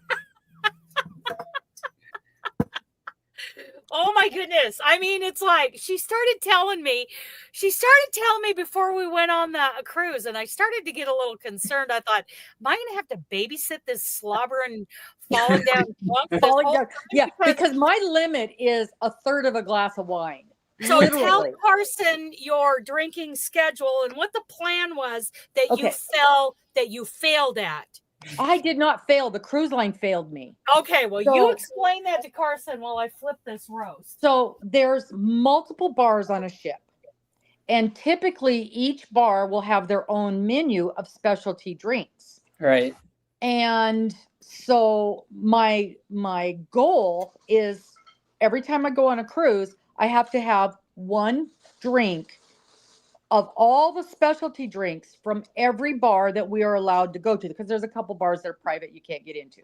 Oh my goodness. I mean, it's like she started telling me before we went on the cruise, and I started to get a little concerned. I thought, am I going to have to babysit this slobbering, falling down drunk? this Falling whole down. time? Yeah, because my limit is a third of a glass of wine. So Literally. tell Carson your drinking schedule and what the plan was that you failed at. I did not fail. The cruise line failed me. Okay, well, you explain that to Carson while I flip this roast. So there's multiple bars on a ship. And typically each bar will have their own menu of specialty drinks. Right. And so my goal is every time I go on a cruise, I have to have one drink of all the specialty drinks from every bar that we are allowed to go to, because there's a couple bars that are private you can't get into.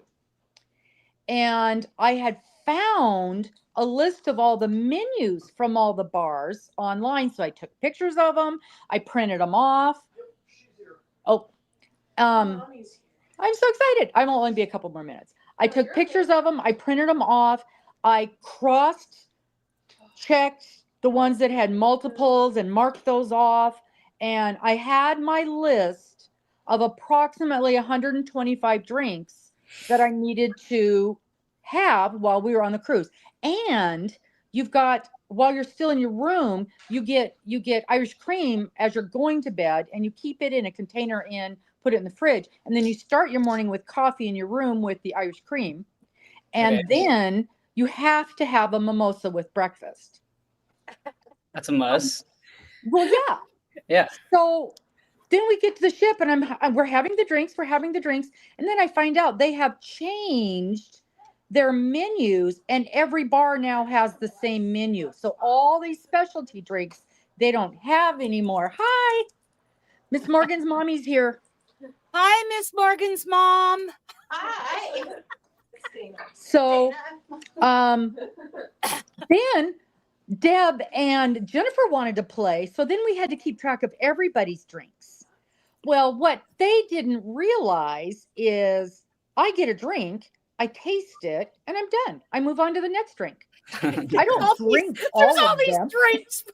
And I had found a list of all the menus from all the bars online. So I took pictures of them. I printed them off. I'm so excited. I will only be a couple more minutes. I took pictures of them. I printed them off. I cross-checked the ones that had multiples and marked those off. And I had my list of approximately 125 drinks that I needed to have while we were on the cruise. And you've got, while you're still in your room, you get Irish cream as you're going to bed, and you keep it in a container and put it in the fridge. And then you start your morning with coffee in your room with the Irish cream. And then you have to have a mimosa with breakfast. That's a must. Well, yeah. Yeah. So then we get to the ship and we're having the drinks. And then I find out they have changed their menus, and every bar now has the same menu. So all these specialty drinks they don't have anymore. Hi, Miss Morgan's mommy's here. Hi, Miss Morgan's mom. Hi. So then Deb and Jennifer wanted to play. So then we had to keep track of everybody's drinks. Well, what they didn't realize is I get a drink, I taste it, and I'm done. I move on to the next drink. I don't drink all of these them. drinks.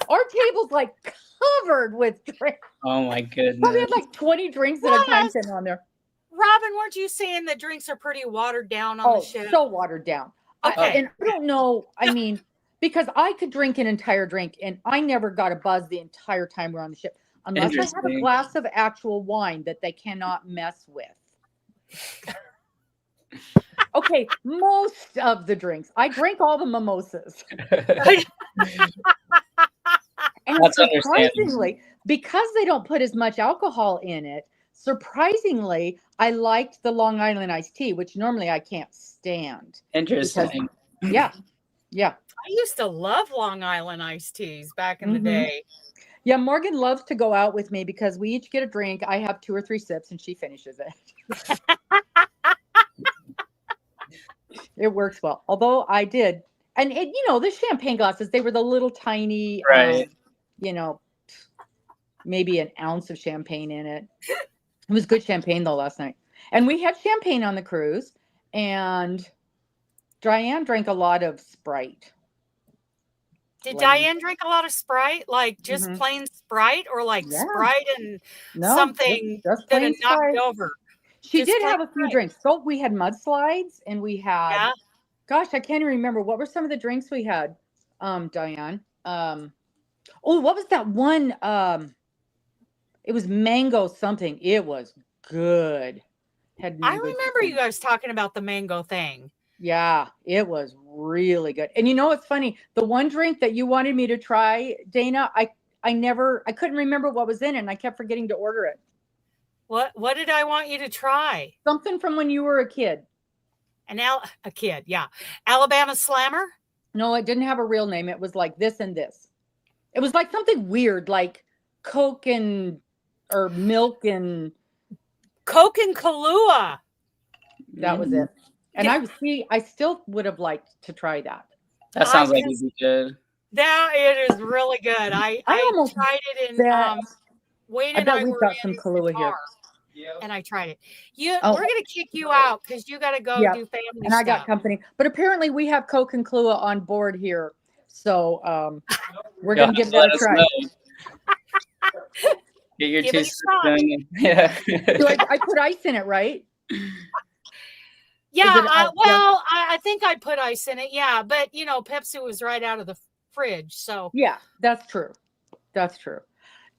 Our table's like covered with drinks. Oh my goodness. Probably had like 20 drinks at a time sitting on there. Robin, weren't you saying the drinks are pretty watered down on the ship? So watered down. Okay. And I don't know. I mean, because I could drink an entire drink, and I never got a buzz the entire time we're on the ship, unless I have a glass of actual wine that they cannot mess with. Okay, most of the drinks. I drank all the mimosas. And That's surprisingly, because they don't put as much alcohol in it, surprisingly, I liked the Long Island iced tea, which normally I can't stand. Interesting. Yeah. I used to love Long Island iced teas back in the day. Yeah, Morgan loves to go out with me because we each get a drink. I have 2 or 3 sips and she finishes it. It works well. Although I did, and it, the champagne glasses, they were the little tiny, Right. maybe an ounce of champagne in it. It was good champagne though last night. And we had champagne on the cruise, and Diane drank a lot of Sprite. Did Diane drink a lot of Sprite? Like just plain Sprite, or like Sprite and something just that plain had knocked Sprite. over? She Just did plain have a few drinks. So we had mudslides, and we had, gosh, I can't even remember. What were some of the drinks we had, Diane? Oh, what was that one? It was mango something. It was good. I remember you guys talking about the mango thing. Yeah, it was really good. And it's funny, the one drink that you wanted me to try, Dana, I couldn't remember what was in it, and I kept forgetting to order it. What did I want you to try? Something from when you were a kid. A kid, yeah. Alabama Slammer? No, it didn't have a real name. It was like this and this. It was like something weird, like Coke or milk and Coke and Kahlua. That was it. And I still would have liked to try that. That sounds like it'd be good. It is really good. I almost tried it in Wayne and I were got in some Kahlua here. And I tried it. We're gonna kick you out because you gotta go do family and stuff. I got company. But apparently we have Coke and Kahlua on board here. So we're gonna give that a try. Get your 2 cents in. Yeah. I put ice in it, right? Yeah, I think I put ice in it. Yeah, but Pepsi was right out of the fridge, so yeah, that's true. That's true.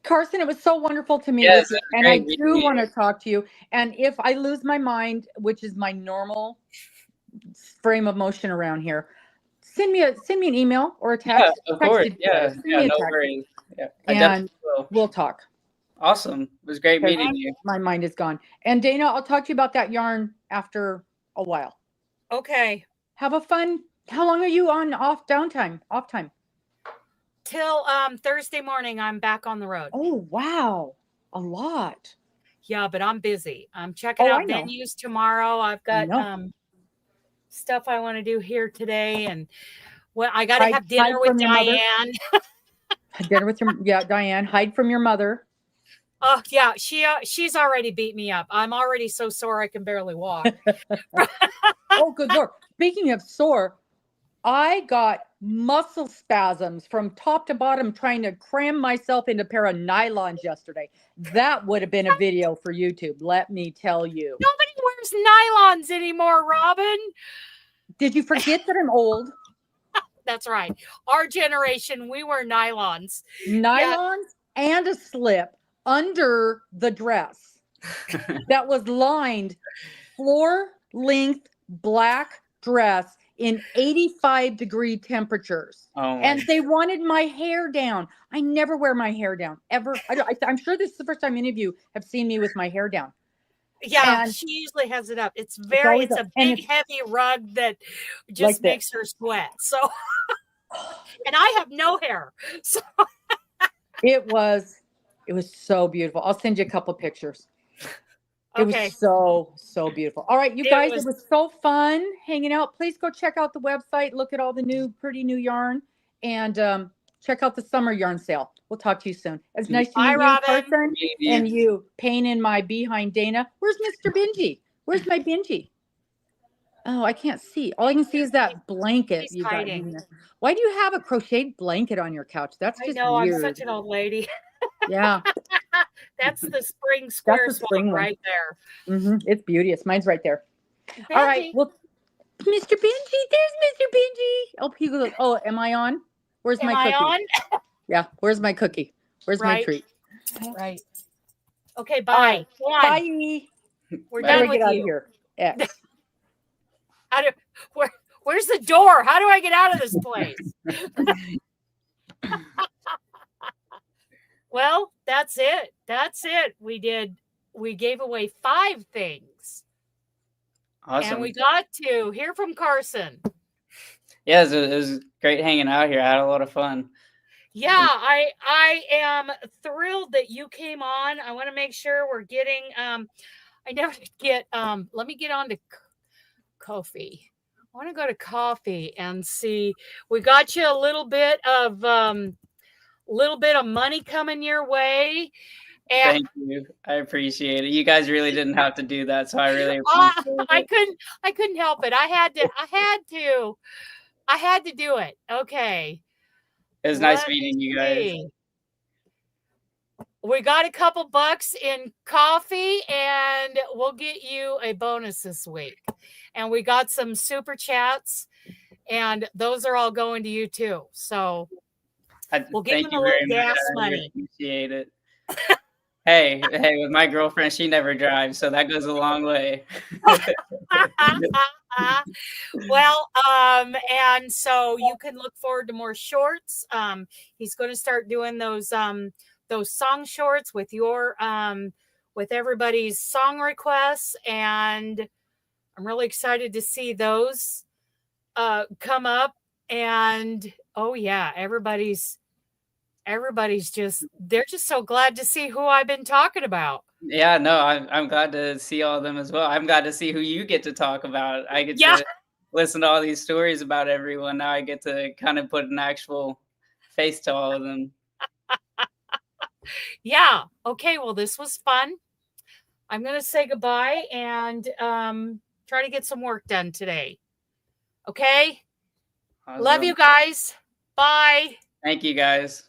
Carson, it was so wonderful to meet with you, and I do want to talk to you. And if I lose my mind, which is my normal frame of motion around here, send me an email or a text. Yeah, of course. Yeah, no worries. Yeah, and we'll talk. Awesome. It was great meeting you. My mind is gone. And Dana, I'll talk to you about that yarn after a while. Okay. Have a fun. How long are you on off time? Till Thursday morning. I'm back on the road. Oh wow, a lot. Yeah, but I'm busy. I'm checking out venues tomorrow. I've got stuff I want to do here today, and I got to have dinner with Diane. Dinner with Diane. Hide from your mother. Oh yeah, she's already beat me up. I'm already so sore I can barely walk. Oh, good Lord. Speaking of sore, I got muscle spasms from top to bottom trying to cram myself into a pair of nylons yesterday. That would have been a video for YouTube, let me tell you. Nobody wears nylons anymore, Robin. Did you forget that I'm old? That's right. Our generation, we wear nylons. Nylons and a slip under the dress that was lined, floor-length black dress in 85-degree temperatures. And they wanted my hair down. I never wear my hair down, ever. I'm sure this is the first time any of you have seen me with my hair down. Yeah, she usually has it up. It's a big, heavy rug that just makes her sweat. So, and I have no hair. So it was so beautiful. I'll send you a couple pictures. It was so beautiful. All right, you guys, it was so fun hanging out. Please go check out the website, look at all the pretty new yarn, and check out the summer yarn sale. We'll talk to you soon. It's nice to meet you, Carson, and you, pain in my behind, Dana. Where's Mr. Benji? Where's my Benji? Oh, I can't see. All I can see is that blanket you got in there. Why do you have a crocheted blanket on your couch? That's just weird. I'm such an old lady. Yeah. That's the spring square swap right there. It's beauteous. Mine's right there. Benji. All right. Well, Mr. Benji, there's Mr. Benji. Oh, he goes, am I on? Where's my cookie? On? Yeah. Where's my cookie? Where's my treat? Right. Okay. Bye. Bye. We're done with get out you. Of here. X. Where's the door? How do I get out of this place? Well, that's it. We did we gave away 5 things. Awesome. And we got to hear from Carson. Yeah, it was great hanging out here. I had a lot of fun. Yeah, I am thrilled that you came on. I want to make sure we're getting I never get let me get on to coffee. I want to go to coffee and see. We got you a little bit of money coming your way. And Thank you. I appreciate it. You guys really didn't have to do that, so I really appreciate it. I couldn't help it. I had to do it. Okay. It was nice meeting you guys. We got a couple bucks in coffee, and we'll get you a bonus this week. And we got some super chats, and those are all going to you too. So we'll give them a little gas money. I appreciate it. Hey, with my girlfriend, she never drives, so that goes a long way. Well, and so you can look forward to more shorts. He's going to start doing those song shorts with your with everybody's song requests, and I'm really excited to see those come up. And oh yeah, everybody's just, they're just so glad to see who I've been talking about. Yeah, no, I'm glad to see all of them as well. I'm glad to see who you get to talk about. I get to listen to all these stories about everyone. Now I get to kind of put an actual face to all of them. Yeah. Okay. Well, this was fun. I'm going to say goodbye and try to get some work done today. Okay. Awesome. Love you guys. Bye. Thank you guys.